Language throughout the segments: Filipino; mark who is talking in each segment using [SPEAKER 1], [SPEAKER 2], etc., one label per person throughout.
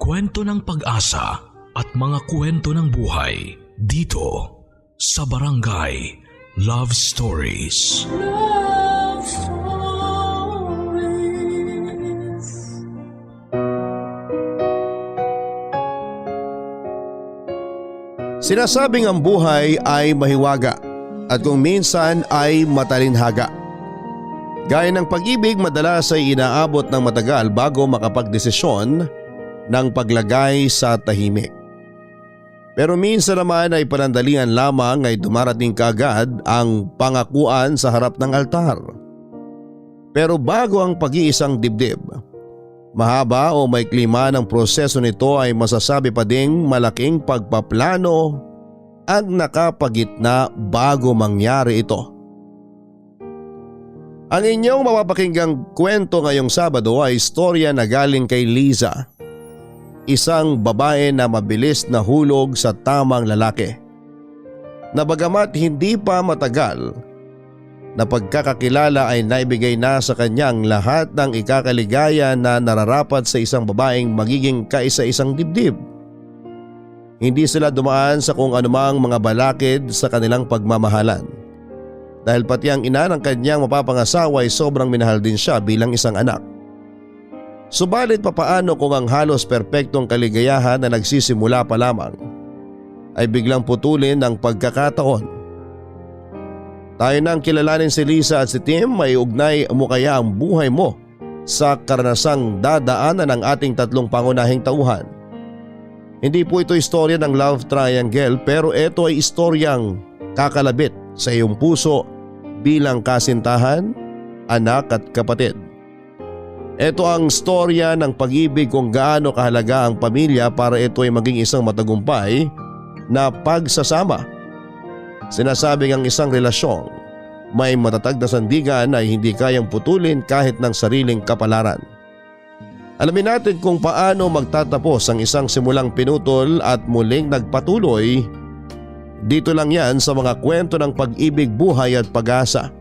[SPEAKER 1] kwento ng pag-asa at mga kwento ng buhay dito sa Barangay Love Stories.
[SPEAKER 2] Love Stories.
[SPEAKER 3] Sinasabing ang buhay ay mahiwaga at kung minsan ay matalinhaga. Gaya ng pag-ibig, madalas ay inaabot ng matagal bago makapagdesisyon ng paglagay sa tahimik. Pero minsan naman ay panandalian lamang ay dumarating kaagad ang pangakuan sa harap ng altar. Pero bago ang pag-iisang dibdib, mahaba o may klima ng proseso nito ay masasabi pa ding malaking pagpaplano ang nakapagitna bago mangyari ito. Ang inyong mapapakinggang kwento ngayong Sabado ay istorya na galing kay Liza, isang babae na mabilis na hulog sa tamang lalaki. Na bagamat hindi pa matagal na pagkakakilala ay naibigay na sa kanyang lahat ng ikakaligaya na nararapat sa isang babaeng magiging kaisa-isang dibdib. Hindi sila dumaan sa kung anumang mga balakid sa kanilang pagmamahalan. Dahil pati ang ina ng kanyang mapapangasawa ay sobrang minahal din siya bilang isang anak. Subalit papaano kung ang halos perpektong kaligayahan na nagsisimula pa lamang ay biglang putulin ng pagkakataon. Tayo nang kilalanin si Lisa at si Tim, may ugnay mo kaya ang buhay mo sa karanasang dadaanan ng ating tatlong pangunahing tauhan. Hindi po ito istorya ng love triangle, pero ito ay istoryang kakalabit sa iyong puso bilang kasintahan, anak at kapatid. Ito ang storya ng pag-ibig kung gaano kahalaga ang pamilya para ito ay maging isang matagumpay na pagsasama. Sinasabing ang isang relasyong may matatag na sandigan ay hindi kayang putulin kahit ng sariling kapalaran. Alamin natin kung paano magtatapos ang isang simulang pinutol at muling nagpatuloy. Dito lang yan sa mga kwento ng pag-ibig, buhay at pag-asa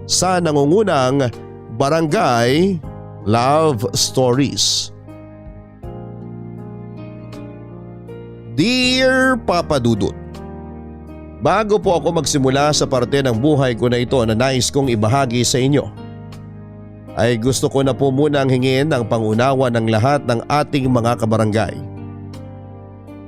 [SPEAKER 3] sa nangungunang Barangay Love Stories. Dear Papa Dudut, bago po ako magsimula sa parte ng buhay ko na ito na nais kong ibahagi sa inyo, ay gusto ko na po munang hingin ang pangunawa ng lahat ng ating mga kabarangay.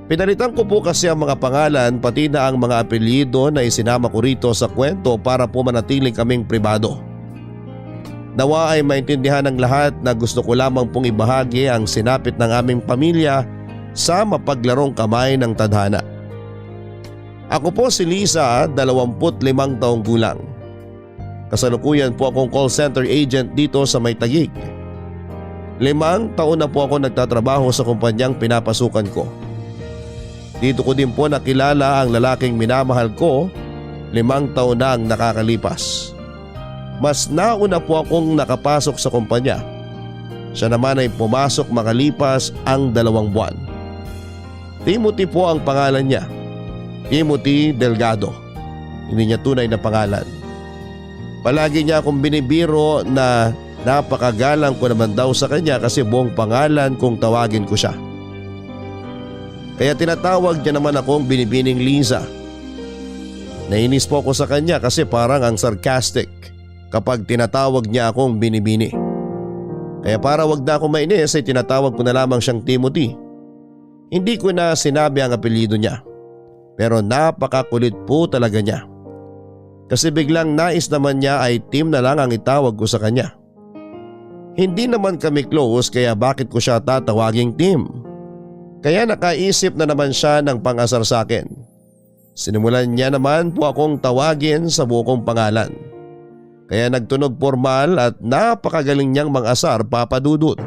[SPEAKER 3] Pinalitan ko po kasi ang mga pangalan pati na ang mga apelyido na isinama ko rito sa kwento para po manatiling kaming pribado. Nawa ay maintindihan ng lahat na gusto ko lamang pong ibahagi ang sinapit ng aming pamilya sa mapaglarong kamay ng tadhana. Ako po si Lisa, 25 taong gulang. Kasalukuyan po akong call center agent dito sa May Taguig. 5 taon na po ako nagtatrabaho sa kumpanyang pinapasukan ko. Dito ko din po nakilala ang lalaking minamahal ko, 5 taon na ang nakakalipas. Mas nauna po akong nakapasok sa kumpanya. Siya naman ay pumasok makalipas ang 2 buwan. Timothy po ang pangalan niya. Timothy Delgado. Hindi niya tunay na pangalan. Palagi niya akong binibiro na napakagalang ko naman daw sa kanya kasi buong pangalan kung tawagin ko siya. Kaya tinatawag niya naman akong binibining Liza. Nainis po ako sa kanya kasi parang ang sarcastic kapag tinatawag niya akong binibini. Kaya para wag na akong mainis ay tinatawag ko na lamang siyang Timothy. Hindi ko na sinabi ang apelyido niya. Pero napakakulit po talaga niya. Kasi biglang nais naman niya ay Tim na lang ang itawag ko sa kanya. Hindi naman kami close kaya bakit ko siya tatawaging Tim? Kaya nakaisip na naman siya ng pang-asar sa akin. Sinimulan niya naman po akong tawagin sa buong pangalan. Kaya nagtunog formal at napakagaling niyang mang-asar, Papa Dudut.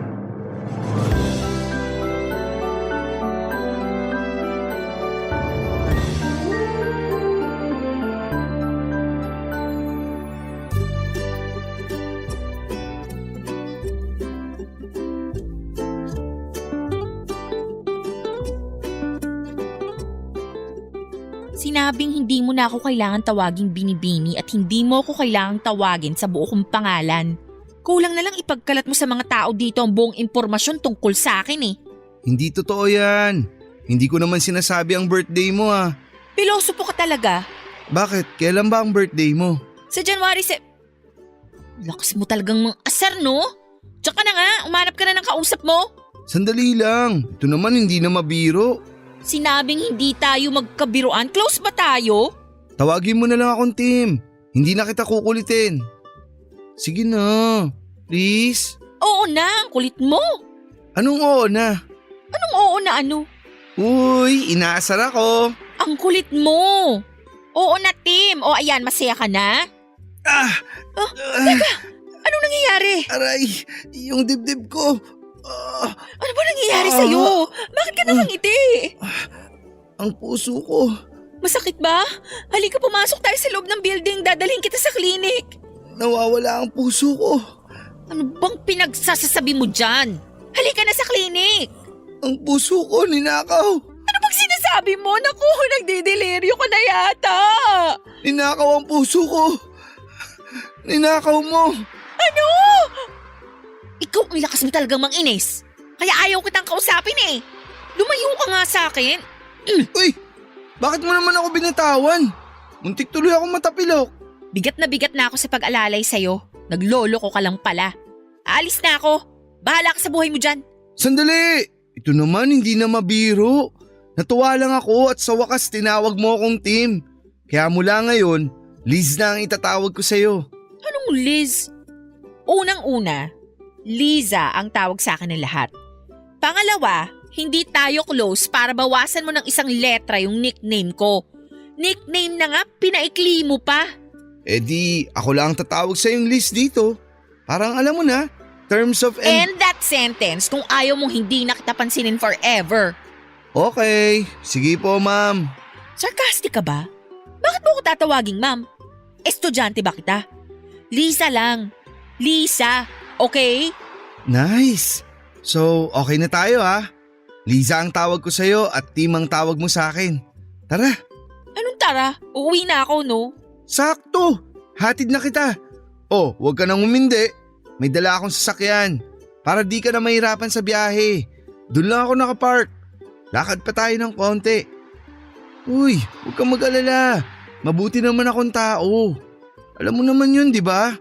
[SPEAKER 4] Sinabing hindi mo na ako kailangan tawaging binibini at hindi mo ako kailangang tawagin sa buo kong pangalan. Kulang na lang ipagkalat mo sa mga tao dito ang buong impormasyon tungkol sa akin eh.
[SPEAKER 5] Hindi totoo yan. Hindi ko naman sinasabi ang birthday mo ah.
[SPEAKER 4] Pilosopo ka talaga.
[SPEAKER 5] Bakit? Kailan ba ang birthday mo?
[SPEAKER 4] Sa January Lakas mo talagang mang asar, no? Tsaka na nga, umanap ka na ng kausap mo.
[SPEAKER 5] Sandali lang. Ito naman hindi na mabiro.
[SPEAKER 4] Sinabing hindi tayo magkabiruan. Close ba tayo?
[SPEAKER 5] Tawagin mo na lang akong Tim. Hindi na kita kukulitin. Sige na. Please.
[SPEAKER 4] Oo na, ang kulit mo.
[SPEAKER 5] Anong oo na?
[SPEAKER 4] Anong oo na ano?
[SPEAKER 5] Uy, inaasar ako.
[SPEAKER 4] Ang kulit mo. Oo na, Tim. O ayan, masaya ka na? Teka, anong nangyayari?
[SPEAKER 5] Aray, yung dibdib ko.
[SPEAKER 4] Ano ba nangyayari sa'yo? Bakit ka nakangiti?
[SPEAKER 5] Ang puso ko.
[SPEAKER 4] Masakit ba? Halika, pumasok tayo sa loob ng building. Dadalhin kita sa klinik.
[SPEAKER 5] Nawawala ang puso ko.
[SPEAKER 4] Ano bang pinagsasasabi mo dyan? Halika na sa klinik.
[SPEAKER 5] Ang puso ko ninakaw.
[SPEAKER 4] Ano bang sinasabi mo? Naku, nagdideliryo ka na yata.
[SPEAKER 5] Ninakaw ang puso ko. Ninakaw mo.
[SPEAKER 4] Ano? Ikaw ang lakas mo talagang manginis. Kaya ayaw kitang kausapin eh. Lumayo ka nga sa akin.
[SPEAKER 5] Uy, bakit mo naman ako binatawan? Muntik tuloy akong matapilok.
[SPEAKER 4] Bigat na ako sa pag-alalay sa'yo. Naglolo ko ka lang pala. Aalis na ako. Bahala ka sa buhay mo dyan.
[SPEAKER 5] Sandali! Ito naman hindi na mabiro. Natuwa lang ako at sa wakas tinawag mo akong Tim. Kaya mula ngayon, Liz na ang itatawag ko sa'yo.
[SPEAKER 4] Anong Liz? Unang-una, Liza ang tawag sa akin ng lahat. Pangalawa, hindi tayo close para bawasan mo ng isang letra yung nickname ko. Nickname na nga, pinaikli mo pa.
[SPEAKER 5] Eh di, ako lang ang tatawag sa'yong Liz dito. Parang alam mo na, terms of
[SPEAKER 4] End that sentence kung ayaw mong hindi na kita pansinin forever.
[SPEAKER 5] Okay, sige po ma'am.
[SPEAKER 4] Sarcastic ka ba? Bakit mo ko tatawaging ma'am? Estudyante ba kita? Lisa lang. Lisa, okay?
[SPEAKER 5] Nice. So, okay na tayo ha. Liza ang tawag ko sa'yo at Tim ang tawag mo sa akin. Tara.
[SPEAKER 4] Anong tara? Uuwi na ako, no?
[SPEAKER 5] Sakto. Hatid na kita. Oh, huwag ka nang umindi. May dala akong sasakyan. Para di ka na mahirapan sa biyahe. Doon lang ako nakapark. Lakad pa tayo ng konti. Uy, huwag kang mag-alala. Mabuti naman akong tao. Alam mo naman yun, di ba?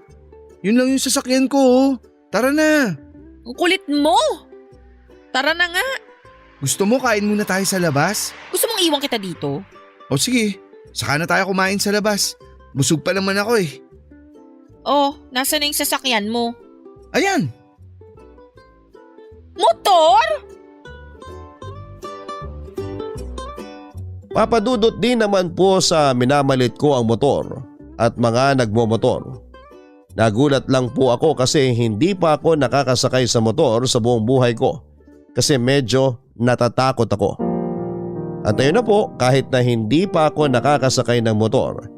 [SPEAKER 5] Yun lang yung sasakyan ko. Oh. Tara na.
[SPEAKER 4] Ang kulit mo. Tara na nga.
[SPEAKER 5] Gusto mo kain muna tayo sa labas?
[SPEAKER 4] Gusto mong iwan kita dito?
[SPEAKER 5] O sige, saka na tayo kumain sa labas. Busog pa naman ako eh.
[SPEAKER 4] Oh, nasa na yung sasakyan mo?
[SPEAKER 5] Ayan.
[SPEAKER 4] Motor?
[SPEAKER 3] Papadudot din naman po sa minamalit ko ang motor at mga nagmomotor. Nagulat lang po ako kasi hindi pa ako nakakasakay sa motor sa buong buhay ko kasi medyo natatakot ako. At ayun na po, kahit na hindi pa ako nakakasakay ng motor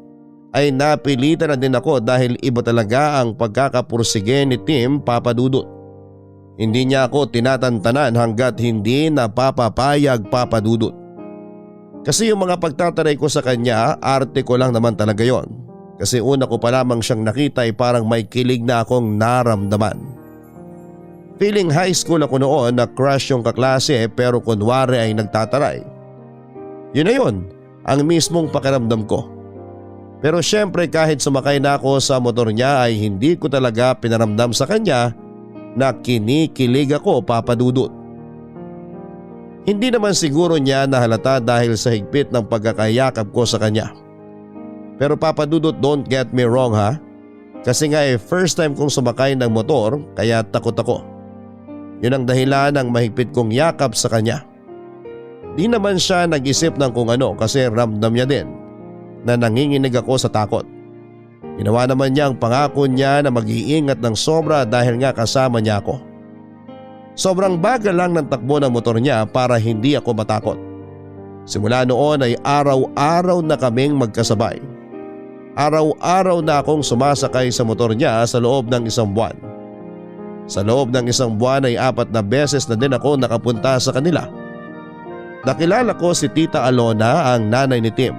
[SPEAKER 3] ay napilitan na din ako dahil iba talaga ang pagkakapursige ni Tim Papadudot. Hindi niya ako tinatantanan hanggat hindi napapapayag Papadudot. Kasi yung mga pagtataray ko sa kanya, arte ko lang naman talaga yon. Kasi una ko pa lamang siyang nakita ay parang may kilig na akong naramdaman. Feeling high school ako noon na crush yung kaklase pero kunwari ay nagtataray. Yun na yun, ang mismong pakiramdam ko. Pero syempre kahit sumakay na ako sa motor niya ay hindi ko talaga pinaramdam sa kanya na kinikilig ako Papadudot. Hindi naman siguro niya nahalata dahil sa higpit ng pagkakayakap ko sa kanya. Pero Papadudot, don't get me wrong ha. Kasi nga first time kong sumakay ng motor kaya takot ako. Yun ang dahilan ng mahigpit kong yakap sa kanya. Di naman siya nag-isip ng kung ano kasi ramdam niya din na nanginginig ako sa takot. Ginawa naman niya ang pangako niya na mag-iingat ng sobra dahil nga kasama niya ako. Sobrang bagal lang ng takbo ng motor niya para hindi ako matakot. Simula noon ay araw-araw na kaming magkasabay. Araw-araw na akong sumasakay sa motor niya sa loob ng isang buwan. Sa loob ng isang buwan ay 4 na beses na din ako nakapunta sa kanila. Nakilala ko si Tita Alona, ang nanay ni Tim.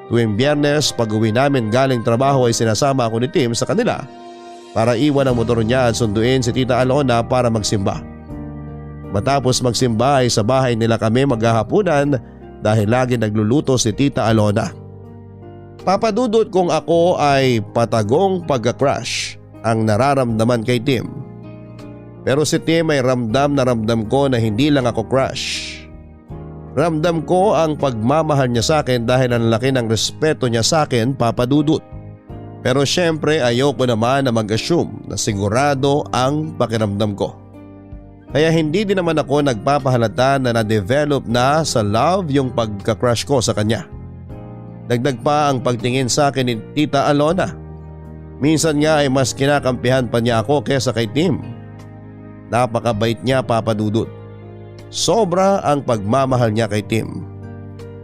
[SPEAKER 3] Tuwing Biyernes pag uwi namin galing trabaho ay sinasama ako ni Tim sa kanila para iwan ang motor niya at sunduin si Tita Alona para magsimba. Matapos magsimba ay sa bahay nila kami maghahapunan dahil lagi nagluluto si Tita Alona. Papadudot kung ako ay patagong pagka-crush ang nararamdaman kay Tim. Pero si Tim ay ramdam na ramdam ko na hindi lang ako crush. Ramdam ko ang pagmamahal niya sa akin dahil ang laki ng respeto niya sa akin, Papadudot. Pero syempre ayoko naman na mag-assume na sigurado ang pakiramdam ko. Kaya hindi din naman ako nagpapahalata na na-develop na sa love yung pagka-crush ko sa kanya. Dagdag pa ang pagtingin sa akin ni Tita Alona. Minsan nga ay mas kinakampihan pa niya ako kesa kay Tim. Napakabait niya, Papadudot. Sobra ang pagmamahal niya kay Tim.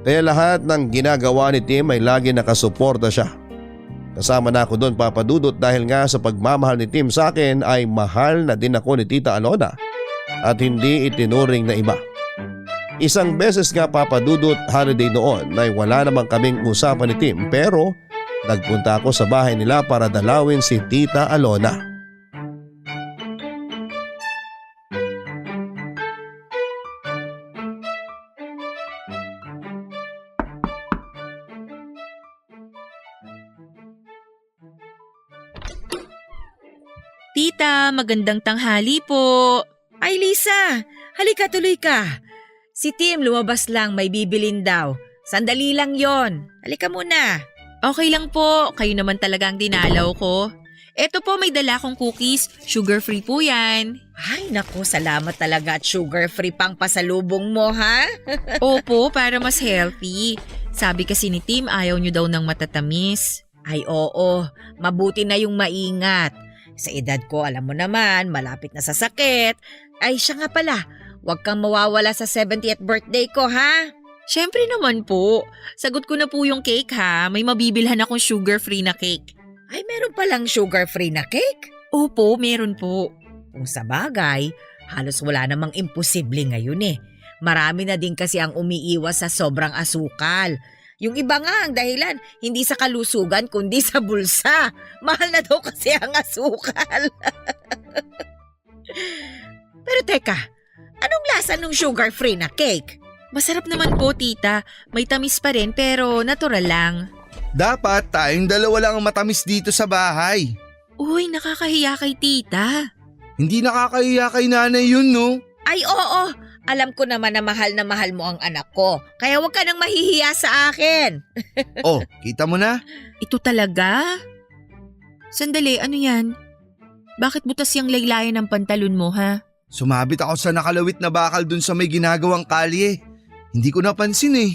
[SPEAKER 3] Kaya lahat ng ginagawa ni Tim ay lagi nakasuporta siya. Kasama na ako doon, Papadudot, dahil nga sa pagmamahal ni Tim sa akin ay mahal na din ako ni Tita Alona at hindi itinuring na iba. Isang beses nga, Papadudot, holiday noon ay wala namang kaming usapan ni Tim pero nagpunta ako sa bahay nila para dalawin si Tita Alona.
[SPEAKER 4] Tita, magandang tanghali po.
[SPEAKER 6] Ay Lisa, halika tuloy ka. Si Tim lumabas lang, may bibilin daw. Sandali lang yon. Halika muna.
[SPEAKER 4] Okay lang po, kayo naman talaga ang dinalaw ko. Eto po, may dala kong cookies, sugar-free po yan.
[SPEAKER 6] Ay naku, salamat talaga at sugar-free pang pasalubong mo ha.
[SPEAKER 4] Opo, para mas healthy. Sabi kasi ni Tim, ayaw nyo daw ng matatamis.
[SPEAKER 6] Ay oo, mabuti na yung maingat. Sa edad ko, alam mo naman, malapit na sa sakit. Ay siya nga pala, huwag kang mawawala sa 70th birthday ko ha.
[SPEAKER 4] Siyempre naman po. Sagot ko na po yung cake ha. May mabibilhan akong sugar-free na cake.
[SPEAKER 6] Ay meron palang sugar-free na cake?
[SPEAKER 4] Opo, meron po.
[SPEAKER 6] Kung sa bagay, halos wala namang imposible ngayon eh. Marami na din kasi ang umiiwas sa sobrang asukal. Yung iba nga ang dahilan, hindi sa kalusugan kundi sa bulsa. Mahal na daw kasi ang asukal. Pero teka, anong lasa ng sugar-free na cake?
[SPEAKER 4] Masarap naman po, tita. May tamis pa rin pero natural lang.
[SPEAKER 5] Dapat tayong dalawa lang ang matamis dito sa bahay.
[SPEAKER 4] Uy, nakakahiya kay tita.
[SPEAKER 5] Hindi nakakahiya kay nanay yun, no?
[SPEAKER 6] Ay oo, alam ko naman na mahal mo ang anak ko. Kaya huwag ka nang mahihiya sa akin.
[SPEAKER 5] Oh, kita mo na?
[SPEAKER 4] Ito talaga? Sandali, ano yan? Bakit butas yung laylayan ng pantalon mo, ha?
[SPEAKER 5] Sumabit ako sa nakalawit na bakal dun sa may ginagawang kalye. Hindi ko napansin eh.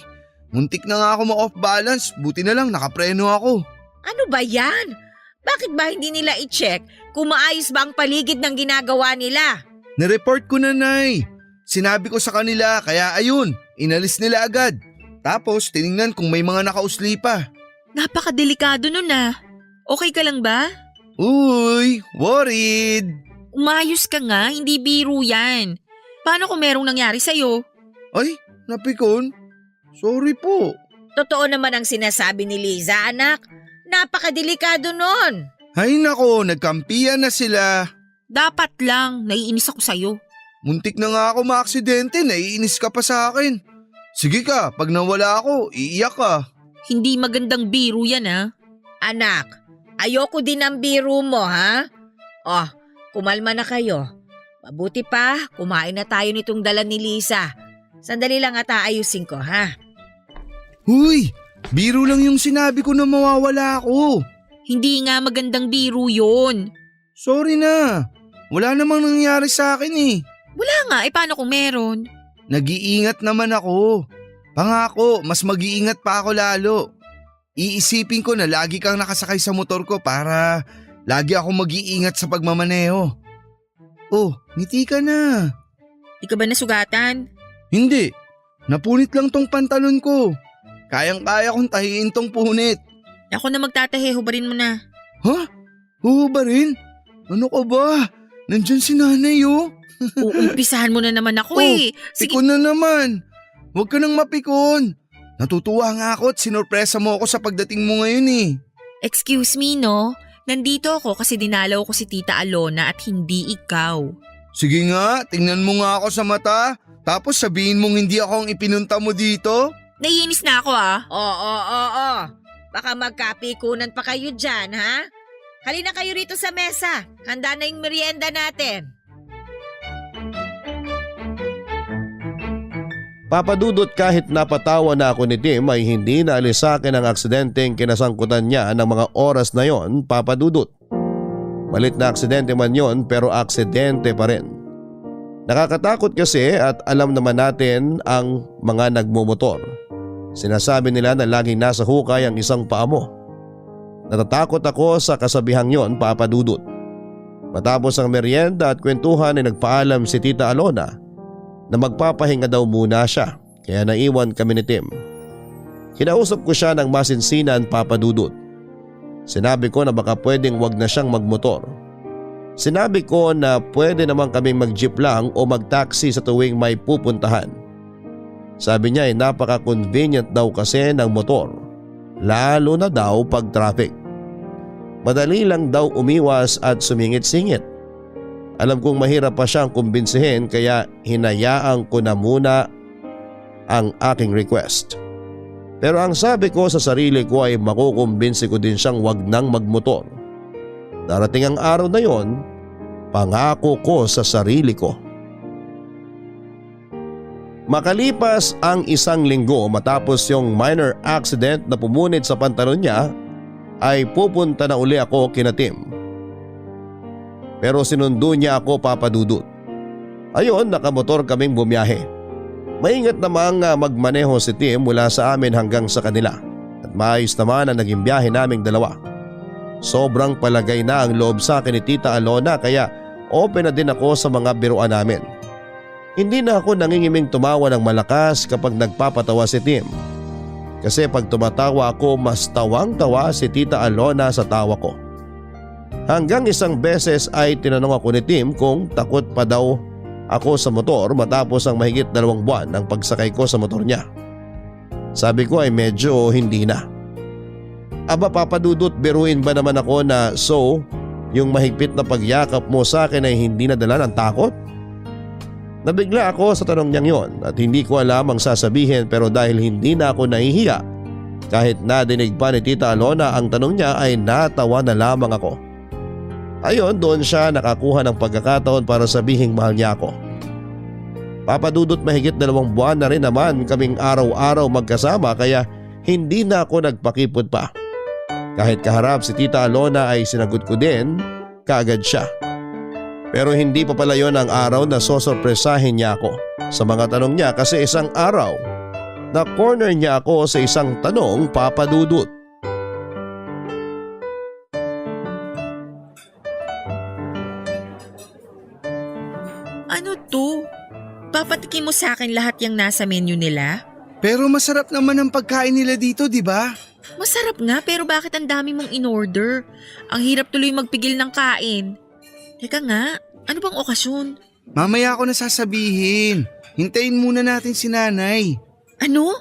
[SPEAKER 5] Muntik na nga ako ma-off balance, buti na lang nakapreno ako.
[SPEAKER 6] Ano ba yan? Bakit ba hindi nila i-check kung maayos ba ang paligid ng ginagawa nila?
[SPEAKER 5] Nireport ko na, Nay. Sinabi ko sa kanila kaya ayun, inalis nila agad. Tapos tiningnan kung may mga nakausli pa.
[SPEAKER 4] Napakadelikado nun ah. Okay ka lang ba?
[SPEAKER 5] Uy, worried.
[SPEAKER 4] Umayos ka nga, hindi biro yan. Paano kung merong nangyari sa'yo?
[SPEAKER 5] Ay, napikon. Sorry po.
[SPEAKER 6] Totoo naman ang sinasabi ni Liza, anak. Napakadelikado nun.
[SPEAKER 5] Ay nako, nagkampiyan na sila.
[SPEAKER 4] Dapat lang, naiinis ako sa'yo.
[SPEAKER 5] Muntik na nga ako maaksidente, naiinis ka pa sa akin. Sige ka, pag nawala ako, iiyak ka.
[SPEAKER 4] Hindi magandang biro yan ah.
[SPEAKER 6] Anak, ayoko din ng biro mo ha. Oh, kumalma na kayo. Mabuti pa, kumain na tayo nitong dala ni Lisa. Sandali lang at aayusin ko ha.
[SPEAKER 5] Huy, biro lang yung sinabi ko na mawawala ako.
[SPEAKER 4] Hindi nga magandang biro yun.
[SPEAKER 5] Sorry na, wala namang nangyari sa akin eh.
[SPEAKER 4] Wala nga, paano kung meron?
[SPEAKER 5] Nag-iingat naman ako. Pangako, mas mag-iingat pa ako lalo. Iisipin ko na lagi kang nakasakay sa motor ko para lagi ako mag-iingat sa pagmamaneho. Oh, ngiti ka na.
[SPEAKER 4] Di ka ba nasugatan?
[SPEAKER 5] Hindi, napunit lang tong pantalon ko. Kayang-kaya kong tahiin tong punit.
[SPEAKER 4] Ako na magtatahi, hubarin mo na.
[SPEAKER 5] Ha? Oo ba rin? Ano ka ba? Nandyan si nanay oh.
[SPEAKER 4] Uumpisahan mo na naman ako eh. Sige.
[SPEAKER 5] Pikon na naman. Huwag ka nang mapikon. Natutuwa nga ako at sinurpresa mo ako sa pagdating mo ngayon eh.
[SPEAKER 4] Excuse me no, nandito ako kasi dinalaw ko si Tita Alona at hindi ikaw.
[SPEAKER 5] Sige nga, tingnan mo nga ako sa mata. Tapos sabihin mong hindi ako ang ipinunta mo dito?
[SPEAKER 4] Naiinis na ako ah.
[SPEAKER 6] Oo. Baka magkapikunan pa kayo dyan, ha? Halina kayo rito sa mesa. Handa na yung merienda natin.
[SPEAKER 3] Papadudot kahit napatawa na ako ni Tim ay hindi naalis sa akin ang aksidenteng kinasangkutan niya ng mga oras na yon, Papadudot. Malit na aksidente man yon pero aksidente pa rin. Nakakatakot kasi at alam naman natin ang mga nagmumotor. Sinasabi nila na laging nasa hukay ang isang paa mo. Natatakot ako sa kasabihang yon, Papadudot. Matapos ang merienda at kwentuhan ay nagpaalam si Tita Alona na magpapahinga daw muna siya kaya naiwan kami ni Tim. Kinausap ko siya ng masinsinan, Papadudot. Sinabi ko na baka pwedeng wag na siyang magmotor. Sinabi ko na pwede naman kaming mag-jeep lang o mag-taxi sa tuwing may pupuntahan. Sabi niya ay napaka-convenient daw kasi ng motor, lalo na daw pag traffic. Madali lang daw umiwas at sumingit-singit. Alam kong mahirap pa siyang kumbinsihin kaya hinayaan ko na muna ang aking request. Pero ang sabi ko sa sarili ko ay makukumbinsi ko din siyang wag nang magmotor. Darating ang araw na yon, pangako ko sa sarili ko. Makalipas ang 1 linggo matapos yung minor accident na pumunit sa pantalon niya, ay pupunta na uli ako kina Tim. Pero sinundo niya ako, Papadudot. Ayon, nakamotor kaming bumiyahe. Maingat namang magmaneho si Tim mula sa amin hanggang sa kanila at maayos naman ang naging biyahe naming dalawa. Sobrang palagay na ang loob sa akin ni Tita Alona kaya open na din ako sa mga biruan namin. Hindi na ako nangingiming tumawa ng malakas kapag nagpapatawa si Tim. Kasi pag tumatawa ako mas tawang-tawa si Tita Alona sa tawa ko. Hanggang isang beses ay tinanong ako ni Tim kung takot pa daw ako sa motor matapos ang mahigit 2 buwan ng pagsakay ko sa motor niya. Sabi ko ay medyo hindi na. Aba Papadudot, biruin ba naman ako na yung mahigpit na pagyakap mo sa akin ay hindi nadala ng takot? Nabigla ako sa tanong niyang yon at hindi ko alam ang sasabihin pero dahil hindi na ako nahihiya, kahit nadinig pa ni Tita Alona ang tanong niya ay natawa na lamang ako. Ayon, doon siya nakakuha ng pagkakataon para sabihing mahal niya ako. Papadudot, mahigit 2 buwan na rin naman kaming araw-araw magkasama kaya hindi na ako nagpakipot pa. Kahit kaharap si Tita Alona ay sinagot ko din kaagad siya. Pero hindi pa pala yon ang araw na sosorpresahin niya ako sa mga tanong niya kasi isang araw na corner niya ako sa isang tanong, Papadudot.
[SPEAKER 4] Ano to? Papatikin mo sa akin lahat yung nasa menu nila?
[SPEAKER 5] Pero masarap naman ang pagkain nila dito, di ba?
[SPEAKER 4] Masarap nga pero bakit ang dami mong in-order? Ang hirap tuloy magpigil ng kain. Teka nga, ano bang okasyon?
[SPEAKER 5] Mamaya ako na sasabihin. Hintayin muna natin si nanay.
[SPEAKER 4] Ano?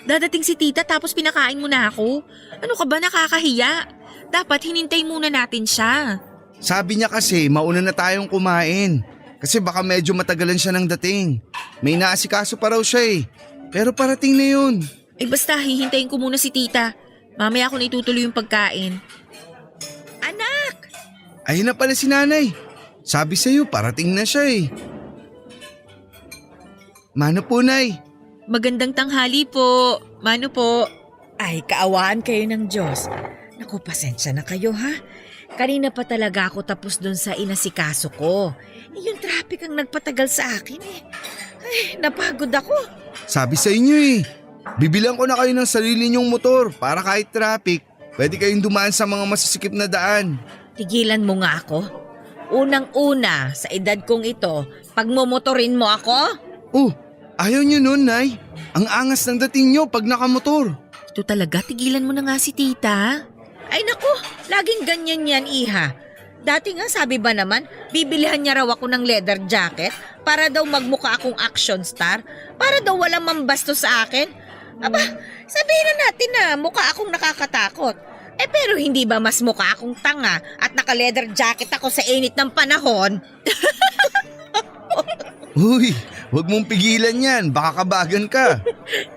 [SPEAKER 4] Dadating si tita tapos pinakain mo na ako? Ano ka ba, nakakahiya? Dapat hinintay muna natin siya.
[SPEAKER 5] Sabi niya kasi mauna na tayong kumain. Kasi baka medyo matagalan siya ng dating. May naasikaso pa raw siya eh. Pero parating na yun.
[SPEAKER 4] Eh basta hihintayin ko muna si tita. Mamaya ako na itutuloy yung pagkain.
[SPEAKER 6] Anak!
[SPEAKER 5] Ayun na pala si nanay. Sabi sa'yo parating na siya eh. Mano po, Nay?
[SPEAKER 4] Magandang tanghali po. Mano po?
[SPEAKER 6] Ay, kaawaan kayo ng Diyos. Naku, pasensya na kayo ha. Kanina pa talaga ako tapos dun sa inasikaso ko. Yung traffic ang nagpatagal sa akin eh. Ay, napagod ako.
[SPEAKER 5] Sabi sa inyo eh. Bibilang ko na kayo ng sarili niyong motor para kahit traffic, pwede kayong dumaan sa mga masisikip na daan.
[SPEAKER 6] Tigilan mo nga ako. Unang-una, sa edad kong ito, pagmumotorin mo ako?
[SPEAKER 5] Oh, ayaw niyo nun, Nay. Ang angas ng dating niyo pag nakamotor.
[SPEAKER 4] Ito talaga, tigilan mo na nga si tita.
[SPEAKER 6] Ay naku, laging ganyan yan, iha. Dati nga sabi ba naman, bibilihan niya raw ako ng leather jacket para daw magmukha akong action star, para daw walang mambasto sa akin. Aba, sabihin na natin na mukha akong nakakatakot. Eh pero hindi ba mas mukha akong tanga at naka-leather jacket ako sa init ng panahon?
[SPEAKER 5] Uy, wag mong pigilan yan. Baka kabagan ka.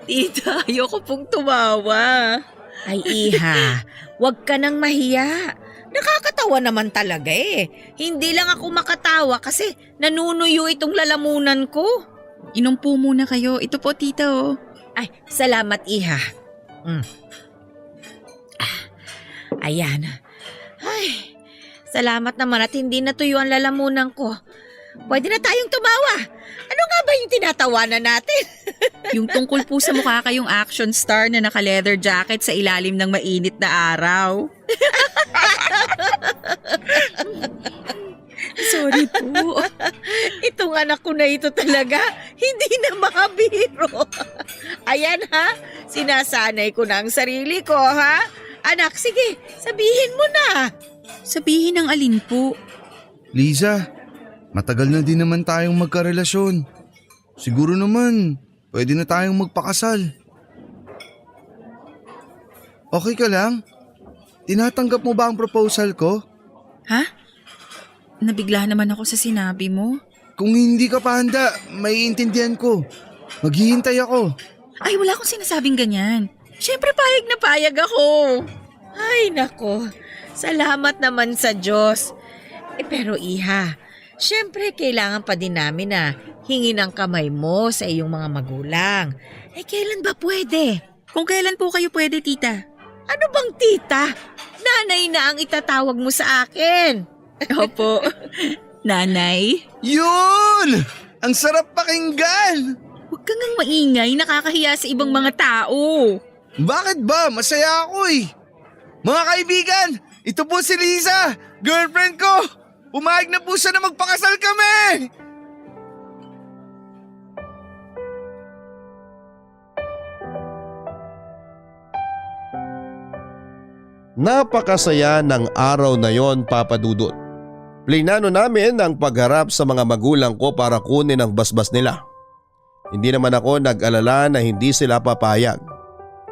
[SPEAKER 6] Tita, ayoko pong tumawa. Ay Iha, wag ka nang mahiya. Nakakatawa naman talaga eh. Hindi lang ako makatawa kasi nanunuyo itong lalamunan ko.
[SPEAKER 4] Inom po muna kayo. Ito po, tita, oh.
[SPEAKER 6] Ay, salamat Iha. Ayan. Ay, salamat naman at hindi natuyo ang lalamunan ko. Pwede na tayong tumawa. Ano nga ba yung tinatawanan natin?
[SPEAKER 4] Yung tungkol po sa mukha kayong action star na naka-leather jacket sa ilalim ng mainit na araw. Sorry po.
[SPEAKER 6] Itong anak ko na ito talaga, hindi na makabiro. Ayan ha, sinasanay ko na ang sarili ko ha. Anak, sige, sabihin mo na.
[SPEAKER 4] Sabihin ng alin po.
[SPEAKER 5] Liza, matagal na din naman tayong magkarelasyon. Siguro naman, pwede na tayong magpakasal. Okay ka lang? Tinatanggap mo ba ang proposal ko?
[SPEAKER 4] Ha? Nabigla naman ako sa sinabi mo.
[SPEAKER 5] Kung hindi ka pa handa, maiintindihan ko. Maghihintay ako.
[SPEAKER 4] Ay, wala akong sinasabing ganyan. Siyempre, payag na payag ako.
[SPEAKER 6] Ay nako, salamat naman sa Diyos. Pero Iha, syempre kailangan pa din namin na hingin ang kamay mo sa iyong mga magulang. Kailan ba pwede?
[SPEAKER 4] Kung kailan po kayo pwede, tita?
[SPEAKER 6] Ano bang tita? Nanay na ang itatawag mo sa akin.
[SPEAKER 4] Opo. Nanay?
[SPEAKER 5] Yun! Ang sarap pakinggan!
[SPEAKER 4] Huwag kang ngang maingay, nakakahiya sa ibang mga tao.
[SPEAKER 5] Bakit ba? Masaya ako eh. Mga kaibigan, ito po si Liza, girlfriend ko. Pumayag na po siya na magpakasal kami.
[SPEAKER 3] Napakasaya ng araw na yon, Papa Dudut. Plinano namin ang pagharap sa mga magulang ko para kunin ang basbas nila. Hindi naman ako nag-alala na hindi sila papayag.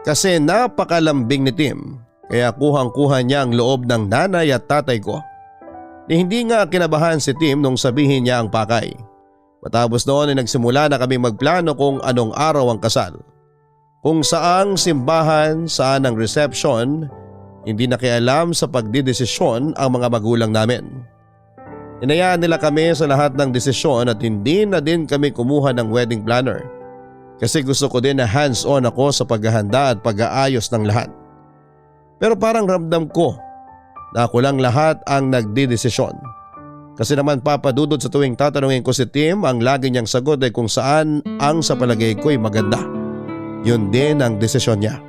[SPEAKER 3] Kasi napakalambing ni Tim, kaya kuhang-kuha niya ang loob ng nanay at tatay ko. Hindi nga kinabahan si Tim nung sabihin niya ang pakay. Matapos noon ay nagsimula na kami magplano kung anong araw ang kasal. Kung saang simbahan, saan ang reception, hindi nakialam sa pagdidesisyon ang mga magulang namin. Hinayaan nila kami sa lahat ng desisyon at hindi na din kami kumuha ng wedding planner. Kasi gusto ko din na hands-on ako sa paghahanda at pag-aayos ng lahat. Pero parang ramdam ko na ako lang lahat ang nagdidesisyon. Kasi naman Papa Dudut, sa tuwing tatanungin ko si Tim, ang lagi niyang sagot ay kung saan ang sa palagay ko ay maganda. Yun din ang desisyon niya.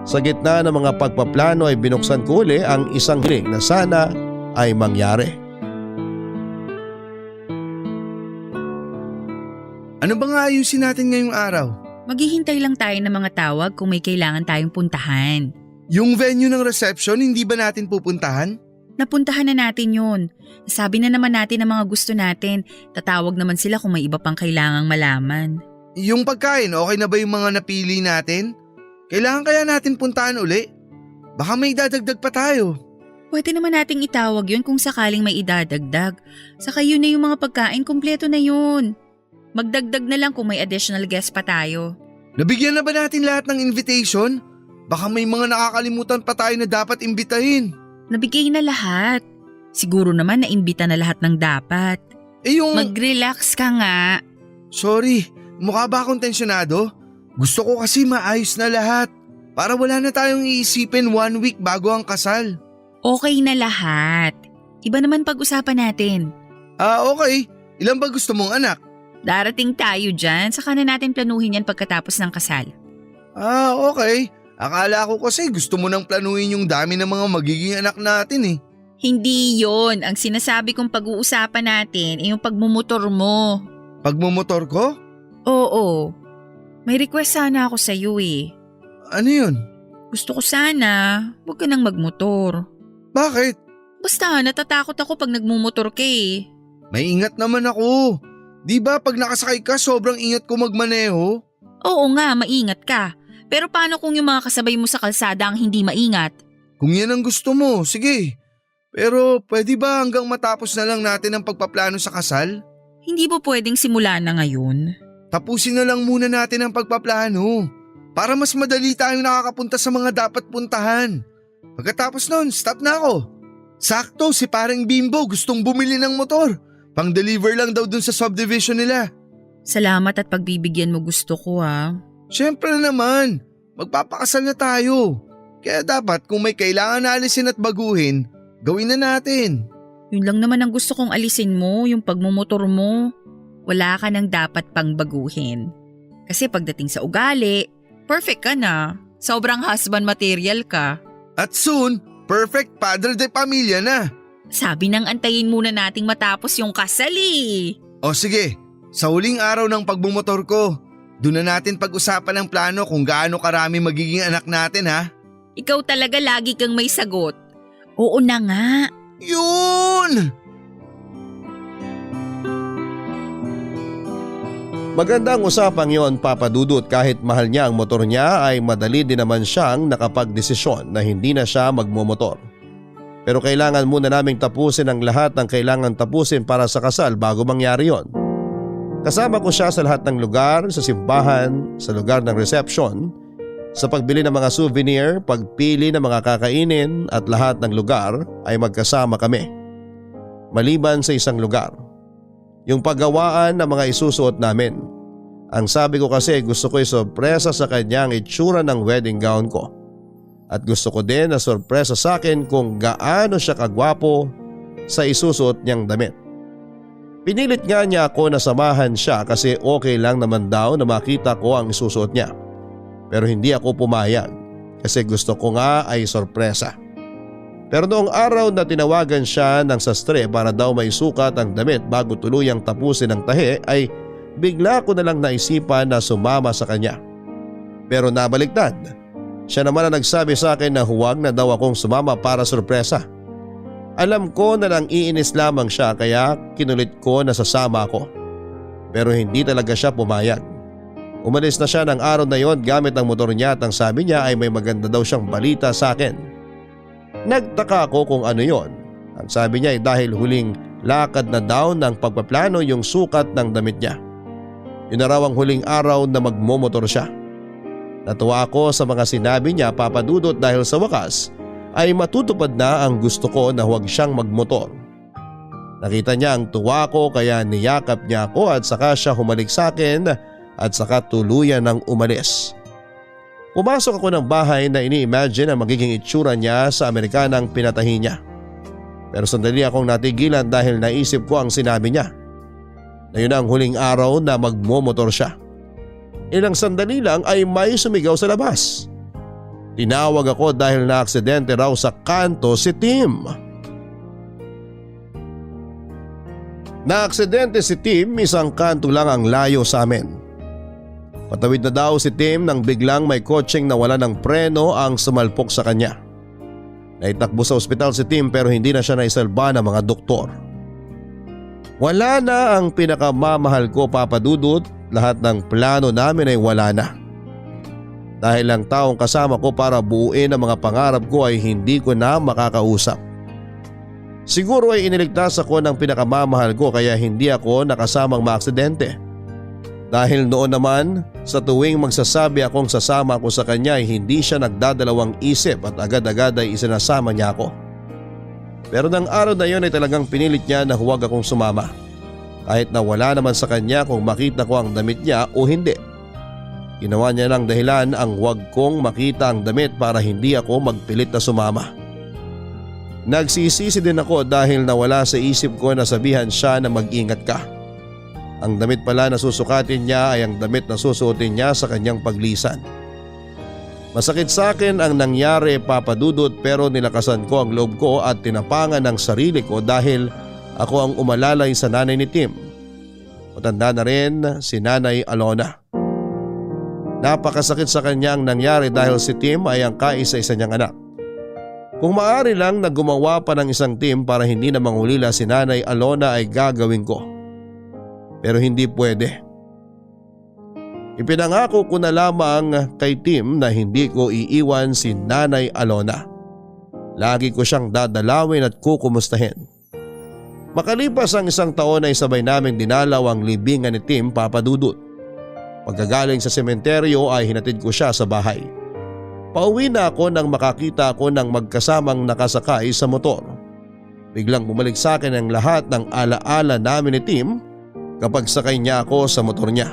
[SPEAKER 3] Sa gitna ng mga pagpaplano ay binuksan ko uli ang isang hiling na sana ay mangyari.
[SPEAKER 5] Ano ba nga ayusin natin ngayong araw?
[SPEAKER 4] Maghihintay lang tayo ng mga tawag kung may kailangan tayong puntahan.
[SPEAKER 5] Yung venue ng reception, hindi ba natin pupuntahan?
[SPEAKER 4] Napuntahan na natin yun. Sabi na naman natin ang mga gusto natin. Tatawag naman sila kung may iba pang kailangang malaman.
[SPEAKER 5] Yung pagkain, okay na ba yung mga napili natin? Kailangan kaya natin puntahan uli? Baka may dadagdag pa tayo.
[SPEAKER 4] Pwede naman nating itawag yun kung sakaling may idadagdag. Saka yun na yung mga pagkain, kumpleto na yun. Magdagdag na lang kung may additional guest pa tayo.
[SPEAKER 5] Nabigyan na ba natin lahat ng invitation? Baka may mga nakakalimutan pa tayo na dapat imbitahin.
[SPEAKER 4] Nabigay na lahat. Siguro naman naimbita na lahat ng dapat. Mag-relax ka nga.
[SPEAKER 5] Sorry, mukha ba akong tensyonado? Gusto ko kasi maayos na lahat. Para wala na tayong iisipin 1 week bago ang kasal.
[SPEAKER 4] Okay na lahat. Iba naman pag-usapan natin.
[SPEAKER 5] Okay. Ilan ba gusto mong anak?
[SPEAKER 4] Darating tayo dyan, saka na natin planuhin yan pagkatapos ng kasal.
[SPEAKER 5] Okay. Akala ko kasi gusto mo nang planuhin yung dami ng mga magiging anak natin eh.
[SPEAKER 4] Hindi yon. Ang sinasabi kong pag-uusapan natin ay yung pagmumotor mo.
[SPEAKER 5] Pagmumotor ko?
[SPEAKER 4] Oo. May request sana ako sa iyo eh.
[SPEAKER 5] Ano yun?
[SPEAKER 4] Gusto ko sana, huwag ka nang magmotor.
[SPEAKER 5] Bakit?
[SPEAKER 4] Basta natatakot ako pag nagmumotor ka eh.
[SPEAKER 5] May ingat naman ako. Di ba pag nakasakay ka sobrang ingat ko magmaneho?
[SPEAKER 4] Oo nga, maingat ka. Pero paano kung yung mga kasabay mo sa kalsada ang hindi maingat?
[SPEAKER 5] Kung yan ang gusto mo, sige. Pero pwede ba hanggang matapos na lang natin ang pagpaplano sa kasal?
[SPEAKER 4] Hindi po pwedeng simula na ngayon?
[SPEAKER 5] Tapusin na lang muna natin ang pagpaplano para mas madali tayong nakakapunta sa mga dapat puntahan. Pagkatapos nun, stop na ako. Sakto, si parang Bimbo gustong bumili ng motor. Pang-deliver lang daw dun sa subdivision nila.
[SPEAKER 4] Salamat at pagbibigyan mo gusto ko ha.
[SPEAKER 5] Siyempre naman, magpapakasal na tayo. Kaya dapat kung may kailangan na alisin at baguhin, gawin na natin.
[SPEAKER 4] Yun lang naman ang gusto kong alisin mo, yung pagmumotor mo. Wala ka nang dapat pang baguhin. Kasi pagdating sa ugali, perfect ka na. Sobrang husband material ka.
[SPEAKER 5] At soon, perfect padre de pamilya na.
[SPEAKER 4] Sabi nang antayin muna nating matapos yung kasal eh.
[SPEAKER 5] O sige, sa huling araw ng pagbumotor ko, doon na natin pag-usapan ang plano kung gaano karami magiging anak natin ha.
[SPEAKER 4] Ikaw talaga lagi kang may sagot. Oo na nga.
[SPEAKER 5] Yun!
[SPEAKER 3] Magandang usapang yon, Papa Dudut. Kahit mahal niya ang motor niya ay madali din naman siyang nakapagdesisyon na hindi na siya magmumotor. Pero kailangan muna naming tapusin ang lahat ng kailangan tapusin para sa kasal bago mangyari yon. Kasama ko siya sa lahat ng lugar, sa simbahan, sa lugar ng reception, sa pagbili ng mga souvenir, pagpili ng mga kakainin at lahat ng lugar ay magkasama kami. Maliban sa isang lugar, yung paggawaan ng mga isusuot namin. Ang sabi ko kasi gusto ko isorpresa sa kanya ang itsura ng wedding gown ko. At gusto ko din na sorpresa sa akin kung gaano siya kagwapo sa isusuot niyang damit. Pinilit nga niya ako na samahan siya kasi okay lang naman daw na makita ko ang isusuot niya. Pero hindi ako pumayag kasi gusto ko nga ay sorpresa. Pero noong araw na tinawagan siya ng sastre para daw may sukat ang damit bago tuluyang tapusin ang tahi ay bigla ko na lang naisipan na sumama sa kanya. Pero nabaliktad. Siya naman ang nagsabi sa akin na huwag na daw akong sumama para sorpresa. Alam ko na nang iinis lamang siya kaya kinulit ko na sasama ako. Pero hindi talaga siya pumayag. Umalis na siya ng araw na yon gamit ang motor niya at ang sabi niya ay may maganda daw siyang balita sa akin. Nagtaka ako kung ano yon. Ang sabi niya ay dahil huling lakad na daw ng pagpaplano yung sukat ng damit niya. Yun na raw ang huling araw na magmomotor siya. Natuwa ako sa mga sinabi niya, Papa Dudut, dahil sa wakas ay matutupad na ang gusto ko na huwag siyang magmotor. Nakita niya ang tuwa ko kaya niyakap niya ako at saka siya humalik sa akin at saka tuluyan ng umalis. Pumasok ako ng bahay na ini-imagine ang magiging itsura niya sa Amerikanang pinatahi niya. Pero sandali akong natigilan dahil naisip ko ang sinabi niya. Na yun ang huling araw na magmomotor siya. Ilang sandali lang ay may sumigaw sa labas. Tinawag ako dahil na-aksidente raw sa kanto si Tim. Na-aksidente si Tim, isang kanto lang ang layo sa amin. Patawid na daw si Tim nang biglang may kotseng nawala ng preno ang sumalpok sa kanya. Naitakbo sa ospital si Tim pero hindi na siya naisalba ng mga doktor. Wala na ang pinakamamahal ko, Papa Dudut. Lahat ng plano namin ay wala na. Dahil ang taong kasama ko para buuin ang mga pangarap ko ay hindi ko na makakausap. Siguro ay iniligtas ako ng pinakamamahal ko kaya hindi ako nakasamang maaksidente. Dahil noon naman, sa tuwing magsasabi akong sasama ako sa kanya ay hindi siya nagdadalawang isip at agad-agad ay isinasama niya ako. Pero ng araw na yon ay talagang pinilit niya na huwag akong sumama. Kahit na wala naman sa kanya kung makita ko ang damit niya o hindi. Ginawa niya ng dahilan ang huwag kong makita ang damit para hindi ako magpilit na sumama. Nagsisisi din ako dahil nawala sa isip ko na sabihan siya na mag-ingat ka. Ang damit pala na susukatin niya ay ang damit na susuotin niya sa kanyang paglisan. Masakit sa akin ang nangyari, Papa Dudut, pero nilakasan ko ang loob ko at tinapangan ang sarili ko dahil ako ang umalalay sa nanay ni Tim. Matanda na rin si Nanay Alona. Napakasakit sa kanya ang nangyari dahil si Tim ay ang kaisa-isa niyang anak. Kung maaari lang na gumawa pa ng isang Tim para hindi na mangulila si Nanay Alona ay gagawin ko. Pero hindi pwede. Ipinangako ko na lamang kay Tim na hindi ko iiwan si Nanay Alona. Lagi ko siyang dadalawin at kukumustahin. Makalipas ang 1 taon ay sabay naming dinalaw ang libingan ni Tim, Papa Dudut. Pagkagaling sa sementeryo ay hinatid ko siya sa bahay. Pauwi na ako nang makakita ako ng magkasamang nakasakay sa motor. Biglang bumalik sa akin ang lahat ng alaala namin ni Tim kapag sakay niya ako sa motor niya.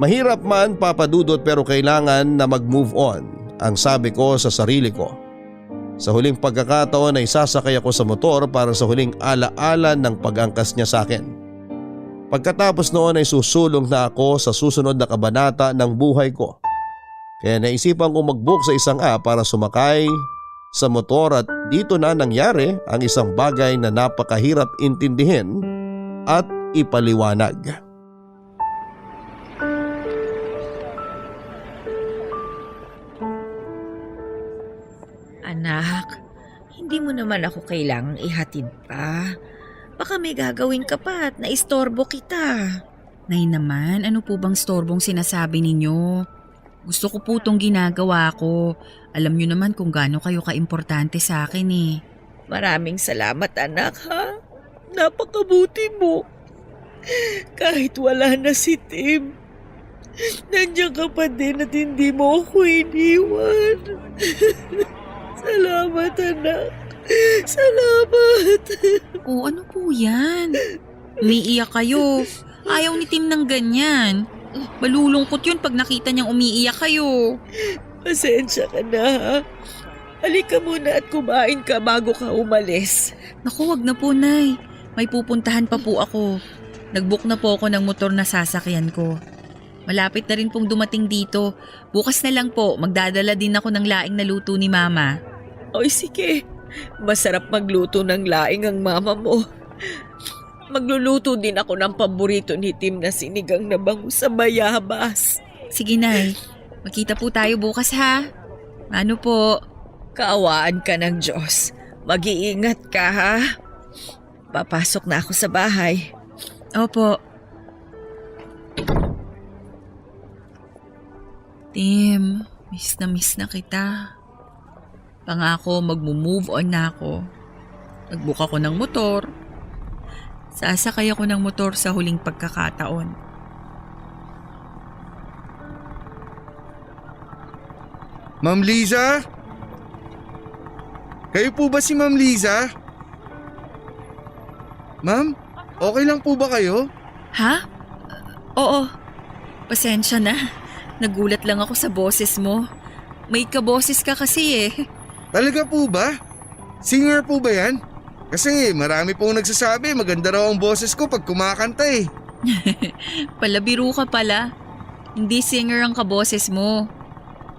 [SPEAKER 3] Mahirap man, Papa Dudut, pero kailangan na mag-move on, ang sabi ko sa sarili ko. Sa huling pagkakataon ay sasakay ako sa motor para sa huling alaala ng pag-angkas niya sa akin. Pagkatapos noon ay susulong na ako sa susunod na kabanata ng buhay ko. Kaya naisipan kong mag-book sa isang app para sumakay sa motor at dito na nangyari ang isang bagay na napakahirap intindihin at ipaliwanag.
[SPEAKER 6] Anak, hindi mo naman ako kailangang ihatid pa. Baka may gagawin ka pa at naistorbo kita.
[SPEAKER 7] Nay naman, ano po bang storbong sinasabi ninyo? Gusto ko po itong ginagawa ko. Alam nyo naman kung gaano kayo kaimportante sa akin eh.
[SPEAKER 6] Maraming salamat anak ha. Napakabuti mo. Kahit wala na si Tim, nandiyan ka pa din at hindi mo ako iniwan. Salamat anak. Salamat.
[SPEAKER 7] O ano po yan? Umiiyak kayo. Ayaw ni Tim ng ganyan. Malulungkot yun pag nakita niyang umiiyak kayo.
[SPEAKER 6] Pasensya ka na ha. Halika muna at kumain ka bago ka umalis.
[SPEAKER 7] Naku, wag na po, Nay. May pupuntahan pa po ako. Nag-book na po ako ng motor na sasakyan ko. Malapit na rin pong dumating dito. Bukas na lang po, magdadala din ako ng laing na luto ni Mama.
[SPEAKER 6] Oy sige, masarap magluto ng laing ang mama mo. Magluluto din ako ng paborito ni Tim na sinigang na bangus sa bayabas.
[SPEAKER 7] Sige, Nay. Magkita po tayo bukas ha. Ano po?
[SPEAKER 6] Kaawaan ka ng Diyos. Mag-iingat ka ha. Papasok na ako sa bahay.
[SPEAKER 7] Opo. Tim, miss na kita. Pangako magmo-move on na ako. Nag-book ako ng motor. Sasakay ako ng motor sa huling pagkakataon.
[SPEAKER 5] Ma'am Liza? Kayo po ba si Ma'am Liza? Ma'am, okay lang po ba kayo?
[SPEAKER 7] Ha? Oo. Pasensya na. Nagulat lang ako sa boses mo. May kaboses ka kasi eh.
[SPEAKER 5] Talaga po ba? Singer po ba yan? Kasi marami pong nagsasabi maganda raw ang boses ko pag kumakanta eh.
[SPEAKER 7] Palabiro ka pala. Hindi singer ang kaboses mo.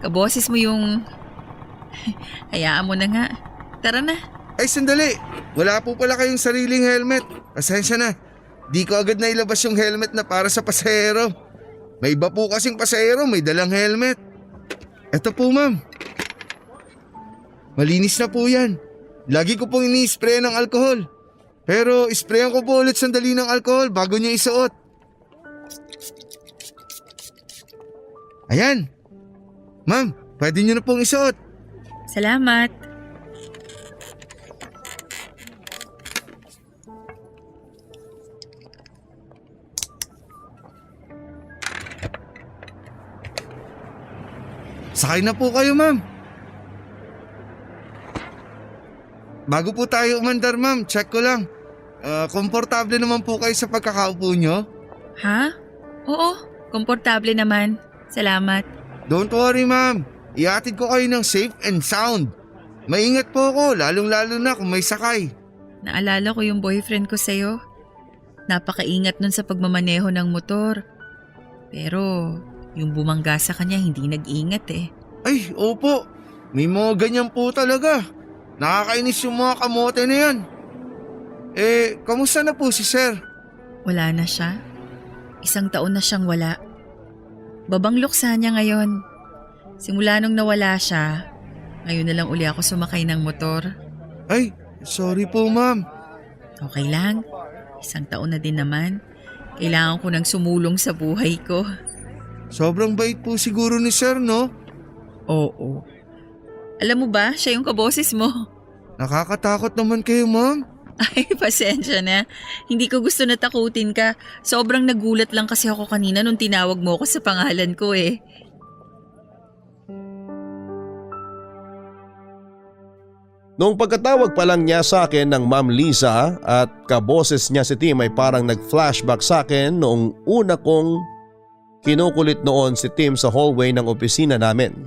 [SPEAKER 7] Kaboses mo yung... Hayaan mo na nga. Tara na.
[SPEAKER 5] Ay sandali, wala po pala kayong sariling helmet. Pasensya na, di ko agad na ilabas yung helmet na para sa pasahero. May iba po kasing pasahero may dalang helmet. Eto po ma'am. Malinis na po yan. Lagi ko pong ini-spray ng alcohol. Pero sprayan ko po ulit sandali ng alcohol bago niyo isuot. Ayan. Ma'am, pwede niyo na pong isuot.
[SPEAKER 7] Salamat.
[SPEAKER 5] Sakay na po kayo ma'am. Bago po tayo umandar ma'am, check ko lang. Komportable naman po kayo sa pagkakaupo nyo?
[SPEAKER 7] Ha? Oo, komportable naman. Salamat.
[SPEAKER 5] Don't worry ma'am, ihatid ko kayo ng safe and sound. Maingat po ako, lalong-lalo na kung may sakay.
[SPEAKER 7] Naalala ko yung boyfriend ko sa'yo. Napakaingat nun sa pagmamaneho ng motor. Pero yung bumangga sa kanya hindi nag-ingat eh.
[SPEAKER 5] Ay, opo, may mga ganyan po talaga. Nakakainis yung mga kamote na yan. Kamusta na po si sir?
[SPEAKER 7] Wala na siya. 1 taon na siyang wala. Babang luksa niya ngayon. Simula nung nawala siya, ngayon na lang uli ako sumakay ng motor.
[SPEAKER 5] Ay, sorry po ma'am.
[SPEAKER 7] Okay lang. 1 taon na din naman. Kailangan ko nang sumulong sa buhay ko.
[SPEAKER 5] Sobrang bait po siguro ni sir, no?
[SPEAKER 7] Oo. Alam mo ba, siya yung kaboses mo.
[SPEAKER 5] Nakakatakot naman kayo ma'am.
[SPEAKER 7] Ay, pasensya na. Hindi ko gusto na takutin ka. Sobrang nagulat lang kasi ako kanina nung tinawag mo ako sa pangalan ko eh.
[SPEAKER 3] Noong pagkatawag pa lang niya sa akin ng Ma'am Liza at kaboses niya si Tim ay parang nag-flashback sa akin noong una kong kinukulit noon si Tim sa hallway ng opisina namin.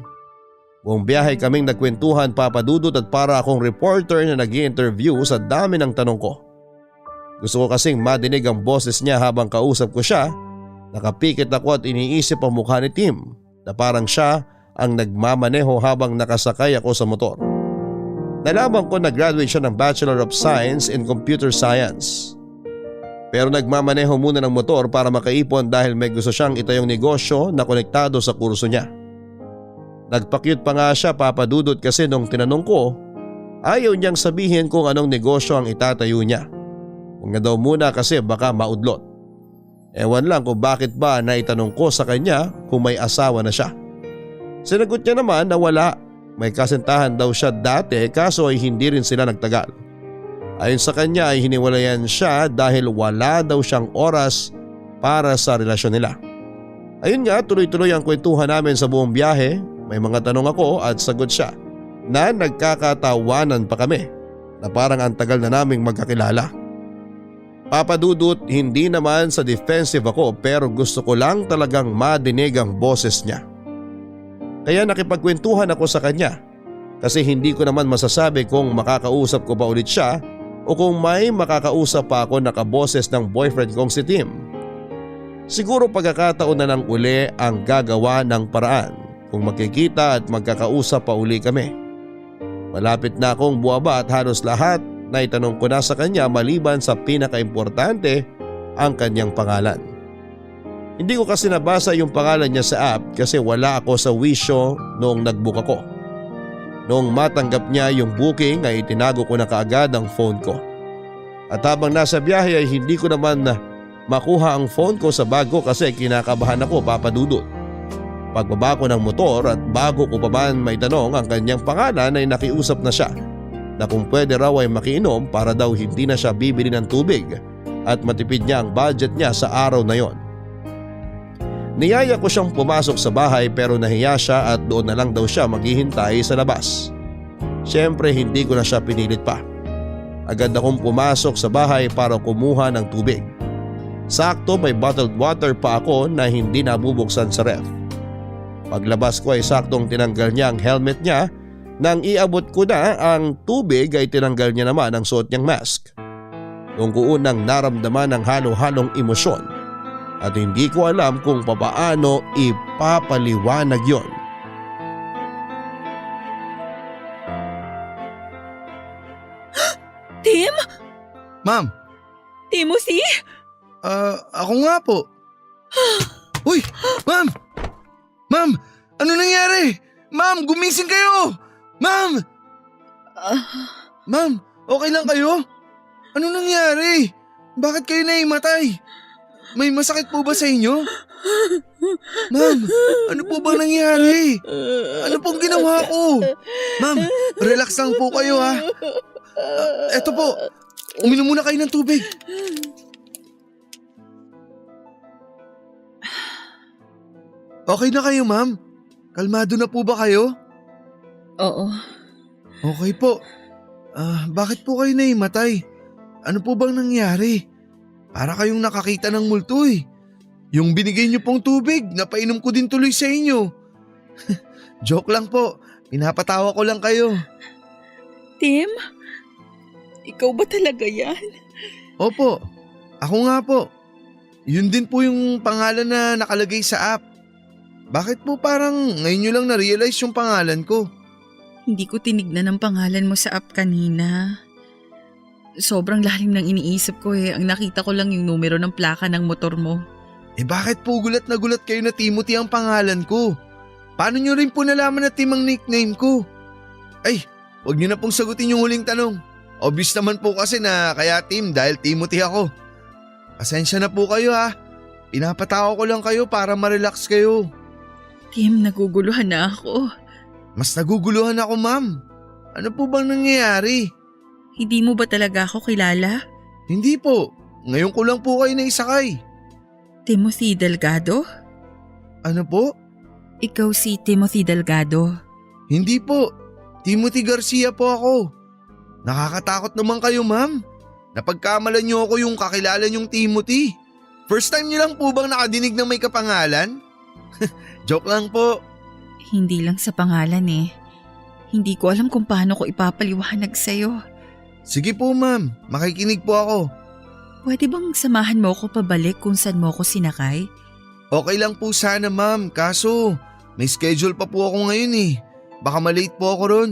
[SPEAKER 3] Buong biyahe kaming nagkwentuhan papadudot at para akong reporter na nag-i-interview sa dami ng tanong ko. Gusto ko kasing madinig ang boses niya habang kausap ko siya. Nakapikit ako at iniisip ang mukha ni Tim na parang siya ang nagmamaneho habang nakasakay ako sa motor. Nalaman ko na graduate siya ng Bachelor of Science in Computer Science. Pero nagmamaneho muna ng motor para makaipon dahil may gusto siyang itayong negosyo na konektado sa kurso niya. Nagpa-cute pa nga siya papadudot kasi nung tinanong ko, ayaw niyang sabihin kung anong negosyo ang itatayo niya. Huwag na daw muna kasi baka maudlot. Ewan lang kung bakit ba naitanong ko sa kanya kung may asawa na siya. Sinagot niya naman na wala. May kasintahan daw siya dati kaso ay hindi rin sila nagtagal. Ayon sa kanya ay hiniwalayan siya dahil wala daw siyang oras para sa relasyon nila. Ayun nga, tuloy-tuloy ang kwentuhan namin sa buong biyahe. May mga tanong ako at sagot siya na nagkakatawanan pa kami na parang ang tagal na naming magkakilala. Papadudot, hindi naman sa defensive ako pero gusto ko lang talagang madinig ang boses niya. Kaya nakipagkwentuhan ako sa kanya kasi hindi ko naman masasabi kung makakausap ko pa ulit siya o kung may makakausap pa ako na kaboses ng boyfriend kong si Tim. Siguro pagkakataon na lang uli ang gagawa ng paraan kung magkikita at magkakausap pa uli kami. Malapit na akong buwaba at halos lahat na itanong ko na sa kanya maliban sa pinakaimportante ang kanyang pangalan. Hindi ko kasi nabasa yung pangalan niya sa app kasi wala ako sa wisyo noong nag-book ako. Noong matanggap niya yung booking ay itinago ko na kaagad ang phone ko. At habang nasa biyahe ay hindi ko naman makuha ang phone ko sa bag ko kasi kinakabahan ako papadudot. Pagbaba ko ng motor at bago ko pa man may tanong ang kanyang pangalan ay nakiusap na siya na kung pwede raw ay makiinom para daw hindi na siya bibili ng tubig at matipid niya ang budget niya sa araw na yon. Niyaya ko siyang pumasok sa bahay pero nahiya siya at doon na lang daw siya maghihintay sa labas. Siyempre hindi ko na siya pinilit pa. Agad akong pumasok sa bahay para kumuha ng tubig. Sakto may bottled water pa ako na hindi nabubuksan sa ref. Paglabas ko ay saktong tinanggal niya ang helmet niya. Nang iabot ko na ang tubig ay tinanggal niya naman ang suot niyang mask. Doon ko unang naramdaman ang halo-halong emosyon. At hindi ko alam kung papaano ipapaliwanag yon.
[SPEAKER 4] Tim?
[SPEAKER 5] Ma'am,
[SPEAKER 4] Timothy?
[SPEAKER 5] ako nga po. Uy, ma'am! Ma'am, ano nangyari? Ma'am, gumising kayo! Ma'am! Ma'am, okay lang kayo? Ano nangyari? Bakit kayo naimatay? May masakit po ba sa inyo? Ma'am, ano po ba nangyari? Ano pong ginawa ko? Ma'am, relax lang po kayo ha. Eto po, uminom muna kayo ng tubig. Okay na kayo, ma'am? Kalmado na po ba kayo?
[SPEAKER 7] Oo.
[SPEAKER 5] Okay po. Bakit po kayo naimatay? Ano po bang nangyari? Para kayong nakakita ng multo eh. Yung binigay niyo pong tubig, napainom ko din tuloy sa inyo. Joke lang po. Pinapatawa ko lang kayo.
[SPEAKER 7] Tim? Ikaw ba talaga yan?
[SPEAKER 5] Opo. Ako nga po. Yun din po yung pangalan na nakalagay sa app. Bakit po parang ngayon nyo lang na-realize yung pangalan ko?
[SPEAKER 7] Hindi ko tinignan ang pangalan mo sa app kanina. Sobrang lalim ng iniisip ko eh. Ang nakita ko lang yung numero ng plaka ng motor mo.
[SPEAKER 5] Bakit po gulat na gulat kayo na Timothy ang pangalan ko? Paano nyo rin po nalaman na Tim ang nickname ko? Ay, wag nyo na pong sagutin yung huling tanong. Obvious naman po kasi na kaya Tim dahil Timothy ako. Pasensya na po kayo ha. Pinapatawa ko lang kayo para ma-relax kayo.
[SPEAKER 7] Tim, naguguluhan na ako.
[SPEAKER 5] Mas naguguluhan ako, ma'am. Ano po bang nangyayari?
[SPEAKER 7] Hindi mo ba talaga ako kilala?
[SPEAKER 5] Hindi po. Ngayon ko lang po kayo naisakay.
[SPEAKER 7] Timothy Delgado?
[SPEAKER 5] Ano po?
[SPEAKER 7] Ikaw si Timothy Delgado.
[SPEAKER 5] Hindi po. Timothy Garcia po ako. Nakakatakot naman kayo, ma'am. Napagkamalan niyo ako yung kakilala niyong Timothy. First time niyo lang po bang nakadinig ng may kapangalan? Joke lang po.
[SPEAKER 7] Hindi lang sa pangalan eh. Hindi ko alam kung paano ko ipapaliwanag sa'yo.
[SPEAKER 5] Sige po, ma'am. Makikinig po ako.
[SPEAKER 7] Pwede bang samahan mo ako pabalik kung saan mo ako sinakay?
[SPEAKER 5] Okay lang po sana, ma'am. Kaso, may schedule pa po ako ngayon eh. Baka malate po ako ron.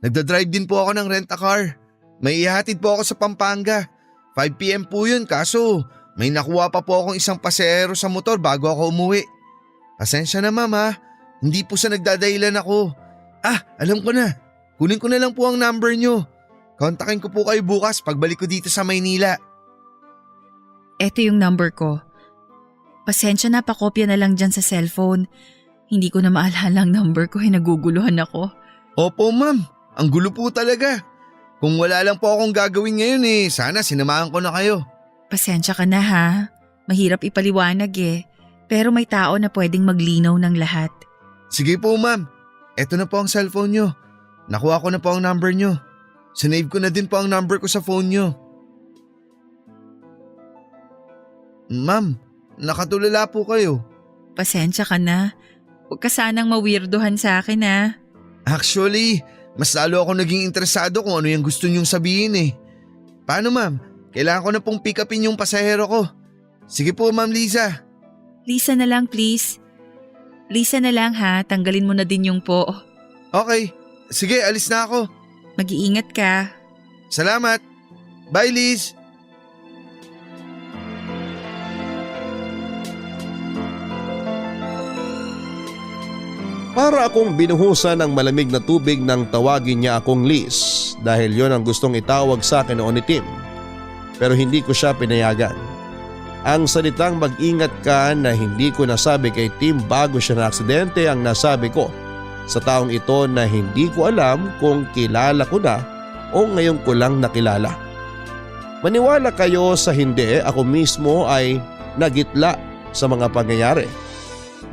[SPEAKER 5] Nagdadrive din po ako ng rent-a-car. May ihatid po ako sa Pampanga. 5 PM po yun, kaso may nakuha pa po akong isang pasahero sa motor bago ako umuwi. Pasensya na, ma'am ha. Hindi po sa nagdadahilan ako. Alam ko na. Kunin ko na lang po ang number nyo. Kontakin ko po kayo bukas pagbalik ko dito sa Maynila.
[SPEAKER 7] Eto yung number ko. Pasensya na, pakopya na lang dyan sa cellphone. Hindi ko na maalala ang number ko, naguguluhan ako.
[SPEAKER 5] Opo, ma'am. Ang gulo po talaga. Kung wala lang po akong gagawin ngayon sana sinamahan ko na kayo.
[SPEAKER 7] Pasensya ka na ha. Mahirap ipaliwanag eh. Pero may tao na pwedeng maglinaw ng lahat.
[SPEAKER 5] Sige po, ma'am. Eto na po ang cellphone nyo. Nakuha ko na po ang number nyo. Sinave ko na din po ang number ko sa phone nyo. Ma'am, nakatulala po kayo.
[SPEAKER 7] Pasensya ka na. Huwag ka sanang mawirdohan sa akin ha.
[SPEAKER 5] Actually, mas lalo ako naging interesado kung ano yung gusto nyong sabihin eh. Paano, ma'am? Kailangan ko na pong pick upin yung pasahero ko. Sige po, Ma'am Liza.
[SPEAKER 7] Lisa na lang please. Lisa na lang ha, tanggalin mo na din yung po.
[SPEAKER 5] Okay, sige, alis na ako.
[SPEAKER 7] Mag-iingat ka.
[SPEAKER 5] Salamat. Bye, Liz.
[SPEAKER 3] Para akong binuhusan ng malamig na tubig nang tawagin niya akong Liz dahil yon ang gustong itawag sa akin noon ni Tim. Pero hindi ko siya pinayagan. Ang salitang mag-ingat ka na hindi ko nasabi kay Tim bago siya na aksidente ang nasabi ko sa taong ito na hindi ko alam kung kilala ko na o ngayon ko lang nakilala. Maniwala kayo sa hindi, ako mismo ay nagitla sa mga pangyayari.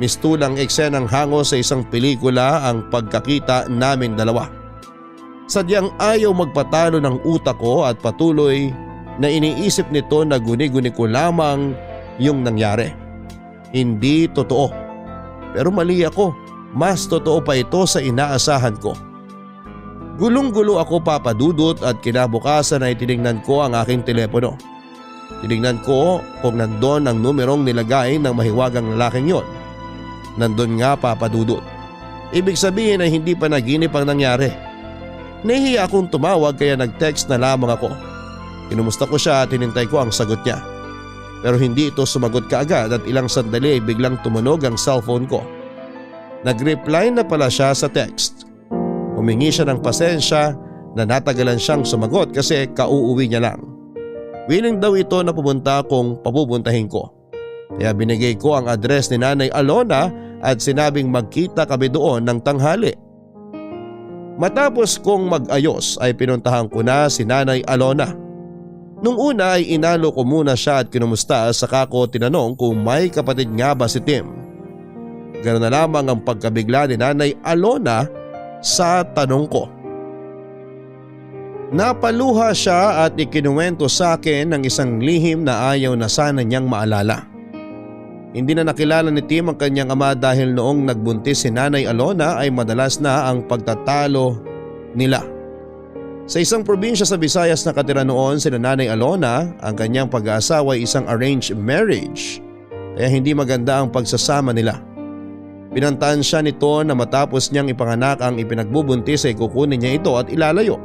[SPEAKER 3] Mistulang eksenang hango sa isang pelikula ang pagkakita namin dalawa. Sadyang ayaw magpatalo ng utak ko at patuloy na iniisip nito na guni-guni ko lamang yung nangyari. Hindi totoo. Pero mali ako, mas totoo pa ito sa inaasahan ko. Gulong-gulo ako papadudot at kinabukasan ay tinignan ko ang aking telepono. Tinignan ko kung nandun ang numerong nilagay ng mahiwagang lalaking yon. Nandun nga papadudot. Ibig sabihin ay hindi pa naginip ang nangyari. Nahihiya akong tumawag kaya nag-text na lamang ako. Kinumusta ko siya at hinintay ko ang sagot niya. Pero hindi ito sumagot kaagad at ilang sandali ay biglang tumunog ang cellphone ko. Nag-reply na pala siya sa text. Humingi siya ng pasensya na natagalan siyang sumagot kasi kauuwi niya lang. Willing daw ito na pumunta kung papupuntahin ko. Kaya binigay ko ang address ni Nanay Alona at sinabing magkita kami doon ng tanghali. Matapos kong mag-ayos ay pinuntahan ko na si Nanay Alona. Nung una ay inalo ko muna siya at kinumusta saka ko tinanong kung may kapatid nga ba si Tim. Ganoon na lamang ang pagkabigla ni Nanay Alona sa tanong ko. Napaluha siya at ikinuwento sa akin ng isang lihim na ayaw na sana niyang maalala. Hindi na nakilala ni Tim ang kanyang ama dahil noong nagbuntis si Nanay Alona ay madalas na ang pagtatalo nila. Sa isang probinsya sa Visayas na katira noon si Nanay Alona, ang kanyang pag-aasawa ay isang arranged marriage kaya hindi maganda ang pagsasama nila. Pinantaan siya nito na matapos niyang ipanganak ang ipinagbubuntis ay kukunin niya ito at ilalayo.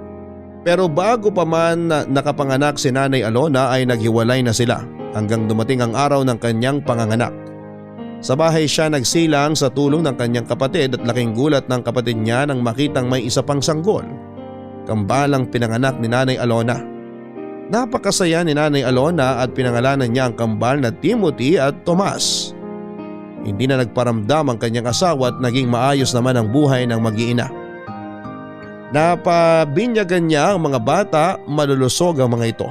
[SPEAKER 3] Pero bago pa man nakapanganak si Nanay Alona ay naghiwalay na sila hanggang dumating ang araw ng kanyang panganganak. Sa bahay siya nagsilang sa tulong ng kanyang kapatid at laking gulat ng kapatid niya nang makitang may isa pang sanggol. Kambalang pinanganak ni Nanay Alona. Napakasaya ni Nanay Alona at pinangalanan niya ang kambal na Timothy at Tomas. Hindi na nagparamdam ang kanyang asawa at naging maayos naman ang buhay ng mag-iina. Napabinyagan niya ang mga bata, malulusog ang mga ito.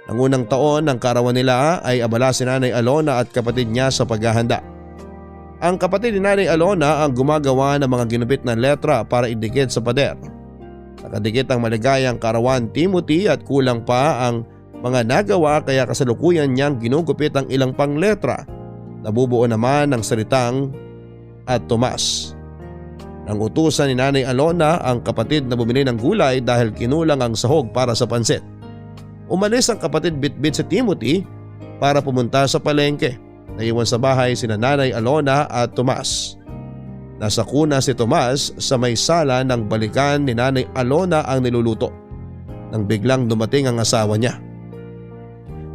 [SPEAKER 3] Ang unang taon ng karawan nila ay abala si Nanay Alona at kapatid niya sa paghahanda. Ang kapatid ni Nanay Alona ang gumagawa ng mga ginupit na letra para idikit sa pader. Nakadikit ang maligayang karawan Timothy at kulang pa ang mga nagawa kaya kasalukuyan niyang ginugupit ang ilang pang letra. Nabubuo naman ng salitang at Tomas. Nang utusan ni Nanay Alona ang kapatid na bumili ng gulay dahil kinulang ang sahog para sa pansit. Umalis ang kapatid bitbit si Timothy para pumunta sa palengke. Naiwan sa bahay sina Nanay Alona at Tomas. Nasa kuna si Tomas sa may sala nang balikan ni Nanay Alona ang niluluto. Nang biglang dumating ang asawa niya.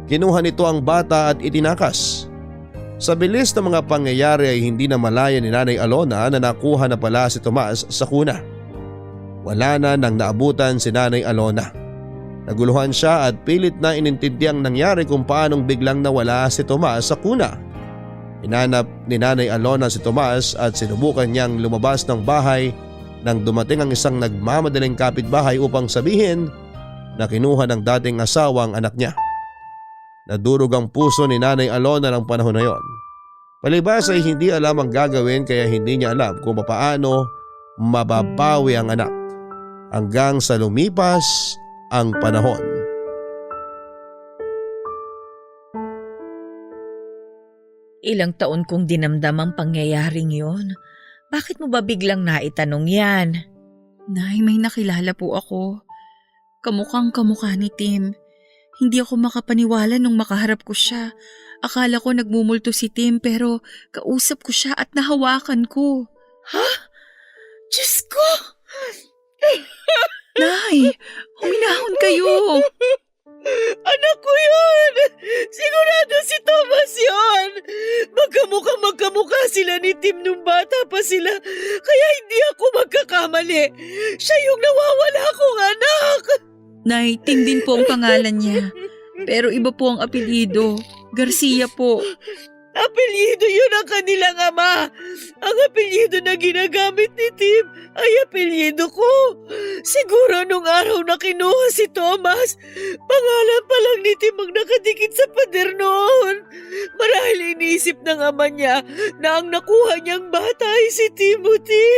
[SPEAKER 3] Kinuha nito ang bata at itinakas. Sa bilis ng mga pangyayari ay hindi na malaya ni Nanay Alona na nakuha na pala si Tomas sa kuna. Wala na nang naabutan si Nanay Alona. Naguluhan siya at pilit na inintindiang nangyari kung paanong biglang nawala si Tomas sa kuna. Hinanap ni Nanay Alona si Tomas at sinubukan niyang lumabas ng bahay nang dumating ang isang nagmamadaling kapitbahay upang sabihin na kinuha ng dating asawa ang anak niya. Nadurog ang puso ni Nanay Alona ng panahon na yon. Palibhas ay hindi alam ang gagawin kaya hindi niya alam kung paano mababawi ang anak hanggang sa lumipas ang panahon.
[SPEAKER 6] Ilang taon kong dinamdam ang pangyayaring yon. Bakit mo ba biglang naitanong yan?
[SPEAKER 7] Nay, may nakilala po ako. Kamukhang kamukha ni Tim. Hindi ako makapaniwala nung makaharap ko siya. Akala ko nagmumulto si Tim pero kausap ko siya at nahawakan ko.
[SPEAKER 6] Ha? Diyos ko!
[SPEAKER 7] Nay, huminahon kayo.
[SPEAKER 6] Anak ko yun! Sigurado si Thomas yun! Magkamukha sila ni Tim nung bata pa sila, kaya hindi ako magkakamali. Siya yung nawawala kong anak!
[SPEAKER 7] Nay, Tim din po ang pangalan niya. Pero iba po ang apelyido. Garcia po.
[SPEAKER 6] Apelyido yun ang kanilang ama. Ang apelyido na ginagamit ni Tim ay apelyido ko. Siguro nung araw na kinuha si Thomas, pangalan pa lang ni Tim ang nakadikit sa pader noon. Marahil iniisip ng ama niya na ang nakuha niyang bata ay si Timothy.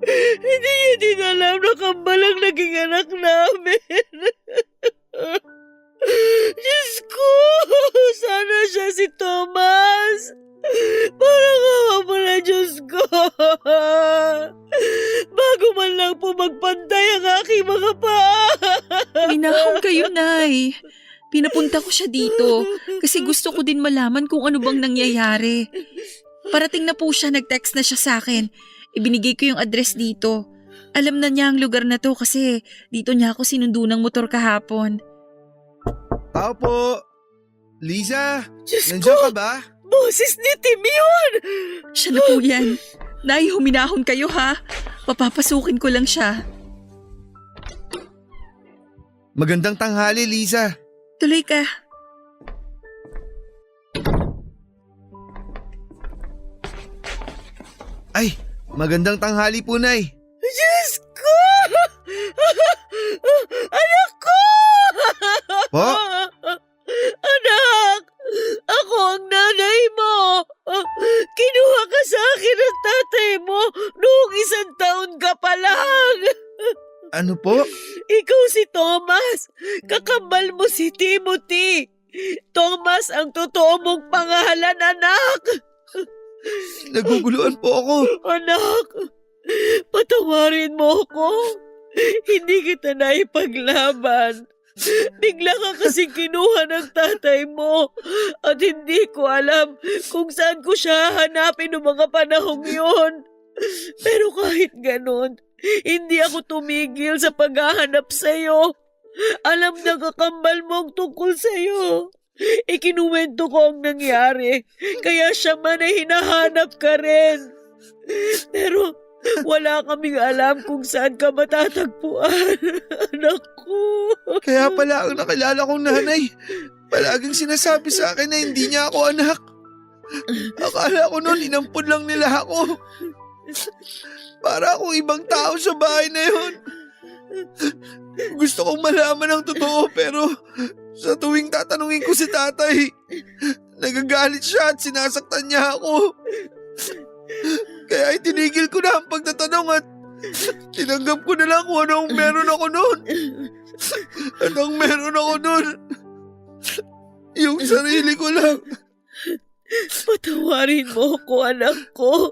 [SPEAKER 6] Hindi niya din alam na kambal ang naging anak namin. Diyos ko! Sana siya si Thomas! Parang awa mo na, Diyos ko! Bago man lang po magpantay ang aking mga paa!
[SPEAKER 7] Minahon kayo, Nay. Pinapunta ko siya dito kasi gusto ko din malaman kung ano bang nangyayari. Parating na po siya, nag-text na siya sa akin. Ibinigay ko yung address dito. Alam na niya ang lugar na to kasi dito niya ako sinundo ng motor kahapon.
[SPEAKER 5] Tao po! Liza!
[SPEAKER 6] Diyos
[SPEAKER 5] Nandiyan
[SPEAKER 6] ko!
[SPEAKER 5] ka ba?
[SPEAKER 6] Boses ni Tim yun!
[SPEAKER 7] Siya na po yan. Nay, huminahon kayo ha. Papapasukin ko lang siya.
[SPEAKER 5] Magandang tanghali, Liza.
[SPEAKER 7] Tuloy ka.
[SPEAKER 5] Ay, magandang tanghali po, Nay.
[SPEAKER 6] Diyos ko! Anak ko!
[SPEAKER 5] Po?
[SPEAKER 6] Anak! Ako ang nanay mo! Kinuha ka sa akin ng tatay mo noong 1 taon ka pa lang!
[SPEAKER 5] Ano po?
[SPEAKER 6] Ikaw si Thomas! Kakambal mo si Timothy! Thomas ang totoo mong pangalan, anak!
[SPEAKER 5] Naguguluhan po ako.
[SPEAKER 6] Anak! Patawarin mo ako! Hindi kita naipaglaban. Bigla ka kasing kinuha ng tatay mo at hindi ko alam kung saan ko siya hanapin noong mga panahong yun. Pero kahit ganon, hindi ako tumigil sa paghahanap sa'yo. Alam na kakambal mo ang tungkol sa'yo. Ikinuwento ko ang nangyari, kaya siya man ay hinahanap ka rin. Pero wala kaming alam kung saan ka matatagpuan, anak ko.
[SPEAKER 5] Kaya pala ang nakilala kong nanay, palaging sinasabi sa akin na hindi niya ako anak. Akala ko noon inampun lang nila ako. Para akong ibang tao sa bahay na yun. Gusto kong malaman ang totoo pero sa tuwing tatanungin ko si tatay, nagagalit siya at sinasaktan niya ako. Kaya itinigil ko na ang pagtatanong at tinanggap ko na lang kung anong meron ako noon. Anong meron ako noon? Yung sarili ko lang.
[SPEAKER 2] Patawarin mo ako, anak ko.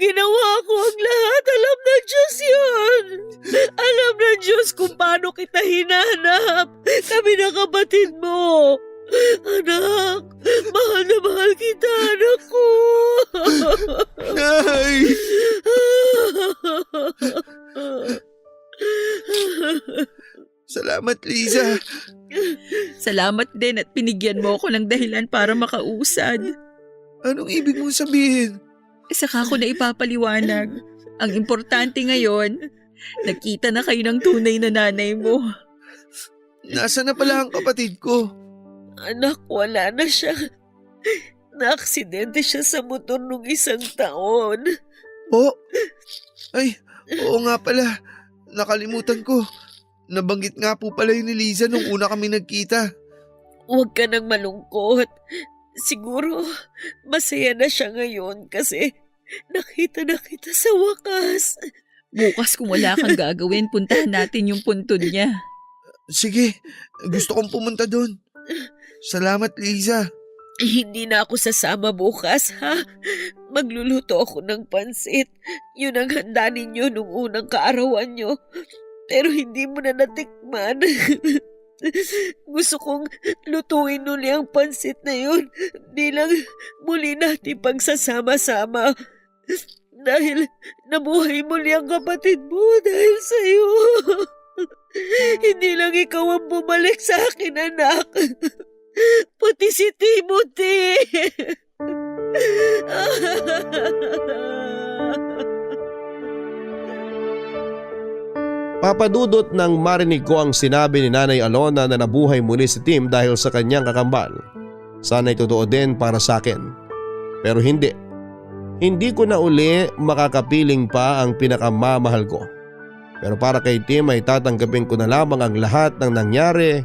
[SPEAKER 2] Ginawa ko ang lahat. Alam ng Diyos yun. Alam ng Diyos kung paano kita hinanap. Kami na kapatid mo. Anak, mahal na mahal kita, anak ko.
[SPEAKER 5] Nay! Salamat, Liza.
[SPEAKER 7] Salamat din at pinigyan mo ako ng dahilan para makausad.
[SPEAKER 5] Anong ibig mong sabihin?
[SPEAKER 7] Saka ko na ipapaliwanag. Ang importante ngayon, nakita na kayo ng tunay na nanay mo.
[SPEAKER 5] Nasaan na pala ang kapatid ko?
[SPEAKER 2] Anak, wala na siya. Naaksidente siya sa motor nung 1 taon.
[SPEAKER 5] Oh? Ay, oo nga pala. Nakalimutan ko. Nabanggit nga po pala yun ni Liza nung una kami nagkita.
[SPEAKER 2] Huwag ka nang malungkot. Siguro, masaya na siya ngayon kasi nakita na kita sa wakas.
[SPEAKER 7] Bukas kung wala kang gagawin, puntahan natin yung puntod niya.
[SPEAKER 5] Sige, gusto kong pumunta doon. Salamat, Liza.
[SPEAKER 2] Hindi na ako sasama bukas, ha? Magluluto ako ng pansit. Yun ang handa ninyo nung unang kaarawan nyo. Pero hindi mo na natikman. Gusto kong lutuin uli ang pansit na yun bilang muli natin pagsasama-sama. Dahil nabuhay muli ang kapatid mo dahil sa'yo. Hindi lang ikaw ang bumalik sa akin, anak. Pati si Timothy.
[SPEAKER 3] Papadudot nang marinig ko ang sinabi ni Nanay Alona na nabuhay muli si Tim dahil sa kanyang kakambal. Sana'y totoo din para sa akin. Pero hindi. Hindi ko na uli makakapiling pa ang pinakamamahal ko. Pero para kay Tim ay tatanggapin ko na lamang ang lahat ng nangyari.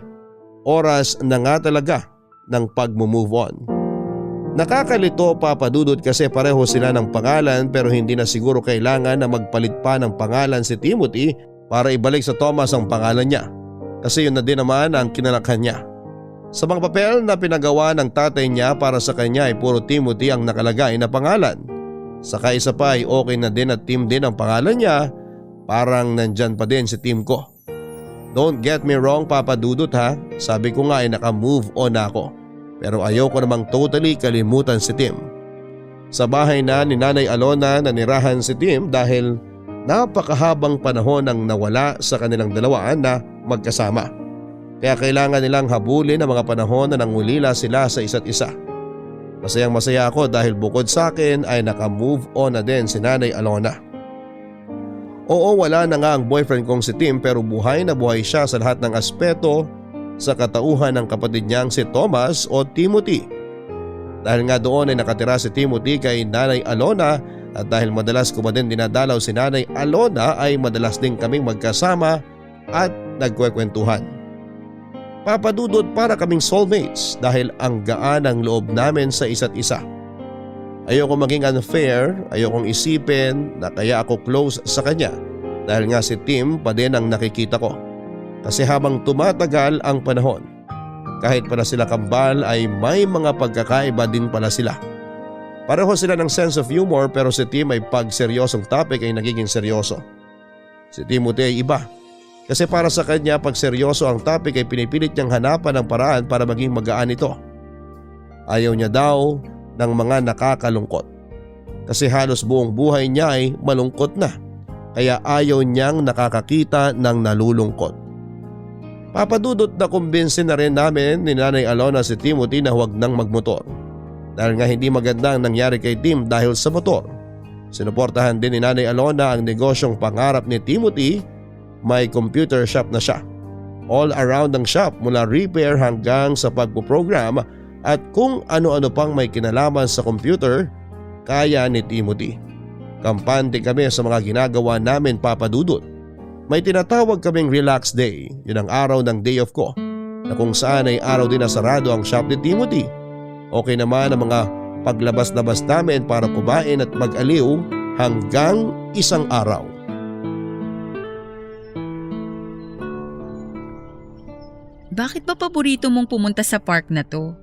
[SPEAKER 3] Oras na nga talaga ng pag-move on. Nakakalito, Papadudot, kasi pareho sila ng pangalan pero hindi na siguro kailangan na magpalit pa ng pangalan si Timothy para ibalik sa Thomas ang pangalan niya. Kasi yun na din naman ang kinalakhan niya. Sa mga papel na pinagawa ng tatay niya para sa kanya ay puro Timothy ang nakalagay na pangalan. Saka isa pa ay okay na din at Tim din ang pangalan niya. Parang nandyan pa din si Tim ko. Don't get me wrong, Papadudot, ha. Sabi ko nga ay naka-move on ako. Pero ayoko namang totally kalimutan si Tim. Sa bahay na ni Nanay Alona nanirahan si Tim dahil napakahabang panahon ang nawala sa kanilang dalawaan na magkasama. Kaya kailangan nilang habulin ang mga panahon na nangulila sila sa isa't isa. Masayang masaya ako dahil bukod sa akin ay naka-move on na din si Nanay Alona. Oo, wala na nga ang boyfriend kong si Tim pero buhay na buhay siya sa lahat ng aspeto sa katauhan ng kapatid niyang si Thomas o Timothy. Dahil nga doon ay nakatira si Timothy kay Nanay Alona at dahil madalas ko pa din dinadalaw si Nanay Alona ay madalas din kaming magkasama at nagkwekwentuhan. Papadudot, para kaming soulmates dahil ang gaan ang loob namin sa isa't isa. Ayoko maging unfair, ayokong isipin na kaya ako close sa kanya dahil nga si Tim pa din ang nakikita ko. Kasi habang tumatagal ang panahon, kahit pala sila kambal ay may mga pagkakaiba din pala sila. Pareho sila ng sense of humor pero si Tim ay pag seryosong topic ay nagiging seryoso. Si Timothy ay iba. Kasi para sa kanya pag seryoso ang topic ay pinipilit niyang hanapan ng paraan para maging magaan ito. Ayaw niya daw ng mga nakakalungkot. Kasi halos buong buhay niya ay malungkot na. Kaya ayaw niyang nakakakita ng nalulungkot. Papadudot na kumbinsin na rin namin ni Nanay Alona si Timothy na huwag nang magmotor. Dahil nga hindi maganda ang nangyari kay Tim dahil sa motor. Sinuportahan din ni Nanay Alona ang negosyong pangarap ni Timothy. May computer shop na siya. All around ang shop mula repair hanggang sa pagpuprogram at kung ano-ano pang may kinalaman sa computer, kaya ni Timothy. Kampante kami sa mga ginagawa namin, Papa Dudut. May tinatawag kaming relax day, yun ang araw ng day off ko, na kung saan ay araw din na sarado ang shop ni Timothy. Okay naman ang mga paglabas-labas namin para kumain at mag-aliw hanggang isang araw.
[SPEAKER 7] Bakit ba paborito mong pumunta sa park na to?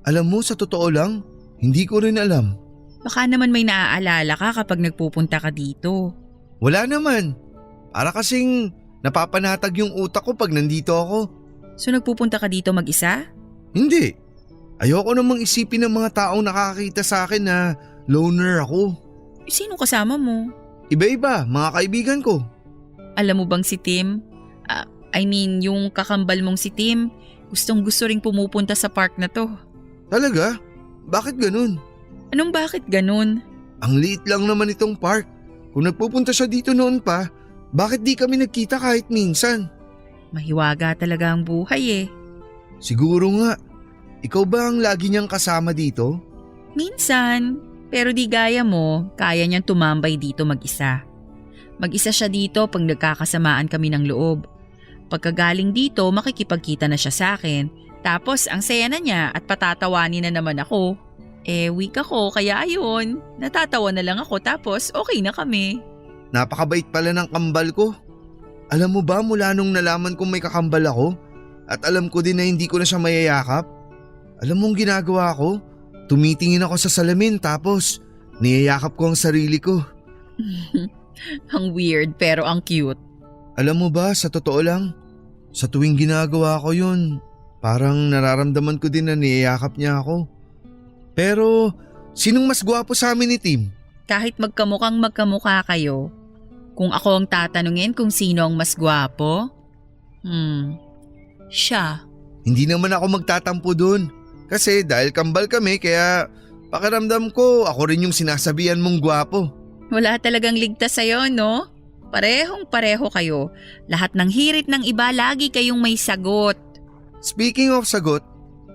[SPEAKER 5] Alam mo, sa totoo lang, hindi ko rin alam.
[SPEAKER 7] Baka naman may naaalala ka kapag nagpupunta ka dito.
[SPEAKER 5] Wala naman. Para kasing napapanatag yung utak ko pag nandito ako.
[SPEAKER 7] So nagpupunta ka dito mag-isa?
[SPEAKER 5] Hindi. Ayoko namang isipin ng mga taong nakakakita sa akin na loner ako.
[SPEAKER 7] Sino kasama mo?
[SPEAKER 5] Iba-iba, mga kaibigan ko.
[SPEAKER 7] Alam mo bang si Tim? Yung kakambal mong si Tim, gustong gusto ring pumupunta sa park na to.
[SPEAKER 5] Talaga? Bakit ganun?
[SPEAKER 7] Anong bakit ganun?
[SPEAKER 5] Ang liit lang naman itong park. Kung nagpupunta siya dito noon pa, bakit di kami nagkita kahit minsan?
[SPEAKER 7] Mahiwaga talaga ang buhay eh.
[SPEAKER 5] Siguro nga. Ikaw ba ang lagi niyang kasama dito?
[SPEAKER 7] Minsan, pero di gaya mo, kaya niyang tumambay dito mag-isa. Mag-isa siya dito pag nagkakasamaan kami ng loob. Pagkagaling dito, makikipagkita na siya sa akin. Tapos ang saya na niya at patatawanin na naman ako. Weak ako kaya ayun, natatawa na lang ako tapos okay na kami.
[SPEAKER 5] Napakabait pala ng kambal ko. Alam mo ba mula nung nalaman kong may kakambal ako at alam ko din na hindi ko na siya mayayakap? Alam mong ginagawa ko? Tumitingin ako sa salamin tapos niyayakap ko ang sarili ko.
[SPEAKER 7] Ang weird pero ang cute.
[SPEAKER 5] Alam mo ba, sa totoo lang, sa tuwing ginagawa ko yun, parang nararamdaman ko din na niyayakap niya ako. Pero sinong mas gwapo sa amin ni Tim?
[SPEAKER 7] Kahit magkamukhang magkamukha kayo, kung ako ang tatanungin kung sino ang mas gwapo, siya.
[SPEAKER 5] Hindi naman ako magtatampo dun. Kasi dahil kambal kami kaya pakiramdam ko ako rin yung sinasabihan mong gwapo.
[SPEAKER 7] Wala talagang ligtas sa'yo, no? Parehong-pareho kayo. Lahat ng hirit ng iba, lagi kayong may sagot.
[SPEAKER 5] Speaking of sagot,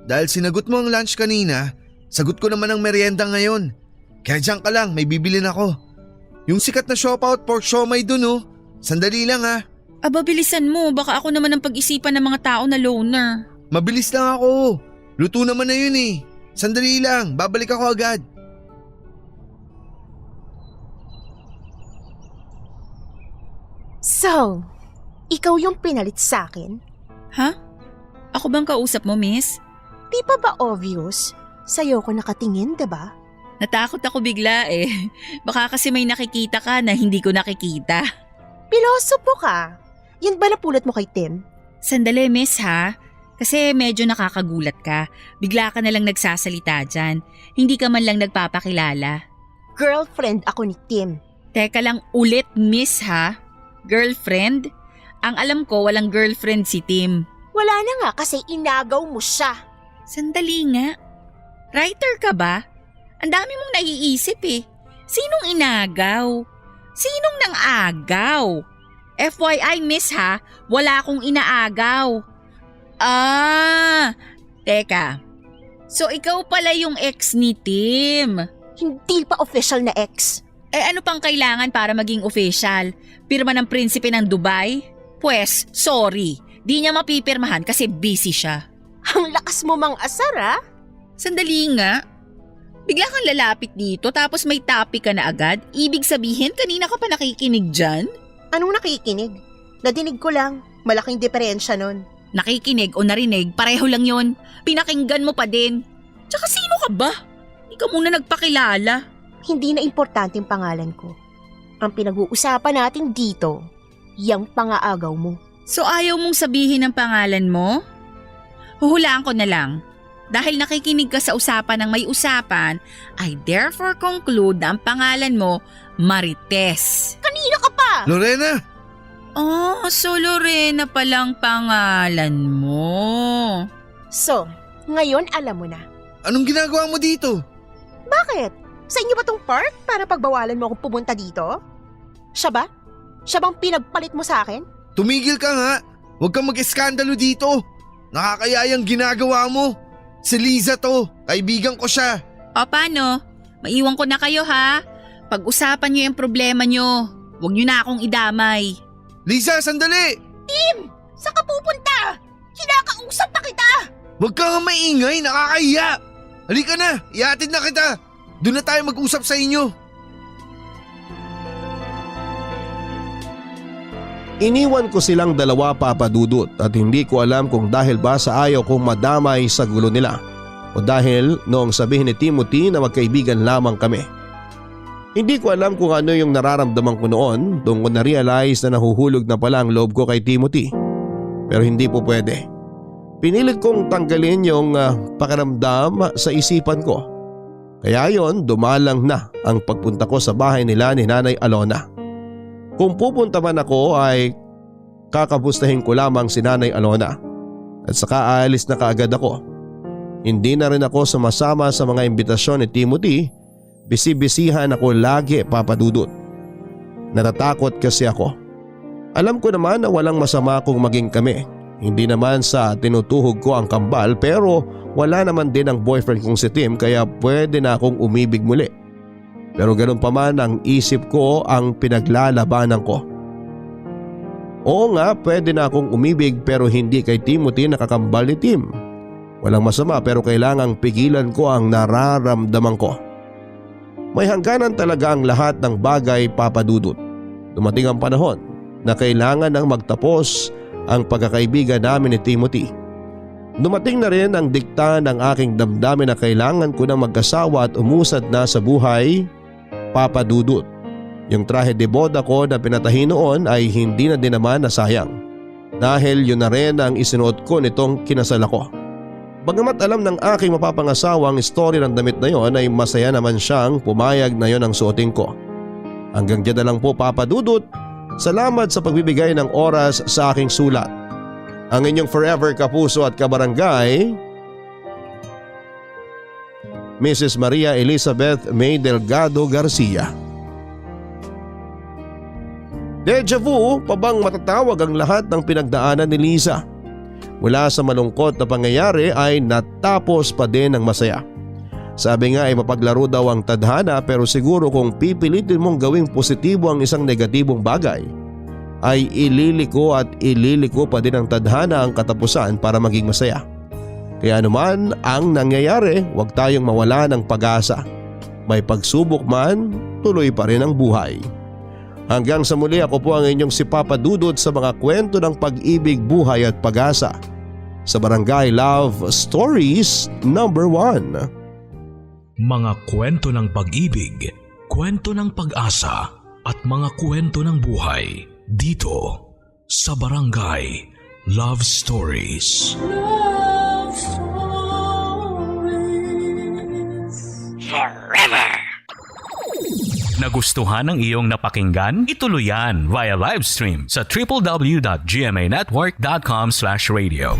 [SPEAKER 5] dahil sinagot mo ang lunch kanina, sagot ko naman ang merienda ngayon. Kaya diyan ka lang, may bibilin ako. Yung sikat na Siopaw at pork siomay dun oh. Sandali lang ha.
[SPEAKER 7] Aba, bilisan mo. Baka ako naman ang pag-isipan ng mga tao na loner.
[SPEAKER 5] Mabilis lang ako. Luto naman na yun eh. Sandali lang, babalik ako agad.
[SPEAKER 8] So, ikaw yung pinalit sa akin?
[SPEAKER 7] Ha? Ako bang kausap mo, miss?
[SPEAKER 8] Di pa ba obvious? Sa'yo ko nakatingin, diba?
[SPEAKER 7] Natakot ako bigla eh. Baka kasi may nakikita ka na hindi ko nakikita.
[SPEAKER 8] Pilosopo ka. Yan ba napulot mo kay Tim?
[SPEAKER 7] Sandali, miss ha? Kasi medyo nakakagulat ka. Bigla ka nalang nagsasalita dyan. Hindi ka man lang nagpapakilala.
[SPEAKER 8] Girlfriend ako ni Tim.
[SPEAKER 7] Teka lang ulit, miss ha? Girlfriend? Ang alam ko, walang girlfriend si Tim.
[SPEAKER 8] Wala na nga kasi inagaw mo siya.
[SPEAKER 7] Sandali nga. Writer ka ba? Ang dami mong naiisip eh. Sinong inagaw? Sinong nang agaw? FYI, miss ha, wala akong inaagaw. Teka. So ikaw pala yung ex ni Tim.
[SPEAKER 8] Hindi pa official na ex.
[SPEAKER 7] Ano pang kailangan para maging official? Pirma ng prinsipe ng Dubai? Pwes, sorry. Di niya mapipirmahan kasi busy siya.
[SPEAKER 8] Ang lakas mo mang asar ha?
[SPEAKER 7] Sandali nga. Bigla kang lalapit dito tapos may topic ka na agad? Ibig sabihin kanina ka pa nakikinig dyan?
[SPEAKER 8] Anong nakikinig? Nadinig ko lang. Malaking diferensya nun.
[SPEAKER 7] Nakikinig o narinig, pareho lang yon. Pinakinggan mo pa din. Tsaka sino ka ba? Hindi ka muna nagpakilala.
[SPEAKER 8] Hindi na importante yung pangalan ko. Ang pinag-uusapan natin dito, yung pangaagaw mo.
[SPEAKER 7] So ayaw mong sabihin ang pangalan mo? Huhulaan ko na lang. Dahil nakikinig ka sa usapan ng may usapan, I therefore conclude na ang pangalan mo, Marites.
[SPEAKER 8] Kanino ka pa?
[SPEAKER 5] Lorena!
[SPEAKER 7] Oh, so Lorena palang pangalan mo.
[SPEAKER 8] So, ngayon alam mo na.
[SPEAKER 5] Anong ginagawa mo dito?
[SPEAKER 8] Bakit? Sa inyo ba tong park para pagbawalan mo akong pumunta dito? Siya ba? Siya bang pinagpalit mo sa akin?
[SPEAKER 5] Tumigil ka nga. Huwag kang mag-eskandalo dito. Nakakayayang ginagawa mo. Si Liza to. Kaibigan ko siya.
[SPEAKER 7] O paano? Maiwan ko na kayo ha? Pag-usapan niyo yung problema niyo. Huwag niyo na akong idamay.
[SPEAKER 5] Liza, sandali!
[SPEAKER 8] Saan ka pupunta? Kinakausap na kita!
[SPEAKER 5] Huwag ka nga maingay, nakakahiya! Halika na, ihatid na kita! Doon na tayo mag-usap sa inyo.
[SPEAKER 3] Iniwan ko silang dalawa, Papa Dudut, at hindi ko alam kung dahil ba sa ayaw kong madamay sa gulo nila o dahil noong sabihin ni Timothy na magkaibigan lamang kami. Hindi ko alam kung ano yung nararamdaman ko noon doon ko na-realize na nahuhulog na pala ang loob ko kay Timothy. Pero hindi po pwede. Pinilit kong tanggalin yung pakiramdam sa isipan ko. Kaya yon, dumalang na ang pagpunta ko sa bahay nila ni Nanay Alona. Kung pupunta man ako ay kakapustahin ko lamang si Nanay Alona at saka aalis na kaagad ako. Hindi na rin ako sumasama sa mga imbitasyon ni Timothy. Bisi-bisihan ako lagi, Papa Dudut. Natatakot kasi ako. Alam ko naman na walang masama kung maging kami. Hindi naman sa tinutuhog ko ang kambal pero wala naman din ang boyfriend kong si Tim kaya pwede na akong umibig muli. Pero ganun pa man ang isip ko ang pinaglalabanan ko. Oo nga, pwede na akong umibig pero hindi kay Timothy nakakambal ni Tim. Walang masama pero kailangang pigilan ko ang nararamdaman ko. May hangganan talaga ang lahat ng bagay, Papa Dudut. Dumating ang panahon na kailangan nang magtapos ang pagkakaibigan namin ni Timothy. Dumating na rin ang dikta ng aking damdamin na kailangan ko nang mag-asawa at umusad na sa buhay, Papa Dudut. Yung trahe de boda ko na pinatahi noon ay hindi na din naman nasayang. Dahil yun na rin ang isinuot ko nitong kinasal ako. Bagamat alam ng aking mapapangasawa ang story ng damit na yon ay masaya naman siyang pumayag na yon ang suotin ko. Hanggang dyan na lang po, Papa Dudut. Salamat sa pagbibigay ng oras sa aking sulat. Ang inyong forever kapuso at kabarangay, Mrs. Maria Elizabeth May Delgado Garcia. Deja vu pa bang matatawag ang lahat ng pinagdaanan ni Liza? Mula sa malungkot na pangyayari ay natapos pa din ng masaya. Sabi nga ay mapaglaro daw ang tadhana pero siguro kung pipilitin mong gawing positibo ang isang negatibong bagay, ay ililiko at ililiko pa din ang tadhana ang katapusan para maging masaya. Kaya anuman ang nangyayari, huwag tayong mawala ng pag-asa. May pagsubok man, tuloy pa rin ang buhay. Hanggang sa muli, ako po ang inyong si Papa Dudut sa mga kwento ng pag-ibig, buhay at pag-asa sa Barangay Love Stories number 1.
[SPEAKER 1] Mga kwento ng pag-ibig, kwento ng pag-asa at mga kwento ng buhay dito sa Barangay Love Stories. Love Stories Forever. Nagustuhan ng iyong napakinggan? Ituloy yan via live stream sa www.gmanetwork.com/radio.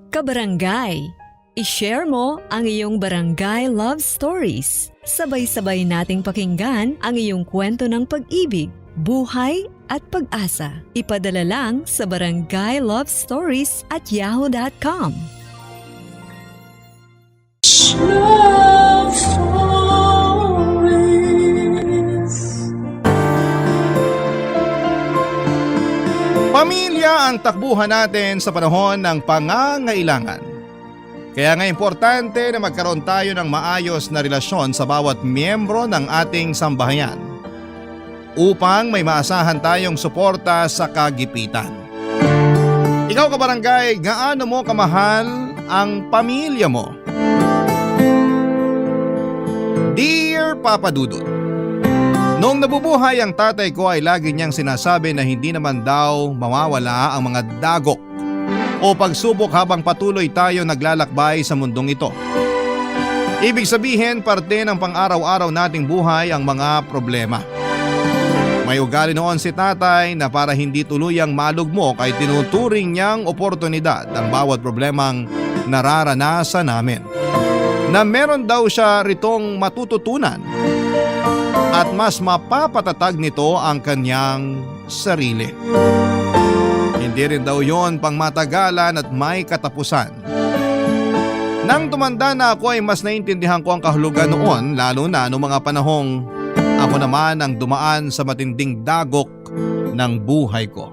[SPEAKER 9] Kabarangay, i-share mo ang iyong barangay love stories. Sabay-sabay nating pakinggan ang iyong kwento ng pag-ibig, buhay at pag-asa. Ipadala lang sa barangaylovestories@yahoo.com. Love Stories.
[SPEAKER 10] Pamilya ang takbuhan natin sa panahon ng pangangailangan. Kaya nga importante na magkaroon tayo ng maayos na relasyon sa bawat miyembro ng ating sambahayan upang may maasahan tayong suporta sa kagipitan. Ikaw, kabarangay, gaano mo kamahal ang pamilya mo? Dear Papa Dudut, noong nabubuhay ang tatay ko ay lagi niyang sinasabi na hindi naman daw mawawala ang mga dagok o pagsubok habang patuloy tayo naglalakbay sa mundong ito. Ibig sabihin, parte ng pang-araw-araw nating buhay ang mga problema. May ugali noon si tatay na para hindi tuluyang malugmok ay tinuturing niyang oportunidad ang bawat problemang nararanasan namin. Na meron daw siya ritong matututunan at mas mapapatatag nito ang kanyang sarili. Hindi rin daw yon pang matagalan at may katapusan. Nang tumanda na ako ay mas naintindihan ko ang kahulugan noon, lalo na noong mga panahong ako naman ang dumaan sa matinding dagok ng buhay ko.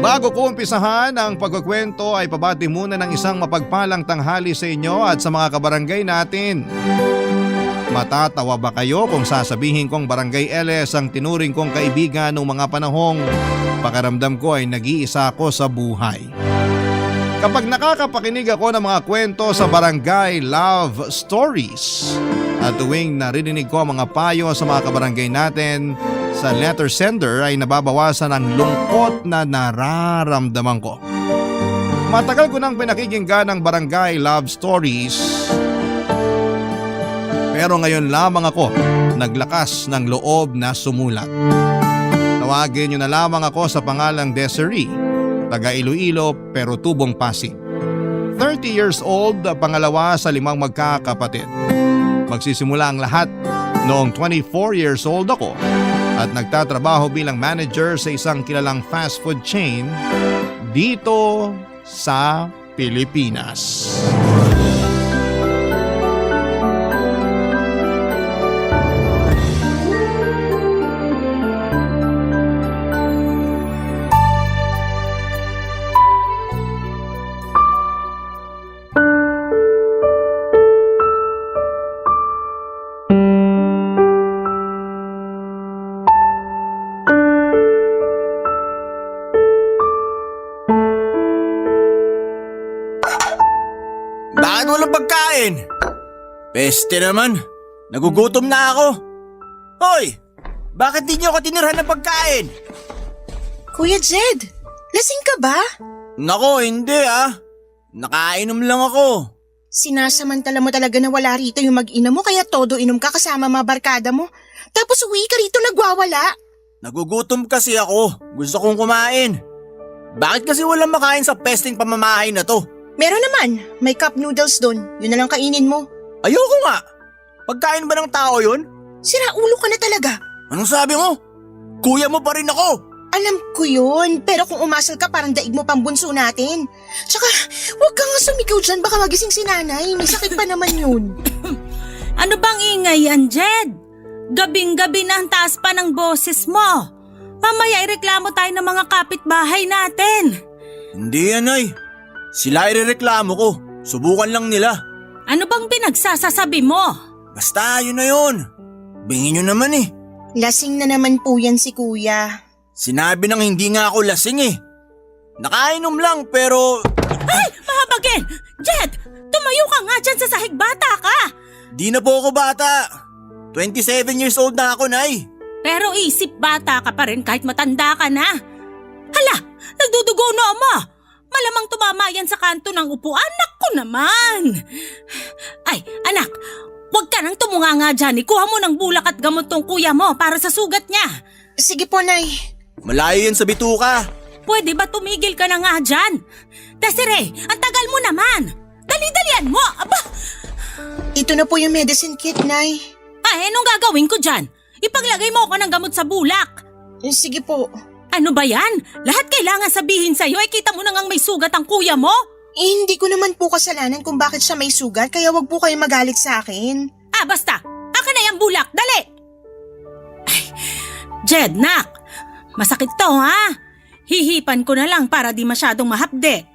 [SPEAKER 10] Bago ko umpisahan ang pagkukwento ay pabati muna ng isang mapagpalang tanghali sa inyo at sa mga kabarangay natin. Matatawa ba kayo kung sasabihin kong Barangay LS ang tinuring kong kaibigan noong mga panahong pakiramdam ko ay nag-iisa ako sa buhay? Kapag nakakapakinig ako ng mga kwento sa Barangay Love Stories at tuwing naririnig ko ang mga payo sa mga kabarangay natin sa letter sender ay nababawasan ang lungkot na nararamdaman ko. Matagal ko nang pinakikinggan ang Barangay Love Stories, pero ngayon lamang ako naglakas ng loob na sumulat. Tawagin niyo na lamang ako sa pangalang Desiree, taga Iloilo pero tubong Pasig. 30 years old, pangalawa sa 5 magkakapatid. Magsisimula ang lahat noong 24 years old ako at nagtatrabaho bilang manager sa isang kilalang fast food chain dito sa Pilipinas.
[SPEAKER 11] Bakit walang pagkain? Peste naman. Nagugutom na ako. Hoy! Bakit di niyo ako tinirhan ng pagkain?
[SPEAKER 8] Kuya Jed, lasing ka ba?
[SPEAKER 11] Nako, hindi ah. Nakainom lang ako.
[SPEAKER 8] Sinasamantala mo talaga na wala rito yung mag-ina mo kaya todo inom ka kasama mga barkada mo. Tapos uwi ka rito nagwawala.
[SPEAKER 11] Nagugutom kasi ako. Gusto kong kumain. Bakit kasi walang makain sa pesting pamamahay na to?
[SPEAKER 8] Meron naman, may cup noodles doon. Yun na lang kainin mo.
[SPEAKER 11] Ayoko nga. Pagkain ba ng tao yun?
[SPEAKER 8] Sira ulo ka na talaga.
[SPEAKER 11] Anong sabi mo? Kuya mo pa rin ako.
[SPEAKER 8] Alam ko yun, pero kung umasal ka parang daig mo pang bunso natin. Tsaka, huwag ka nga sumigaw dyan, baka magising si nanay. May sakit pa naman yun.
[SPEAKER 12] Ano bang ingay yan, Jed? Gabing-gabi na ang taas pa ng boses mo. Mamaya ireklamo tayo ng mga kapitbahay natin.
[SPEAKER 11] Hindi yan ay. Sila irereklamo ko. Subukan lang nila.
[SPEAKER 12] Ano bang pinagsasasabi mo?
[SPEAKER 11] Basta yun na yun. Bingin nyo naman eh.
[SPEAKER 8] Lasing na naman po yan si kuya.
[SPEAKER 11] Sinabi nang hindi nga ako lasing eh. Nakainom lang pero…
[SPEAKER 12] Ay! Mahabagin! Jed! Tumayo ka nga dyan sa sahig, bata ka!
[SPEAKER 11] Di na po ako bata. 27 years old na ako, Nay.
[SPEAKER 12] Pero isip bata ka pa rin kahit matanda ka na. Hala! Nagdudugo na mo! Malamang tumama yan sa kanto ng upuan. Naku naman! Ay, anak! Huwag ka nang tumunga nga dyan. Ikuha mo ng bulak at gamot tong kuya mo para sa sugat niya.
[SPEAKER 8] Sige po, Nay.
[SPEAKER 11] Malayo yan sa bituka.
[SPEAKER 12] Pwede ba tumigil ka na nga dyan? Desiree, ang tagal mo naman! Dali-dalian mo! Aba!
[SPEAKER 8] Ito na po yung medicine kit, Nay.
[SPEAKER 12] Ay, anong gagawin ko dyan? Ipaglagay mo ako ng gamot sa bulak.
[SPEAKER 8] Sige po.
[SPEAKER 12] Ano ba yan? Lahat kailangan sabihin sa'yo ay kita mo na ngang may sugat ang kuya mo?
[SPEAKER 8] Hindi ko naman po kasalanan kung bakit siya may sugat kaya wag po kayong magalit sa akin.
[SPEAKER 12] Ah, basta! Akin na yung bulak! Dali! Ay, Jed, nak! Masakit to, ha? Hihipan ko na lang para di masyadong mahapde.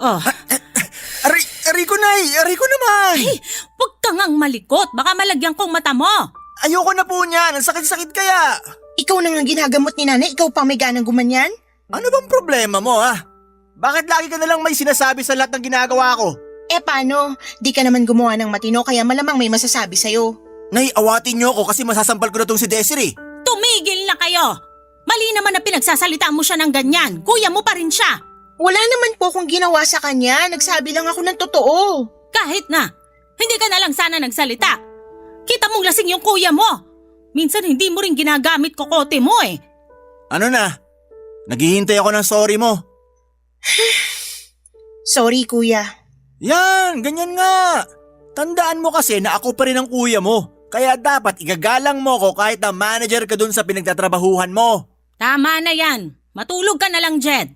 [SPEAKER 12] Oh.
[SPEAKER 11] Aray ko, Nay! Aray ko naman!
[SPEAKER 12] Ay, huwag ka ngang malikot. Baka malagyan kong mata mo.
[SPEAKER 11] Ayoko na po niyan. Ang sakit-sakit kaya.
[SPEAKER 8] Ikaw na nga ginagamot ni nanay, ikaw pang may ganang gumanyan?
[SPEAKER 11] Ano bang problema mo, ha? Bakit lagi ka nalang may sinasabi sa lahat ng ginagawa ko?
[SPEAKER 8] Paano? Di ka naman gumawa ng matino kaya malamang may masasabi sa'yo.
[SPEAKER 11] Nay, awatin niyo ako kasi masasampal ko na tong si Desiree.
[SPEAKER 12] Tumigil na kayo! Mali naman na pinagsasalita mo siya ng ganyan. Kuya mo pa rin siya.
[SPEAKER 8] Wala naman po akong ginawa sa kanya, nagsabi lang ako ng totoo.
[SPEAKER 12] Kahit na, hindi ka na lang sana nagsalita. Kita mong lasing yung kuya mo. Minsan hindi mo rin ginagamit kokote mo eh.
[SPEAKER 11] Ano na? Naghihintay ako ng sorry mo.
[SPEAKER 8] Sorry, kuya.
[SPEAKER 11] Yan, ganyan nga. Tandaan mo kasi na ako pa rin ang kuya mo. Kaya dapat igagalang mo ko kahit na manager ka dun sa pinagtatrabahuhan mo.
[SPEAKER 12] Tama na yan. Matulog ka na lang, Jed.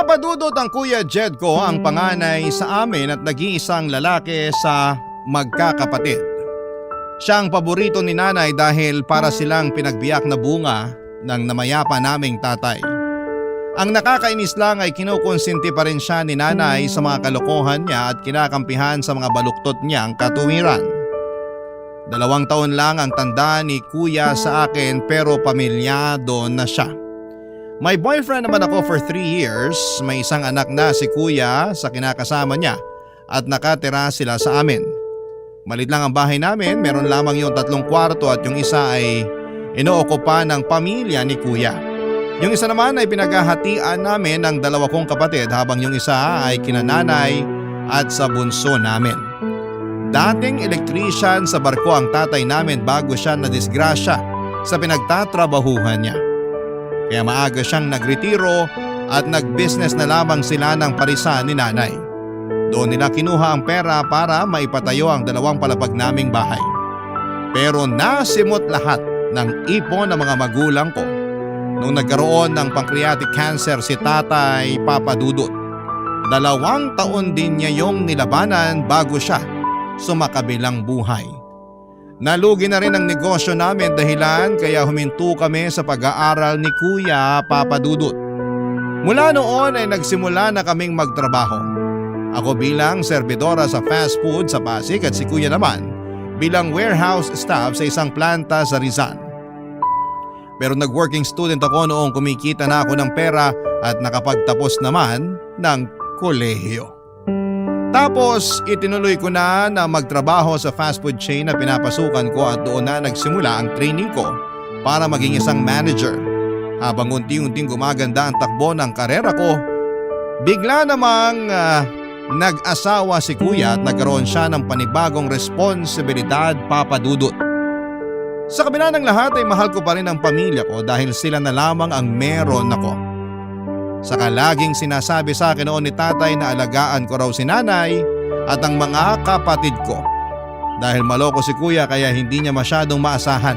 [SPEAKER 10] Papa Dudut ang Kuya Jed ko ang panganay sa amin at nag-iisang lalaki sa magkakapatid. Siya ang paborito ni nanay dahil para silang pinagbiyak na bunga ng namayapa naming tatay. Ang nakakainis lang ay kinukonsinti pa rin siya ni nanay sa mga kalokohan niya at kinakampihan sa mga baluktot niyang katuwiran. 2 taon lang ang tanda ni Kuya sa akin pero pamilyado na siya. May boyfriend naman ako for 3 years, may isang anak na si Kuya sa kinakasama niya at nakatira sila sa amin. Malit lang ang bahay namin, meron lamang yung 3 kwarto at yung isa ay inookupa ng pamilya ni Kuya. Yung isa naman ay pinaghahatian namin ng 2 kong kapatid habang yung isa ay kinananay at sa bunso namin. Dating electrician sa barko ang tatay namin bago siya nadisgrasya sa pinagtatrabahuhan niya. Kaya maaga siyang nagretiro at nag-business na lamang sila ng parisan ni nanay. Doon nila kinuha ang pera para maipatayo ang 2 palapag naming bahay. Pero nasimot lahat ng ipon ng mga magulang ko nung nagkaroon ng pancreatic cancer si Tatay Papa Dudut. 2 taon din niya yung nilabanan bago siya sumakabilang buhay. Nalugi na rin ang negosyo namin dahilan kaya huminto kami sa pag-aaral ni Kuya Papa Dudut. Mula noon ay nagsimula na kaming magtrabaho. Ako bilang serbidora sa fast food sa Pasig at si Kuya naman bilang warehouse staff sa isang planta sa Rizal. Pero nag-working student ako noong kumikita na ako ng pera at nakapagtapos naman ng kolehiyo. Tapos itinuloy ko na magtrabaho sa fast food chain na pinapasukan ko at doon na nagsimula ang training ko para maging isang manager. Habang unti-unting gumaganda ang takbo ng karera ko, bigla namang nag-asawa si Kuya at nagkaroon siya ng panibagong responsibilidad, Papa Dudut. Sa kabila ng lahat ay mahal ko pa rin ang pamilya ko dahil sila na lamang ang meron ako. Saka laging sinasabi sa akin noon ni tatay na alagaan ko raw si nanay at ang mga kapatid ko. Dahil maloko si Kuya kaya hindi niya masyadong maasahan.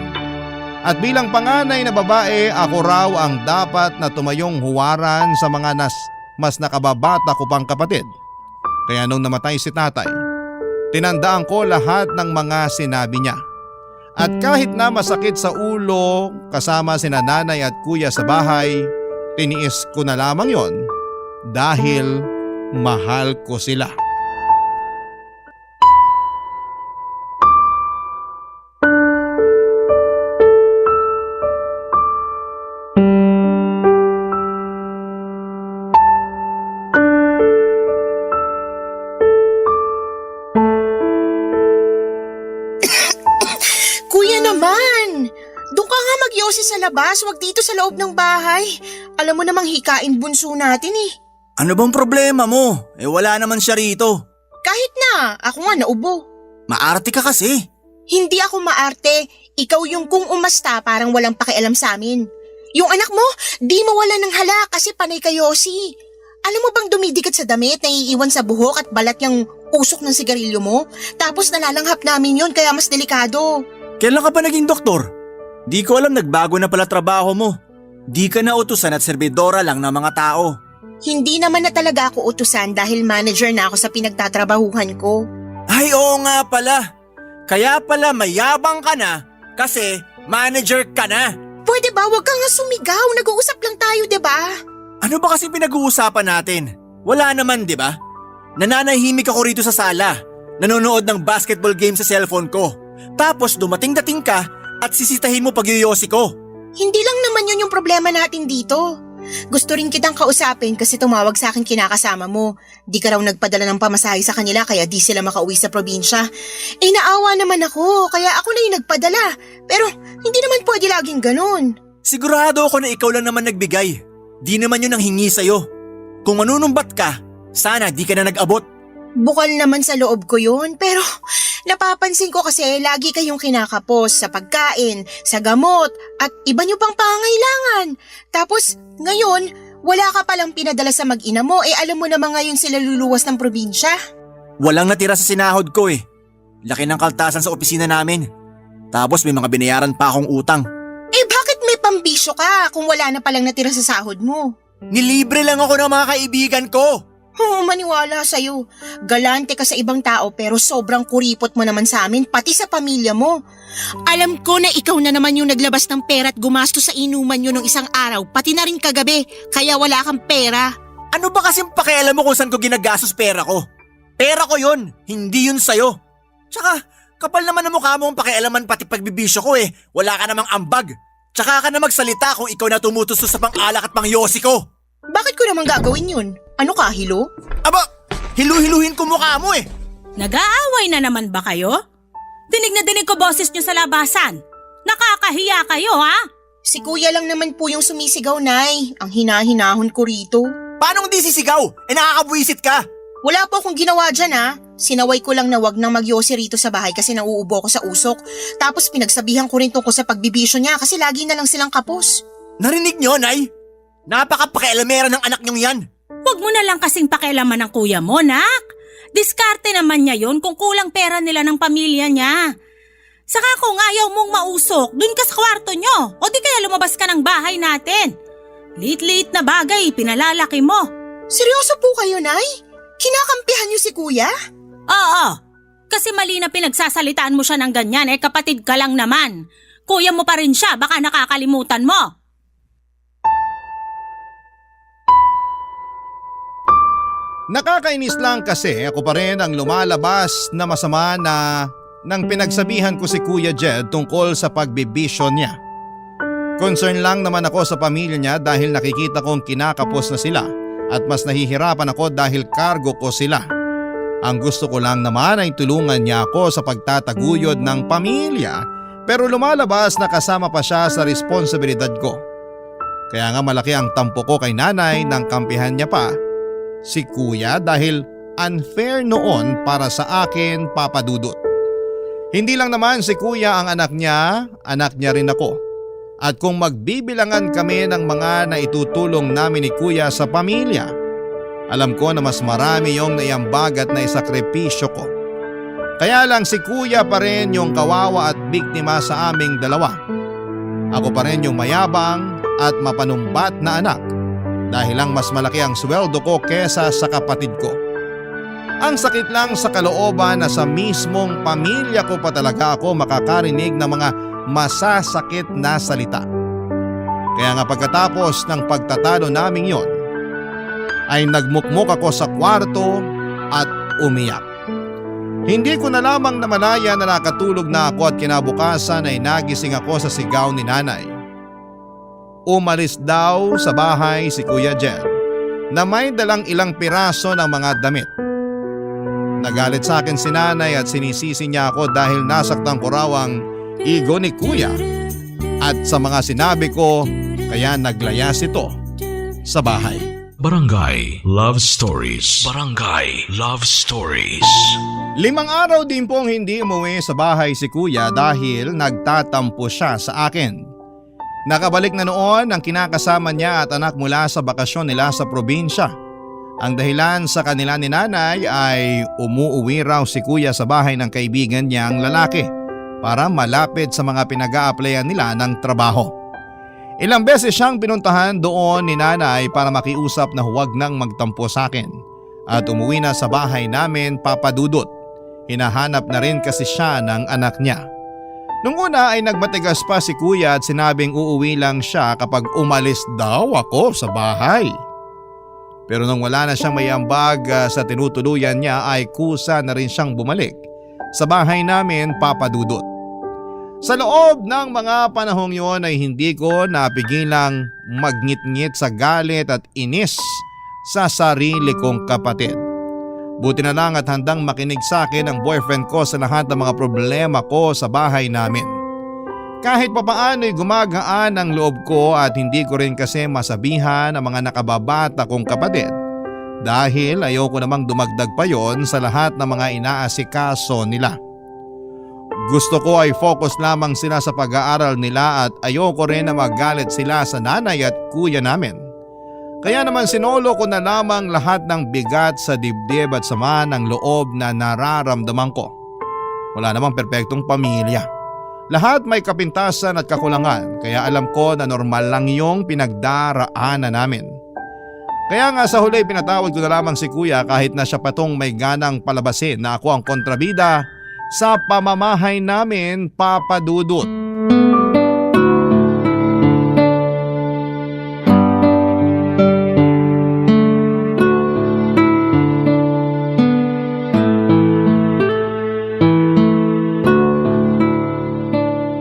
[SPEAKER 10] At bilang panganay na babae, ako raw ang dapat na tumayong huwaran sa mga mas nakababata ko pang kapatid. Kaya nung namatay si tatay, tinandaan ko lahat ng mga sinabi niya. At kahit na masakit sa ulo kasama sina nanay at kuya sa bahay, tiniis ko na lamang yon dahil mahal ko sila.
[SPEAKER 8] Kuya naman! Doon ka nga mag-yosi sa labas, wag dito sa loob ng bahay. Alam mo namang hikain bunso natin eh.
[SPEAKER 11] Ano bang problema mo? Wala naman siya rito.
[SPEAKER 8] Kahit na, ako nga naubo.
[SPEAKER 11] Maarte ka kasi.
[SPEAKER 8] Hindi ako maarte, ikaw yung kung umasta parang walang pakialam sa amin. Yung anak mo, di mawala ng hala kasi panay ka yosi. Alam mo bang dumidikit sa damit, naiiwan sa buhok at balat yung usok ng sigarilyo mo? Tapos nalalanghap namin yun kaya mas delikado.
[SPEAKER 11] Kailan ka pa naging doktor? Di ko alam nagbago na pala trabaho mo. Di ka na utusan at serbidora lang ng mga tao.
[SPEAKER 8] Hindi naman na talaga ako utusan dahil manager na ako sa pinagtatrabahuhan ko.
[SPEAKER 11] Ay oo nga pala. Kaya pala mayabang ka na kasi manager ka na.
[SPEAKER 8] Pwede ba wag kang nga sumigaw, nag-uusap lang tayo 'di ba?
[SPEAKER 11] Ano ba kasi pinag-uusapan natin? Wala naman 'di ba? Nananahimik ako rito sa sala. Nanonood ng basketball game sa cellphone ko. Tapos dumating-dating ka at sisitahin mo pag-yoyosi ko.
[SPEAKER 8] Hindi lang naman yun yung problema natin dito. Gusto rin kitang kausapin kasi tumawag sa akin kinakasama mo. Di ka raw nagpadala ng pamasahe sa kanila kaya di sila makauwi sa probinsya. Naawa naman ako kaya ako na yung nagpadala. Pero hindi naman pwede laging ganun.
[SPEAKER 11] Sigurado ako na ikaw lang naman nagbigay. Di naman yun ang hingi sa'yo. Kung manunumbat ka, sana di ka na nag-abot.
[SPEAKER 8] Bukal naman sa loob ko yun pero napapansin ko kasi lagi kayong kinakapos sa pagkain, sa gamot at iba nyo pang pangangailangan. Tapos ngayon wala ka palang pinadala sa mag-ina mo alam mo naman ngayon sila luluwas ng probinsya.
[SPEAKER 11] Walang natira sa sinahod ko eh. Laki ng kaltasan sa opisina namin. Tapos may mga binayaran pa akong utang.
[SPEAKER 8] Bakit may pambisyo ka kung wala na palang natira sa sahod mo?
[SPEAKER 11] Nilibre lang ako ng mga kaibigan ko.
[SPEAKER 8] Maniwala sa'yo. Galante ka sa ibang tao pero sobrang kuripot mo naman sa amin, pati sa pamilya mo. Alam ko na ikaw na naman yung naglabas ng pera at gumastos sa inuman nyo nung isang araw, pati na rin kagabi, kaya wala kang pera.
[SPEAKER 11] Ano ba kasing pakialam mo kung saan ko ginagastos pera ko? Pera ko yun, hindi yun sa'yo. Tsaka, kapal naman ang mukha mo ang pakialaman pati pagbibisyo ko eh. Wala ka namang ambag. Tsaka ka na magsalita kung ikaw na tumutustos sa pang-alak at pang-yosi ko.
[SPEAKER 8] Bakit ko naman gagawin yun? Ano ka, hilo?
[SPEAKER 11] Aba, hilu-hiluhin ko mukha mo eh.
[SPEAKER 12] Nag-aaway na naman ba kayo? Dinig na dinig ko boses niyo sa labasan. Nakakahiya kayo, ha?
[SPEAKER 8] Si kuya lang naman po yung sumisigaw, Nay. Ang hinahinahon ko rito.
[SPEAKER 11] Paano hindi sisigaw? Nakakabwisit ka.
[SPEAKER 8] Wala po akong ginawa dyan, ha. Sinaway ko lang na wag nang magyosi rito sa bahay kasi nauubo ko sa usok. Tapos pinagsabihan ko rin tungkol sa pagbibisyo niya kasi lagi na lang silang kapos.
[SPEAKER 11] Narinig niyo, Nay? Napaka-pakialamera ng anak niyong yan.
[SPEAKER 12] Huwag mo na lang kasing pakialaman ng kuya mo, nak. Diskarte naman niya yon kung kulang pera nila ng pamilya niya. Saka kung ayaw mong mausok, dun ka sa kwarto nyo. O di kaya lumabas ka ng bahay natin. Liit-liit na bagay, pinalalaki mo.
[SPEAKER 8] Seryoso po kayo, Nay? Kinakampihan niyo si kuya?
[SPEAKER 12] Oo, kasi mali na pinagsasalitaan mo siya ng ganyan, kapatid ka lang naman. Kuya mo pa rin siya, baka nakakalimutan mo.
[SPEAKER 10] Nakakainis lang kasi ako pa rin ang lumalabas na masama na nang pinagsabihan ko si Kuya Jed tungkol sa pagbibisyo niya. Concern lang naman ako sa pamilya niya dahil nakikita kong kinakapos na sila at mas nahihirapan ako dahil kargo ko sila. Ang gusto ko lang naman ay tulungan niya ako sa pagtataguyod ng pamilya pero lumalabas na kasama pa siya sa responsibilidad ko. Kaya nga malaki ang tampo ko kay nanay nang kampihan niya pa si kuya dahil unfair noon para sa akin, Papa Dudut. Hindi lang naman si kuya ang anak niya rin ako. At kung magbibilangan kami ng mga naitutulong namin ni kuya sa pamilya, alam ko na mas marami yung naiambag at naisakripisyo ko. Kaya lang si kuya pa rin yung kawawa at biktima sa aming dalawa. Ako pa rin yung mayabang at mapanumbat na anak. Dahil lang mas malaki ang sweldo ko kesa sa kapatid ko. Ang sakit lang sa kalooban na sa mismong pamilya ko pa talaga ako makakarinig ng mga masasakit na salita. Kaya nga pagkatapos ng pagtatalo naming yon, ay nagmukmok ako sa kwarto at umiyak. Hindi ko na lamang namalaya na nakatulog na ako at kinabukasan ay nagising ako sa sigaw ni nanay. Umalis daw sa bahay si Kuya Jed na may dalang ilang piraso ng mga damit. Nagalit sa akin si nanay at sinisisi niya ako dahil nasaktan ko raw ang ego ni Kuya at sa mga sinabi ko kaya naglayas ito sa bahay.
[SPEAKER 1] Barangay Love Stories. Barangay Love Stories.
[SPEAKER 10] 5 araw din pong hindi umuwi sa bahay si Kuya dahil nagtatampo siya sa akin. Nakabalik na noon ang kinakasama niya at anak mula sa bakasyon nila sa probinsya. Ang dahilan sa kanila ni nanay ay umuuwi raw si Kuya sa bahay ng kaibigan niyang lalaki para malapit sa mga pinag-a-applyan nila ng trabaho. Ilang beses siyang pinuntahan doon ni nanay para makiusap na huwag nang magtampo sa akin at umuwi na sa bahay namin, Papa Dudut. Hinahanap na rin kasi siya ng anak niya. Nung una ay nagmatigas pa si Kuya at sinabing uuwi lang siya kapag umalis daw ako sa bahay. Pero nung wala na siyang may ambag sa tinutuluyan niya ay kusa na rin siyang bumalik sa bahay namin, Papa Dudut. Sa loob ng mga panahong yon ay hindi ko napigilang magngit-ngit sa galit at inis sa sarili kong kapatid. Buti na lang at handang makinig sa akin ang boyfriend ko sa lahat ng mga problema ko sa bahay namin. Kahit papaano'y gumagaan ang loob ko at hindi ko rin kasi masabihan ang mga nakababata kong kapatid dahil ayoko namang dumagdag pa yon sa lahat ng mga inaasikaso nila. Gusto ko ay focus lamang sila sa pag-aaral nila at ayoko rin na magalit sila sa nanay at kuya namin. Kaya naman sinolo ko na lamang lahat ng bigat sa dibdib at sama ng loob na nararamdaman ko. Wala namang perpektong pamilya. Lahat may kapintasan at kakulangan kaya alam ko na normal lang yung pinagdaraanan namin. Kaya nga sa huli pinatawad ko na lamang si kuya kahit na siya patong may ganang palabasin na ako ang kontrabida sa pamamahay namin, Papa Dudut.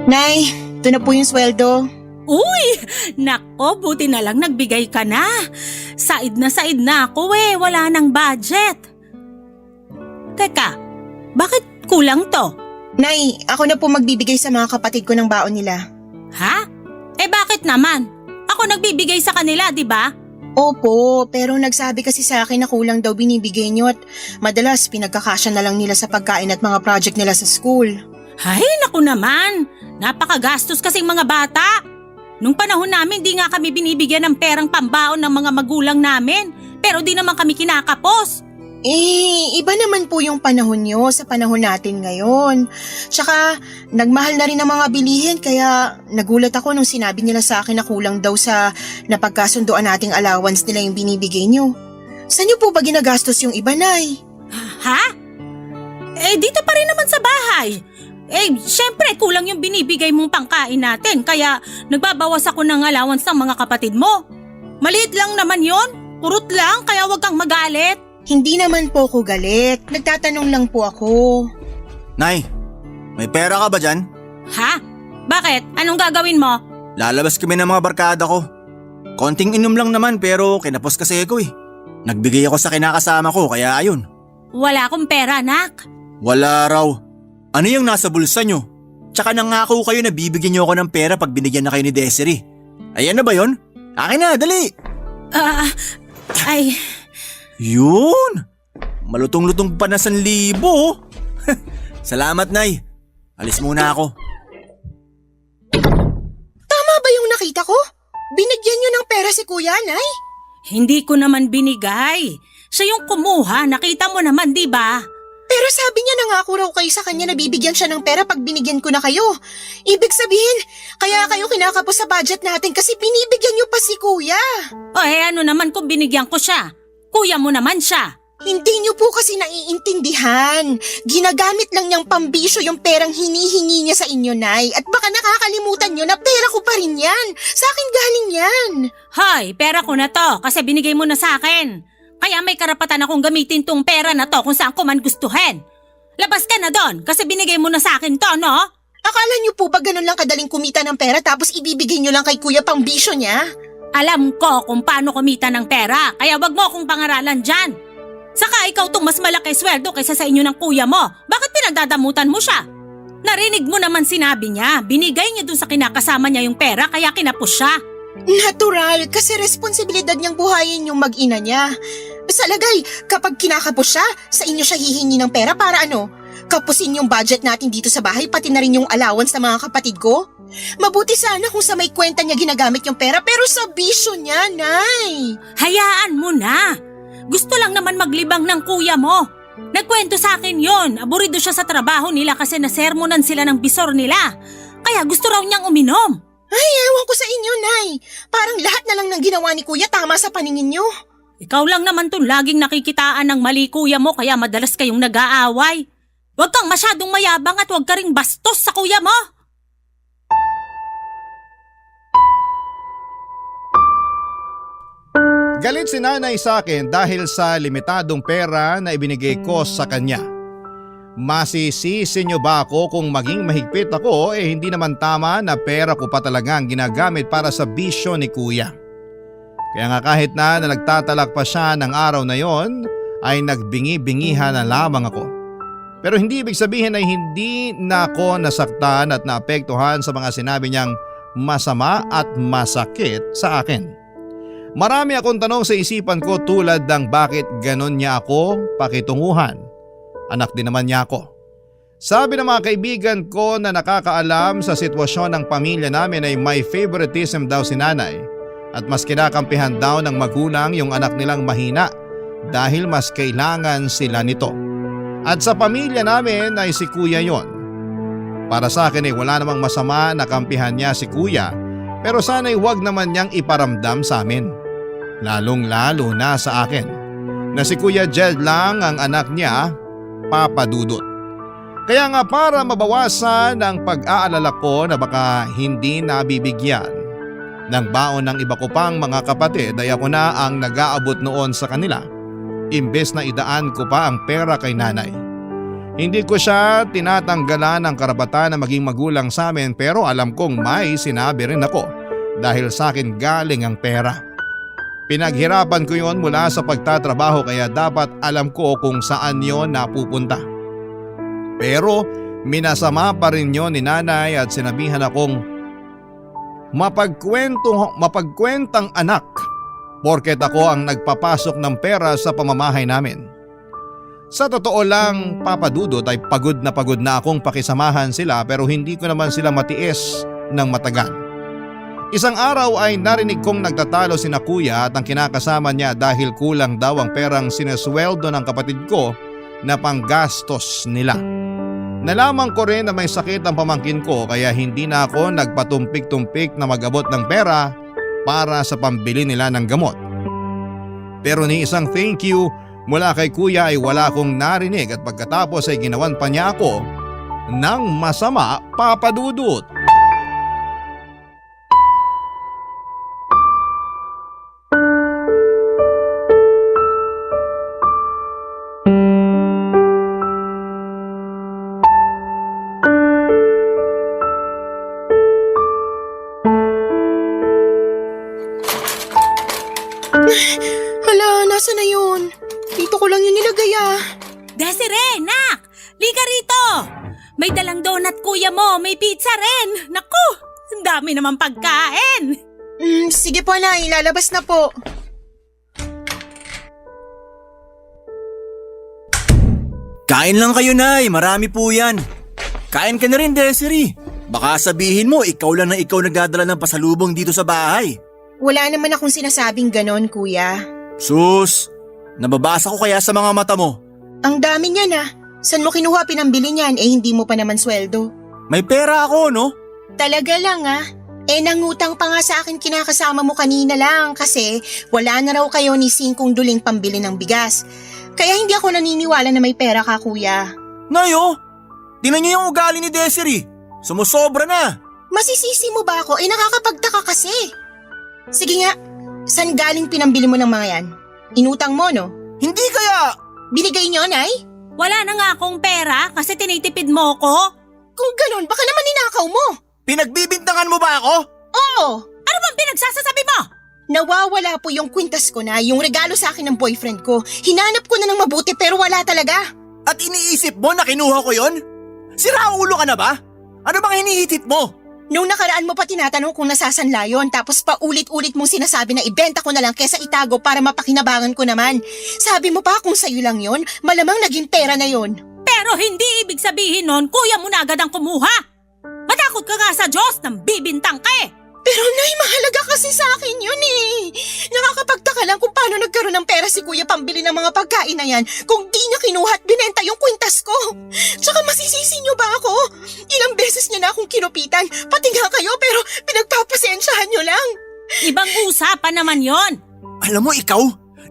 [SPEAKER 8] Nay, ito na po yung sweldo.
[SPEAKER 12] Uy! Nako, buti na lang nagbigay ka na. Said na ako wala nang budget. Teka, bakit kulang to?
[SPEAKER 8] Nay, ako na po magbibigay sa mga kapatid ko ng baon nila.
[SPEAKER 12] Ha? Bakit naman? Ako nagbibigay sa kanila, di ba?
[SPEAKER 8] Opo, pero nagsabi kasi sa akin na kulang daw binibigay niyo at madalas pinagkakasya na lang nila sa pagkain at mga project nila sa school.
[SPEAKER 12] Ay, naku naman. Napakagastos kasing mga bata. Nung panahon namin, di nga kami binibigyan ng perang pambaon ng mga magulang namin. Pero di naman kami kinakapos.
[SPEAKER 8] Iba naman po yung panahon nyo sa panahon natin ngayon. Tsaka, nagmahal na rin ang mga bilihin kaya nagulat ako nung sinabi nila sa akin na kulang daw sa napagkasunduan nating allowance nila yung binibigay nyo. Saan nyo po ba ginagastos yung iba, Nay?
[SPEAKER 12] Ha? Dito pa rin naman sa bahay. Syempre kulang yung binibigay mong pangkain natin kaya nagbabawas ako ng allowance ng mga kapatid mo. Maliit lang naman yon, kurot lang kaya wag kang magalit.
[SPEAKER 8] Hindi naman po ako galit. Nagtatanong lang po ako.
[SPEAKER 11] Nay, may pera ka ba dyan?
[SPEAKER 12] Ha? Bakit? Anong gagawin mo?
[SPEAKER 11] Lalabas kami ng mga barkada ko. Konting inom lang naman pero kinapos kasi ako Nagbigay ako sa kinakasama ko kaya ayun.
[SPEAKER 12] Wala akong pera, anak.
[SPEAKER 11] Wala raw. Ano yung nasa bulsa nyo? Tsaka nangako kayo na bibigyan nyo ako ng pera pag binigyan na kayo ni Desiree. Ayan na ba yon? Akin na, dali! Yun! Malutong-lutong pa na 1,000. Salamat, Nay. Alis muna ako.
[SPEAKER 8] Tama ba yung nakita ko? Binigyan nyo ng pera si Kuya, Nay?
[SPEAKER 12] Hindi ko naman binigay. Siya yung kumuha, nakita mo naman, di ba?
[SPEAKER 8] Pero sabi niya nangako raw kayo sa kanya na bibigyan siya ng pera pag binigyan ko na kayo. Ibig sabihin, kaya kayo kinakapos sa budget natin kasi binibigyan niyo pa si Kuya.
[SPEAKER 12] Ano naman kung binigyan ko siya? Kuya mo naman siya.
[SPEAKER 8] Hindi niyo po kasi naiintindihan. Ginagamit lang niyang pambisyo yung perang hinihingi niya sa inyo, Nay. At baka nakakalimutan niyo na pera ko pa rin yan. Sa akin galing yan.
[SPEAKER 12] Hoy, pera ko na to kasi binigay mo na sa akin. Kaya may karapatan akong gamitin tong pera na to kung saan ko man gustuhin. Labas ka na doon kasi binigay mo na sa akin to, no?
[SPEAKER 8] Akala niyo po ba ganun lang kadaling kumita ng pera tapos ibibigay niyo lang kay Kuya pang bisyo niya?
[SPEAKER 12] Alam ko kung paano kumita ng pera kaya wag mo akong pangaralan dyan. Saka ikaw tong mas malaki sweldo kaysa sa inyo ng kuya mo. Bakit pinagdadamutan mo siya? Narinig mo naman sinabi niya, binigay niya dun sa kinakasama niya yung pera kaya kinapos siya.
[SPEAKER 8] Natural, kasi responsibilidad niyang buhayin yung mag-ina niya. Sa lagay, kapag kinakapos siya, sa inyo siya hihingi ng pera para ano? Kapusin yung budget natin dito sa bahay pati na rin yung allowance ng mga kapatid ko? Mabuti sana kung sa may kwenta niya ginagamit yung pera pero sa bisyo niya, Nay.
[SPEAKER 12] Hayaan mo na. Gusto lang naman maglibang ng kuya mo. Nagkwento sa akin yon. Aburido siya sa trabaho nila kasi nasermonan sila ng bisor nila. Kaya gusto raw niyang uminom.
[SPEAKER 8] Ay, ewan ko sa inyo, Nay. Parang lahat na lang ng ginawa ni Kuya tama sa paningin niyo.
[SPEAKER 12] Ikaw lang naman tong laging nakikitaan ng mali kuya mo kaya madalas kayong nag-aaway. Huwag kang masyadong mayabang at huwag ka ring bastos sa kuya mo.
[SPEAKER 10] Galit si nanay sa akin dahil sa limitadong pera na ibinigay ko sa kanya. Masisisi niyo ba ako kung maging mahigpit ako hindi naman tama na pera ko pa talaga ang ginagamit para sa bisyo ni kuya. Kaya nga kahit na nagtatalak pa siya ng araw na yon ay nagbingi-bingihan na lamang ako. Pero hindi ibig sabihin ay hindi na ako nasaktan at naapektuhan sa mga sinabi niyang masama at masakit sa akin. Marami akong tanong sa isipan ko tulad ng bakit ganon niya ako pakitunguhan. Anak din naman niya ako. Sabi ng mga kaibigan ko na nakakaalam sa sitwasyon ng pamilya namin ay may favoritism daw si nanay at mas kinakampihan daw ng magulang yung anak nilang mahina dahil mas kailangan sila nito. At sa pamilya namin ay si kuya yon. Para sa akin ay wala namang masama na kampihan niya si kuya pero sana'y wag naman niyang iparamdam sa amin. Lalong-lalo na sa akin na si Kuya Jed lang ang anak niya, Papa Dudut. Kaya nga para mabawasan ang pag-aalala ko na baka hindi nabibigyan ng baon ng iba ko pang mga kapatid ay ako na ang nag-aabot noon sa kanila imbes na idaan ko pa ang pera kay nanay. Hindi ko siya tinatanggalan ng karapatan na maging magulang sa amin pero alam kong may sinabi rin ako dahil sa akin galing ang pera. Pinaghirapan ko yon mula sa pagtatrabaho kaya dapat alam ko kung saan yon napupunta. Pero minasama pa rin yon ni nanay at sinabihan akong mapagkwentang anak porket ako ang nagpapasok ng pera sa pamamahay namin. Sa totoo lang, Papa Dudut, ay pagod na akong pakisamahan sila pero hindi ko naman sila matiis ng matagal. Isang araw ay narinig kong nagtatalo sina kuya at ang kinakasama niya dahil kulang daw ang perang sinesweldo ng kapatid ko na panggastos nila. Nalaman ko rin na may sakit ang pamangkin ko kaya hindi na ako nagpatumpik-tumpik na magabot ng pera para sa pambili nila ng gamot. Pero ni isang thank you mula kay kuya ay wala akong narinig at pagkatapos ay ginawan pa niya ako ng masama, Papa Dudut.
[SPEAKER 8] Hala, nasa na yun? Dito ko lang yun nilagay ah.
[SPEAKER 12] Desiree, nak! Liga rito! May dalang donut kuya mo, may pizza rin. Naku, ang dami naman pagkain.
[SPEAKER 8] Sige po na, ilalabas na po.
[SPEAKER 11] Kain lang kayo, Nay. Marami po yan. Kain ka na rin, Desiree. Baka sabihin mo, ikaw lang na ikaw nagdadala ng pasalubong dito sa bahay.
[SPEAKER 8] Wala naman akong sinasabing ganon, kuya.
[SPEAKER 11] Sus, nababasa ko kaya sa mga mata mo.
[SPEAKER 8] Ang dami niyan ah. San mo kinuha pinambili niyan hindi mo pa naman sweldo?
[SPEAKER 11] May pera ako, no?
[SPEAKER 8] Talaga lang ah. Nangutang pa nga sa akin kinakasama mo kanina lang kasi wala na raw kayo ni Singkong duling pambili ng bigas. Kaya hindi ako naniniwala na may pera ka, kuya.
[SPEAKER 11] Nayo, tingnan niyo yung ugali ni Desiree. Sumusobra na.
[SPEAKER 8] Masisisi mo ba ako? Nakakapagtaka kasi. Sige nga, saan galing pinambili mo ng mga yan? Inutang mo, no?
[SPEAKER 11] Hindi kaya.
[SPEAKER 8] Binigay niyo, Nay?
[SPEAKER 12] Wala na nga akong pera kasi tinitipid mo ko.
[SPEAKER 8] Kung ganon, baka naman ninakaw mo.
[SPEAKER 11] Pinagbibintangan mo ba ako?
[SPEAKER 8] Oo.
[SPEAKER 12] Ano bang pinagsasasabi mo?
[SPEAKER 8] Nawawala po yung kwintas ko na yung regalo sa akin ng boyfriend ko. Hinanap ko na ng mabuti pero wala talaga.
[SPEAKER 11] At iniisip mo na kinuha ko yon? Siraulo ka na ba? Ano bang hinihitip mo?
[SPEAKER 8] Nung nakaraan mo pa tinatanong kung nasasanla yun tapos paulit-ulit mong sinasabi na ibenta ko na lang kesa itago para mapakinabangan ko naman. Sabi mo pa kung sa'yo lang yon, malamang naging pera na yon.
[SPEAKER 12] Pero hindi ibig sabihin nun, kuya mo na agad ang kumuha. Matakot ka nga sa Diyos nang bibintang ka eh.
[SPEAKER 8] Pero Nay, mahalaga kasi sa akin yun eh. Nakakapagtaka lang kung paano nagkaroon ng pera si Kuya pambili ng mga pagkain na yan kung di niya kinuha at binenta yung kwintas ko. Tsaka masisisi niyo ba ako? Ilang beses niya na akong kinupitan, pati nga kayo pero pinagpapasensyahan niyo lang.
[SPEAKER 12] Ibang usapan naman yon.
[SPEAKER 11] Alam mo ikaw,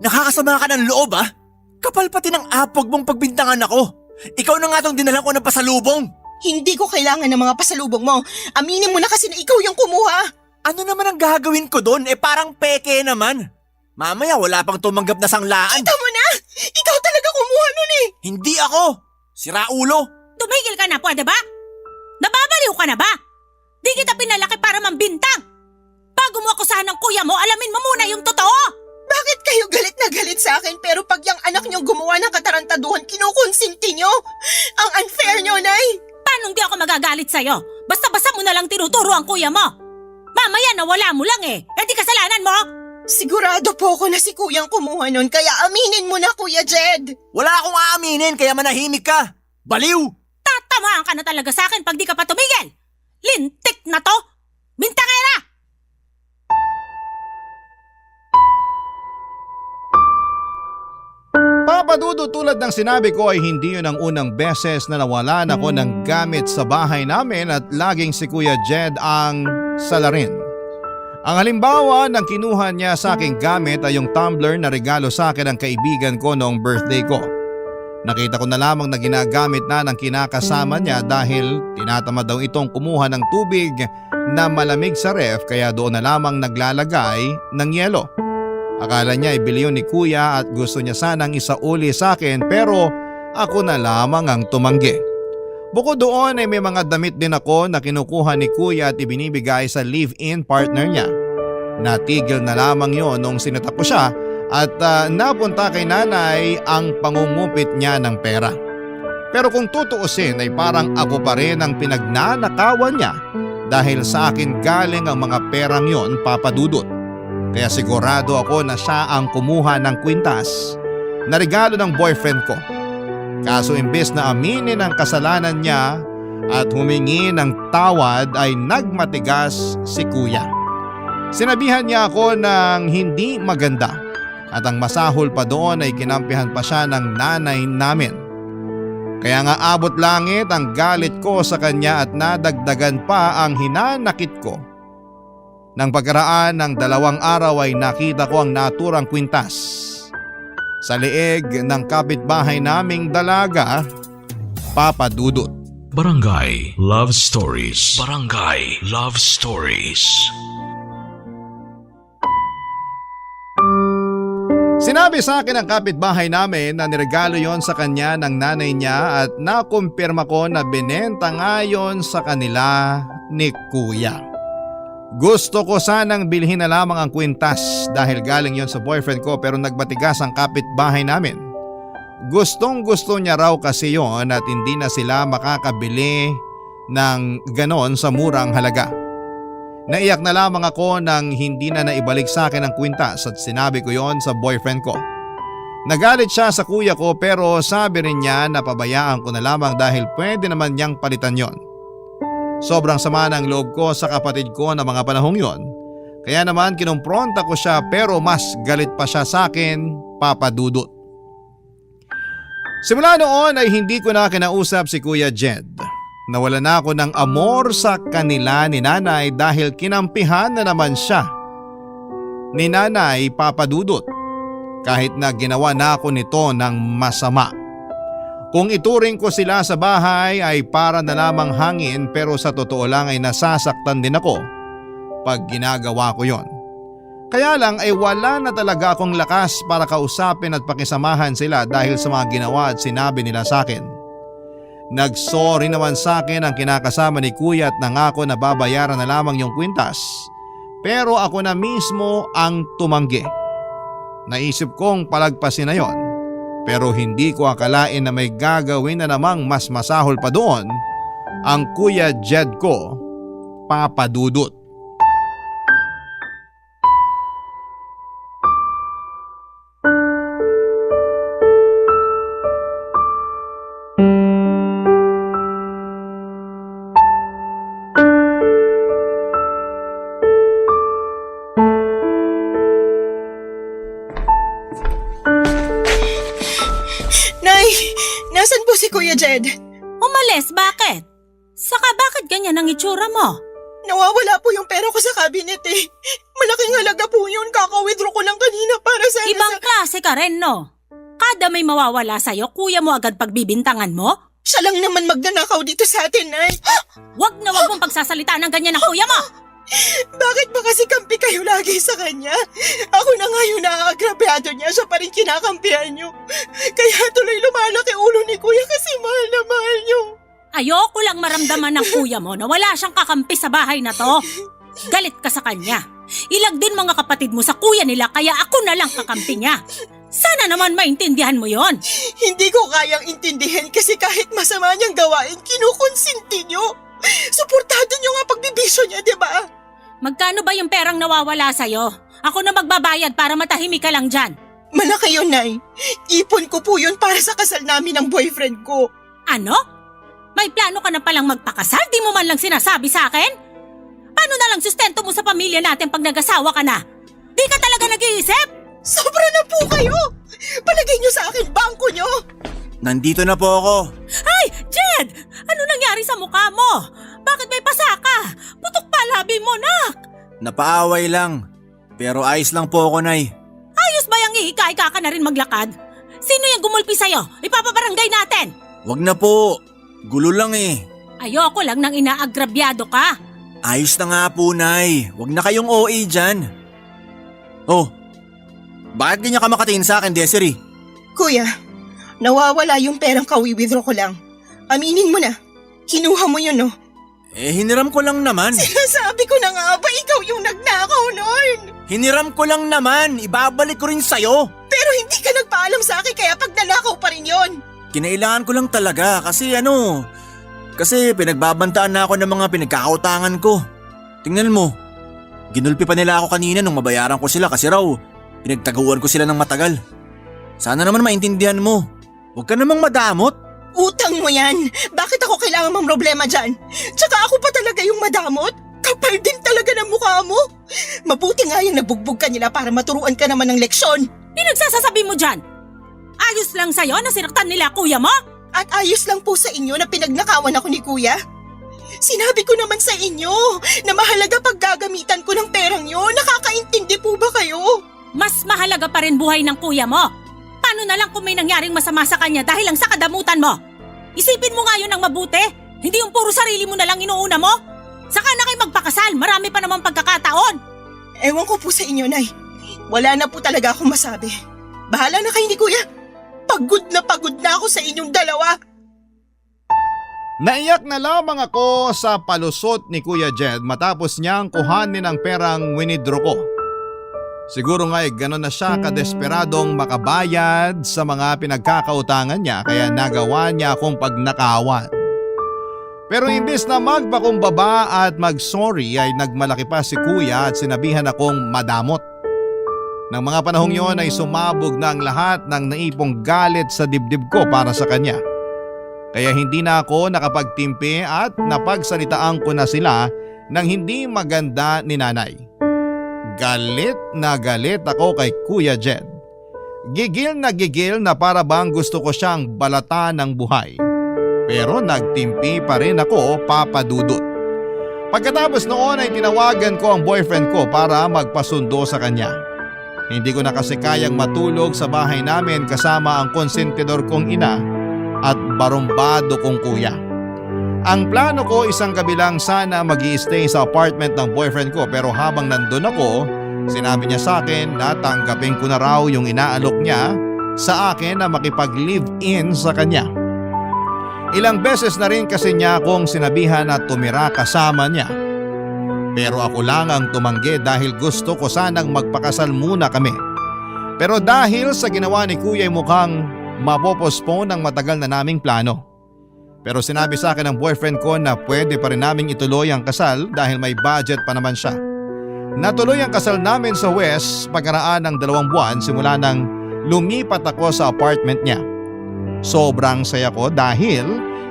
[SPEAKER 11] nakakasama ka ng loob ah. Kapal pati ng apog mong pagbintangan ako. Ikaw na nga tong dinala ko ng pasalubong.
[SPEAKER 8] Hindi ko kailangan ng mga pasalubong mo. Aminin mo na kasi na ikaw yung kumuha.
[SPEAKER 11] Ano naman ang gagawin ko doon? Parang peke naman. Mamaya wala pang tumanggap na sanglaan.
[SPEAKER 8] Kita mo na! Ikaw talaga kumuha nun eh!
[SPEAKER 11] Hindi ako! Siraulo!
[SPEAKER 12] Tumigil ka na, pwede ba? Nababaliw ka na ba? Di kita pinalaki para mambintang. Bago mo akusahan ng kuya mo, alamin mo muna yung totoo.
[SPEAKER 8] Bakit kayo galit na galit sa akin pero pag yung anak niyong gumawa ng katarantaduhan, kinukonsinti niyo? Ang unfair niyo, Nay!
[SPEAKER 12] Paano di ako magagalit sa'yo? Basta-basta mo na lang tinuturo ang kuya mo. Mamaya nawala mo lang eh. Di kasalanan mo?
[SPEAKER 8] Sigurado po ako na si Kuyang kumuha nun kaya aminin mo na, Kuya Jed.
[SPEAKER 11] Wala akong aaminin kaya manahimik ka. Baliw!
[SPEAKER 12] Tatamaan ka na talaga sa akin pag di ka pa tumigil. Lintik na to. Bintangera!
[SPEAKER 10] Papa Dudut, tulad ng sinabi ko ay hindi yun ang unang beses na nawalan ako ng gamit sa bahay namin at laging si Kuya Jed ang salarin. Ang halimbawa ng kinuha niya sa aking gamit ay yung tumbler na regalo sa akin ng kaibigan ko noong birthday ko. Nakita ko na lamang na ginagamit na ng kinakasama niya dahil tinatamad daw itong kumuha ng tubig na malamig sa ref kaya doon na lamang naglalagay ng yelo. Akala niya ibili yun ni kuya at gusto niya sanang isauli sa akin pero ako na lamang ang tumanggi. Bukod doon ay may mga damit din ako na kinukuha ni kuya at ibinibigay sa live-in partner niya. Natigil na lamang yon nung sinita ko siya at napunta kay nanay ang pangungupit niya ng pera. Pero kung tutuusin ay parang ako pa rin ang pinagnanakawan niya dahil sa akin galing ang mga perang yon, Papa Dudut. Kaya sigurado ako na siya ang kumuha ng kwintas na regalo ng boyfriend ko. Kaso imbes na aminin ang kasalanan niya at humingi ng tawad ay nagmatigas si kuya. Sinabihan niya ako ng hindi maganda at ang masahol pa doon ay kinampihan pa siya ng nanay namin. Kaya nga abot langit ang galit ko sa kanya at nadagdagan pa ang hinanakit ko. Nang pagkaraan ng 2 araw ay nakita ko ang naturang kwintas sa leeg ng kapitbahay naming dalaga, Papa Dudut.
[SPEAKER 1] Barangay Love Stories. Barangay Love Stories.
[SPEAKER 10] Sinabi sa akin ng kapitbahay namin na niregalo yon sa kanya ng nanay niya at nakumpirma ko na binenta nga yon sa kanila ni kuya. Gusto ko sanang bilhin na lamang ang kwintas dahil galing yon sa boyfriend ko pero nagbatigas ang kapitbahay namin. Gustong gusto niya raw kasi yon at hindi na sila makakabili ng ganon sa murang halaga. Naiyak na lamang ako nang hindi na naibalik sa akin ang kwintas at sinabi ko yon sa boyfriend ko. Nagalit siya sa kuya ko pero sabi rin niya na pabayaan ko na lamang dahil pwede naman niyang palitan yon. Sobrang sama ng loob ko sa kapatid ko na mga panahong yon. Kaya naman kinumpronta ko siya pero mas galit pa siya sa akin, Papa Dudut. Simula noon ay hindi ko na kinausap si Kuya Jed. Nawala na ako ng amor sa kanila ni nanay dahil kinampihan na naman siya ni nanay, Papa Dudut. Kahit na ginawa na ako nito ng masama. Kung ituring ko sila sa bahay ay para na lamang hangin pero sa totoo lang ay nasasaktan din ako pag ginagawa ko yon. Kaya lang ay wala na talaga akong lakas para kausapin at pakisamahan sila dahil sa mga ginawa at sinabi nila sa akin. Nagsorry naman sa akin ang kinakasama ni kuya at nangako na babayaran na lamang yung kwintas. Pero ako na mismo ang tumanggi. Naisip kong palagpasin na yon. Pero hindi ko akalain na may gagawin na namang mas masahol pa doon ang Kuya Jed ko, Papa Dudut.
[SPEAKER 8] Nasaan po si Kuya Jed?
[SPEAKER 12] Umalis, bakit? Saka bakit ganyan ang itsura mo?
[SPEAKER 8] Nawawala po yung pera ko sa cabinet eh. Malaking halaga po yun. Kaka-withdraw ko lang kanina para sa...
[SPEAKER 12] Ibang klase ka rin, no? Kada may mawawala sa'yo, kuya mo agad pagbibintangan mo?
[SPEAKER 8] Siya lang naman magnanakaw dito sa atin, Nay.
[SPEAKER 12] Wag na wag mong pagsasalita ng ganyan ng kuya mo!
[SPEAKER 8] Bakit ba kasi kampi kayo lagi sa kanya? Ako na nga yung naaagrabyado niya, siya pa rin kinakampihan niyo. Kaya tuloy lumalaki ulo ni Kuya kasi mahal na mahal niyo.
[SPEAKER 12] Ayoko lang maramdaman ng kuya mo na wala siyang kakampi sa bahay na to. Galit ka sa kanya. Ilag din mga kapatid mo sa kuya nila kaya ako na lang kakampi niya. Sana naman maintindihan mo yon.
[SPEAKER 8] Hindi ko kayang intindihin kasi kahit masama niyang gawain, kinukonsinti niyo. Suportado niyo nga pagbibisyo niya, di ba?
[SPEAKER 12] Magkano ba yung perang nawawala sa'yo? Ako na magbabayad para matahimik ka lang dyan.
[SPEAKER 8] Malaki yun, Nay. Ipon ko po yun para sa kasal namin ng boyfriend ko.
[SPEAKER 12] Ano? May plano ka na palang magpakasal? Di mo man lang sinasabi sa akin? Paano na lang sustento mo sa pamilya natin pag nag-asawa ka na? Di ka talaga nag-iisip?
[SPEAKER 8] Sobra na po kayo! Palagay niyo sa akin bangko niyo!
[SPEAKER 11] Nandito na po ako.
[SPEAKER 12] Ay, Jed! Ano nangyari sa mukha mo? Bakit may pasa ka? Putok pa labi mo, nak!
[SPEAKER 11] Napaaway lang. Pero ayos lang po ako, Nay.
[SPEAKER 12] Ayos ba yung ihika-hika ka na rin maglakad? Sino yung gumulpi sa'yo? Ipapabarangay natin!
[SPEAKER 11] Wag na po. Gulo lang eh.
[SPEAKER 12] Ayoko lang nang inaagrabyado ka.
[SPEAKER 11] Ayos na nga po, Nay. Wag na kayong OA dyan. Oh, bakit ganyan ka makatingin sa akin, Desiree?
[SPEAKER 8] Kuya, nawawala yung perang kawi-withdraw ko lang. Aminin mo na. Kinuha mo yun, no?
[SPEAKER 11] Hiniram ko lang naman.
[SPEAKER 8] Sinasabi ko na nga ba ikaw yung nagnakaw nun?
[SPEAKER 11] Hiniram ko lang naman. Ibabalik ko rin sa'yo.
[SPEAKER 8] Pero hindi ka nagpaalam sa akin kaya pag nanakaw pa rin yon.
[SPEAKER 11] Kinailangan ko lang talaga kasi pinagbabantaan na ako ng mga pinagkakautangan ko. Tingnan mo, ginulpi pa nila ako kanina nung mabayaran ko sila kasi raw pinagtaguan ko sila ng matagal. Sana naman maintindihan mo. Huwag ka namang madamot.
[SPEAKER 8] Utang mo yan. Bakit ako kailangan mang problema dyan? Tsaka ako pa talaga yung madamot? Kapal din talaga ng mukha mo. Mabuti nga yung nabugbog ka nila para maturuan ka naman ng leksyon.
[SPEAKER 12] Pinagsasasabi mo dyan? Ayos lang sa'yo na sinaktan nila kuya mo?
[SPEAKER 8] At ayos lang po sa inyo na pinagnakawan ako ni kuya. Sinabi ko naman sa inyo na mahalaga pag gagamitan ko ng perang yun. Nakakaintindi po ba kayo?
[SPEAKER 12] Mas mahalaga pa rin buhay ng kuya mo. Paano na lang kung may nangyaring masama sa kanya dahil lang sa kadamutan mo? Isipin mo nga yun ng mabuti. Hindi yung puro sarili mo na lang inuuna mo. Saka na kayo magpakasal. Marami pa namang pagkakataon.
[SPEAKER 8] Ewan ko po sa inyo, Nay. Wala na po talaga akong masabi. Bahala na kayo ni kuya. Pagod na ako sa inyong dalawa.
[SPEAKER 10] Naiyak na lamang ako sa palusot ni Kuya Jed matapos niyang kuhanin ang perang winidraw ko. Siguro nga gano'n na siya kadesperadong makabayad sa mga pinagkakautangan niya kaya nagawa niya akong pagnakawan. Pero imbis na magpakumbaba at mag-sorry ay nagmalaki pa si Kuya at sinabihan akong madamot. Nang mga panahong yon ay sumabog na ang lahat ng naipong galit sa dibdib ko para sa kanya. Kaya hindi na ako nakapagtimpi at napagsalitaan ko na sila ng hindi maganda ni nanay. Galit na galit ako kay Kuya Jed. Gigil na para bang gusto ko siyang balatan ng buhay. Pero nagtimpi pa rin ako, Papa Dudut. Pagkatapos noon ay tinawagan ko ang boyfriend ko para magpasundo sa kanya. Hindi ko na kasi kayang matulog sa bahay namin kasama ang konsentidor kong ina at barumbado kong kuya. Ang plano ko isang gabi lang sana mag-i-stay sa apartment ng boyfriend ko pero habang nandun ako, sinabi niya sa akin na tanggapin ko na raw yung inaalok niya sa akin na makipag-live-in sa kanya. Ilang beses na rin kasi niya akong sinabihan na tumira kasama niya. Pero ako lang ang tumanggi dahil gusto ko sanang magpakasal muna kami. Pero dahil sa ginawa ni Kuya ay mukhang mapopospone ang matagal na naming plano. Pero sinabi sa akin ng boyfriend ko na pwede pa rin naming ituloy ang kasal dahil may budget pa naman siya. Natuloy ang kasal namin sa West pagkaraan ng 2 buwan simula nang lumipat ako sa apartment niya. Sobrang saya ko dahil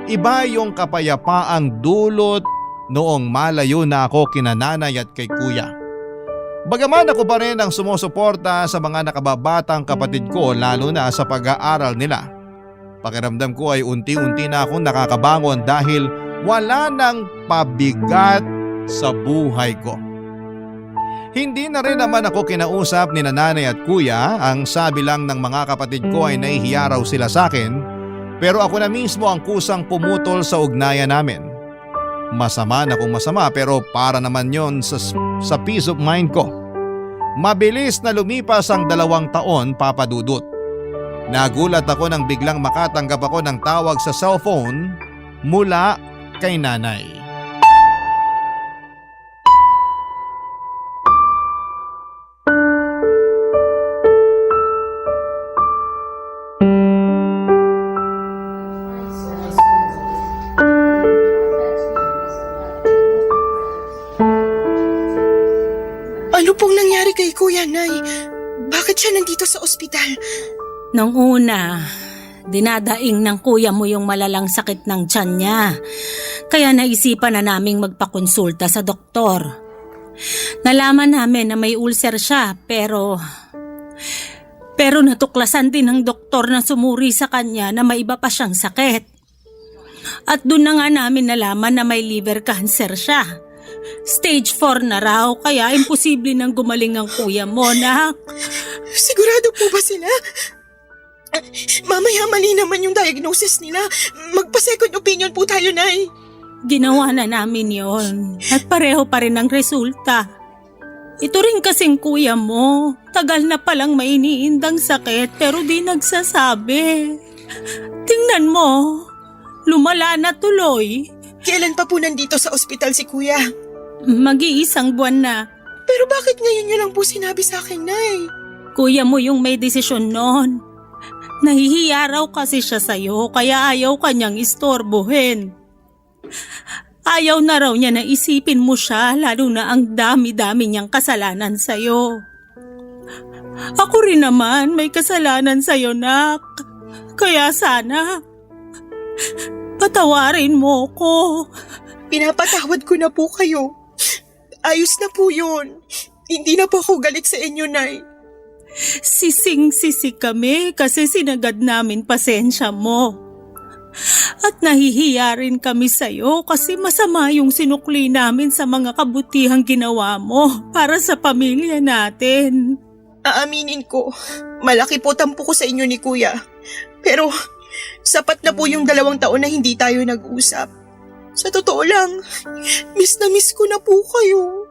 [SPEAKER 10] iba yung kapayapaang dulot noong malayo na ako kina nanay at kay kuya. Bagaman ako pa rin ang sumusuporta sa mga nakababatang kapatid ko lalo na sa pag-aaral nila. Pakiramdam ko ay unti-unti na akong nakakabangon dahil wala nang pabigat sa buhay ko. Hindi na rin naman ako kinausap ni nanay at kuya, ang sabi lang ng mga kapatid ko ay nahihiya raw sila sa akin pero ako na mismo ang kusang pumutol sa ugnayan namin. Masama na kung masama pero para naman yon sa peace of mind ko. Mabilis na lumipas ang 2 taon, Papa Dudut. Nagulat ako nang biglang makatanggap ako ng tawag sa cellphone mula kay nanay.
[SPEAKER 8] Ano pong nangyari kay Kuya, Nay? Bakit siya nandito sa ospital?
[SPEAKER 12] Nung una, dinadaing ng kuya mo yung malalang sakit ng tiyan niya. Kaya naisipan na naming magpakonsulta sa doktor. Nalaman namin na may ulcer siya pero natuklasan din ng doktor na sumuri sa kanya na may iba pa siyang sakit. At doon na nga namin nalaman na may liver cancer siya. Stage 4 na raw, kaya imposible nang gumaling ang kuya mo, nak.
[SPEAKER 8] Sigurado po ba sila? Mamaya mali naman yung diagnosis nila. Magpa-second opinion po tayo, Nay.
[SPEAKER 12] Ginawa na namin yon at pareho pa rin ang resulta. Ito rin kasing kuya mo. Tagal na palang may iniindang sakit pero di nagsasabi. Tingnan mo, lumala na tuloy.
[SPEAKER 8] Kailan pa po nandito sa ospital si Kuya?
[SPEAKER 12] Mag-iisang buwan na.
[SPEAKER 8] Pero bakit ngayon niyo lang po sinabi sa akin, Nay?
[SPEAKER 12] Kuya mo yung may desisyon noon. Nahihiya raw kasi siya sa'yo kaya ayaw kanyang istorbohin. Ayaw na raw niya na isipin mo siya lalo na ang dami-dami niyang kasalanan sa'yo. Ako rin naman may kasalanan sa'yo, nak. Kaya sana, patawarin mo ko.
[SPEAKER 8] Pinapatawad ko na po kayo. Ayos na po yun. Hindi na po ako galit sa inyo, Nay.
[SPEAKER 12] Sising-sisi kami kasi sinagad namin pasensya mo. At nahihiya rin kami sa'yo kasi masama yung sinukli namin sa mga kabutihang ginawa mo para sa pamilya natin.
[SPEAKER 8] Aaminin ko, malaki po tampo ko sa inyo ni Kuya. Pero sapat na po yung 2 taon na hindi tayo nag-usap. Sa totoo lang, miss na miss ko na po kayo.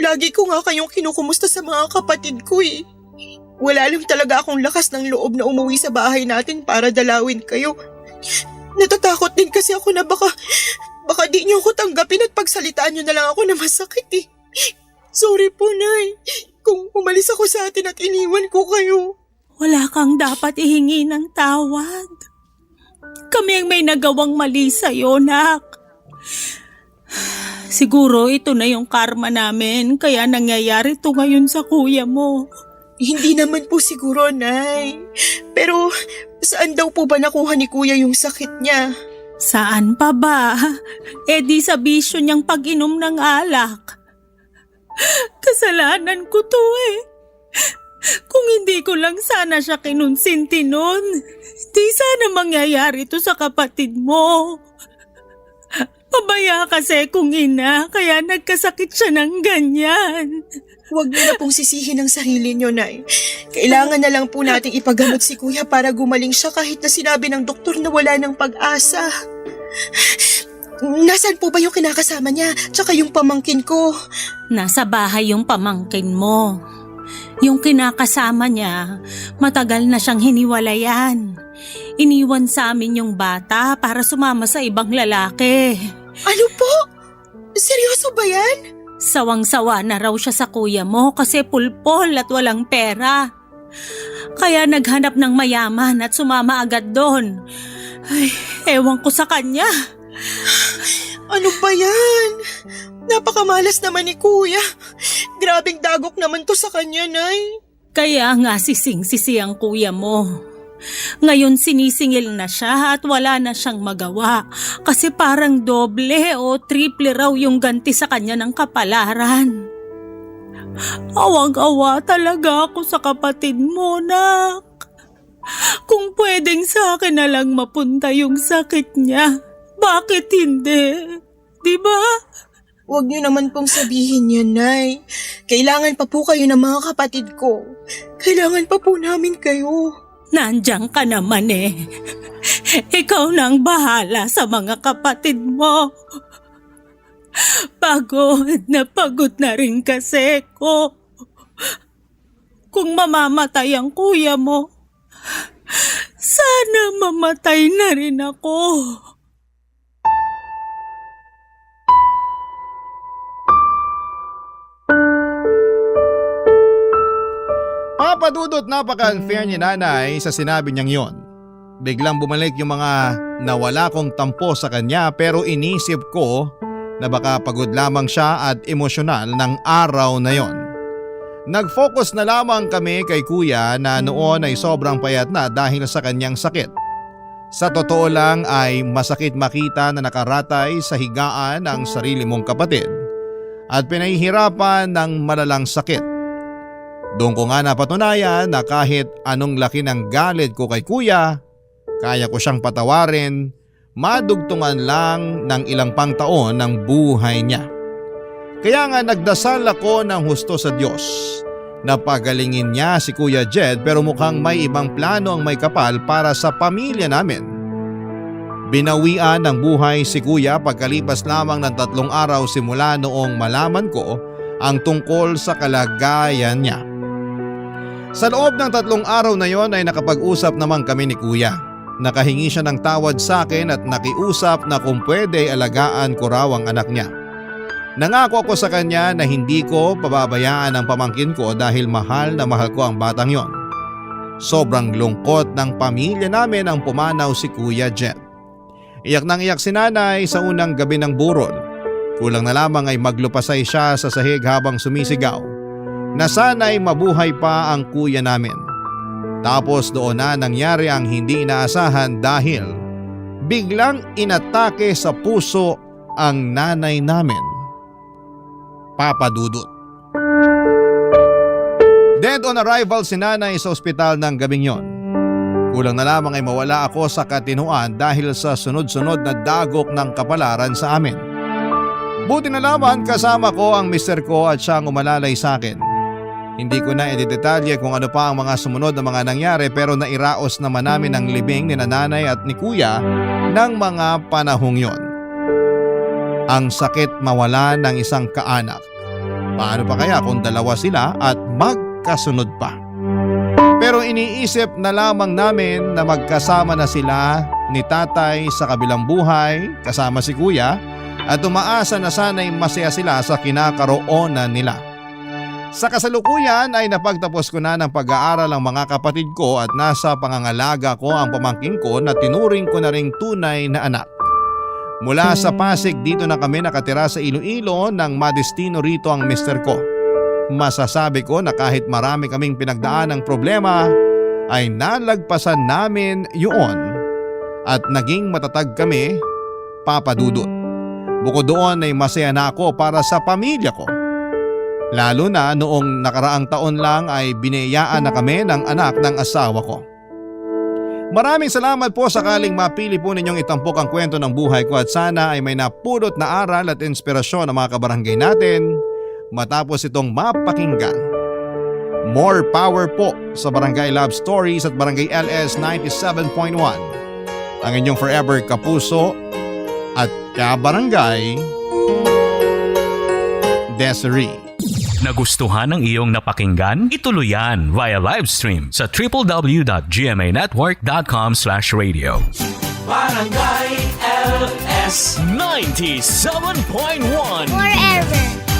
[SPEAKER 8] Lagi ko nga kayong kinukumusta sa mga kapatid ko eh. Wala lang talaga akong lakas ng loob na umuwi sa bahay natin para dalawin kayo. Natatakot din kasi ako na baka di niyo ako tanggapin at pagsalitaan niyo na lang ako na masakit eh. Sorry po, Nay. Kung umalis ako sa atin at iniwan ko kayo.
[SPEAKER 12] Wala kang dapat ihingi ng tawad. Kami ang may nagawang mali sa'yo, nak. Siguro ito na yung karma namin kaya nangyayari ito ngayon sa kuya mo.
[SPEAKER 8] Hindi naman po siguro, Nay. Pero saan daw po ba nakuha ni Kuya yung sakit niya?
[SPEAKER 12] Saan pa ba? Di sa bisyo niyang pag-inom ng alak. Kasalanan ko to eh. Kung hindi ko lang sana siya kinunsinti nun, di sana mangyayari to sa kapatid mo. Pabaya kasi kung ina, kaya nagkasakit siya ng ganyan.
[SPEAKER 8] Huwag niyo na pong sisihin ang sarili niyo, Nay. Kailangan na lang po nating ipagamot si Kuya para gumaling siya kahit na sinabi ng doktor na wala ng pag-asa. Nasaan po ba yung kinakasama niya? Tsaka yung pamangkin ko?
[SPEAKER 12] Nasa bahay yung pamangkin mo. Yung kinakasama niya, matagal na siyang hiniwalayan. Iniwan sa amin yung bata para sumama sa ibang lalaki.
[SPEAKER 8] Ano po? Seryoso ba yan?
[SPEAKER 12] Sawang-sawa na raw siya sa kuya mo kasi pulpol at walang pera. Kaya naghanap ng mayaman at sumama agad doon. Ay, ewan ko sa kanya.
[SPEAKER 8] Ano ba yan? Napakamalas naman ni Kuya. Grabing dagok naman to sa kanya, Nay.
[SPEAKER 12] Kaya nga sising-sisi ang kuya mo. Ngayon sinisingil na siya at wala na siyang magawa kasi parang doble o triple raw yung ganti sa kanya ng kapalaran. Awang-awa talaga ako sa kapatid mo, nak. Kung pwedeng sa akin na lang mapunta yung sakit niya, bakit hindi? Diba?
[SPEAKER 8] Huwag niyo naman pong sabihin yan, Nay. Kailangan pa po kayo ng mga kapatid ko. Kailangan pa po namin kayo.
[SPEAKER 12] Nandiyan ka naman eh. Ikaw na ang bahala sa mga kapatid mo. Pagod na rin kasi ko. Kung mamamatay ang kuya mo, sana mamatay na rin ako.
[SPEAKER 10] Papadudot, napaka-unfair ni nanay sa sinabi niyang yon. Biglang bumalik yung mga nawala kong tampo sa kanya pero inisip ko na baka pagod lamang siya at emosyonal ng araw na yon. Nag-focus na lamang kami kay kuya na noon ay sobrang payat na dahil sa kanyang sakit. Sa totoo lang ay masakit makita na nakaratay sa higaan ang sarili mong kapatid at pinahihirapan ng malalang sakit. Doon ko nga napatunayan na kahit anong laki ng galit ko kay kuya, kaya ko siyang patawarin, madugtungan lang ng ilang pang taon ng buhay niya. Kaya nga nagdasal ako ng husto sa Diyos. Napagalingin niya si Kuya Jed pero mukhang may ibang plano ang may kapal para sa pamilya namin. Binawian ng buhay si Kuya pagkalipas lamang ng 3 araw simula noong malaman ko ang tungkol sa kalagayan niya. Sa loob ng 3 araw na yon ay nakapag-usap naman kami ni Kuya. Nakahingi siya ng tawad sa akin at nakiusap na kung pwede alagaan ko raw ang anak niya. Nangako ako sa kanya na hindi ko pababayaan ang pamangkin ko dahil mahal na mahal ko ang batang yon. Sobrang lungkot ng pamilya namin ang pumanaw si Kuya Jet. Iyak nang iyak si nanay sa unang gabi ng burol. Kulang na lamang ay maglupasay siya sa sahig habang sumisigaw na sana'y mabuhay pa ang kuya namin. Tapos doon na nangyari ang hindi inaasahan dahil biglang inatake sa puso ang nanay namin. Papa Dudut. Dead on arrival si nanay sa ospital ng gabing yon. Kulang na lamang ay mawala ako sa katinuan dahil sa sunod-sunod na dagok ng kapalaran sa amin. Buti na lamang kasama ko ang mister ko at siyang umalalay sa akin. Hindi ko na idedetalye kung ano pa ang mga sumunod na mga nangyari pero nairaos naman namin ang libing ni nanay at ni kuya ng mga panahong yon. Ang sakit mawala ng isang kaanak. Paano pa kaya kung dalawa sila at magkasunod pa? Pero iniisip na lamang namin na magkasama na sila ni tatay sa kabilang buhay kasama si kuya at umaasa na sana'y masaya sila sa kinakaroonan nila. Sa kasalukuyan ay napagtapos ko na ng pag-aaral ang mga kapatid ko at nasa pangangalaga ko ang pamangkin ko na tinuring ko na ring tunay na anak. Mula sa Pasig dito na kami nakatira sa Iloilo nang madestino rito ang mister ko. Masasabi ko na kahit marami kaming pinagdaan ng problema ay nalagpasan namin yun at naging matatag kami, Papa Dudut. Bukod doon ay masaya na ako para sa pamilya ko. Lalo na noong nakaraang taon lang ay biniyayaan na kami ng anak ng asawa ko. Maraming salamat po sakaling mapili po ninyong itampok ang kwento ng buhay ko at sana ay may napulot na aral at inspirasyon ng mga kabarangay natin matapos itong mapakinggan. More power po sa Barangay Love Stories at Barangay LS 97.1. Ang inyong forever kapuso at kabarangay, Desiree.
[SPEAKER 1] Nagustuhan ng iyong napakinggan? Ituloy yan via live stream sa www.gmanetwork.com/radio. Barangay LS 97.1
[SPEAKER 13] Forever.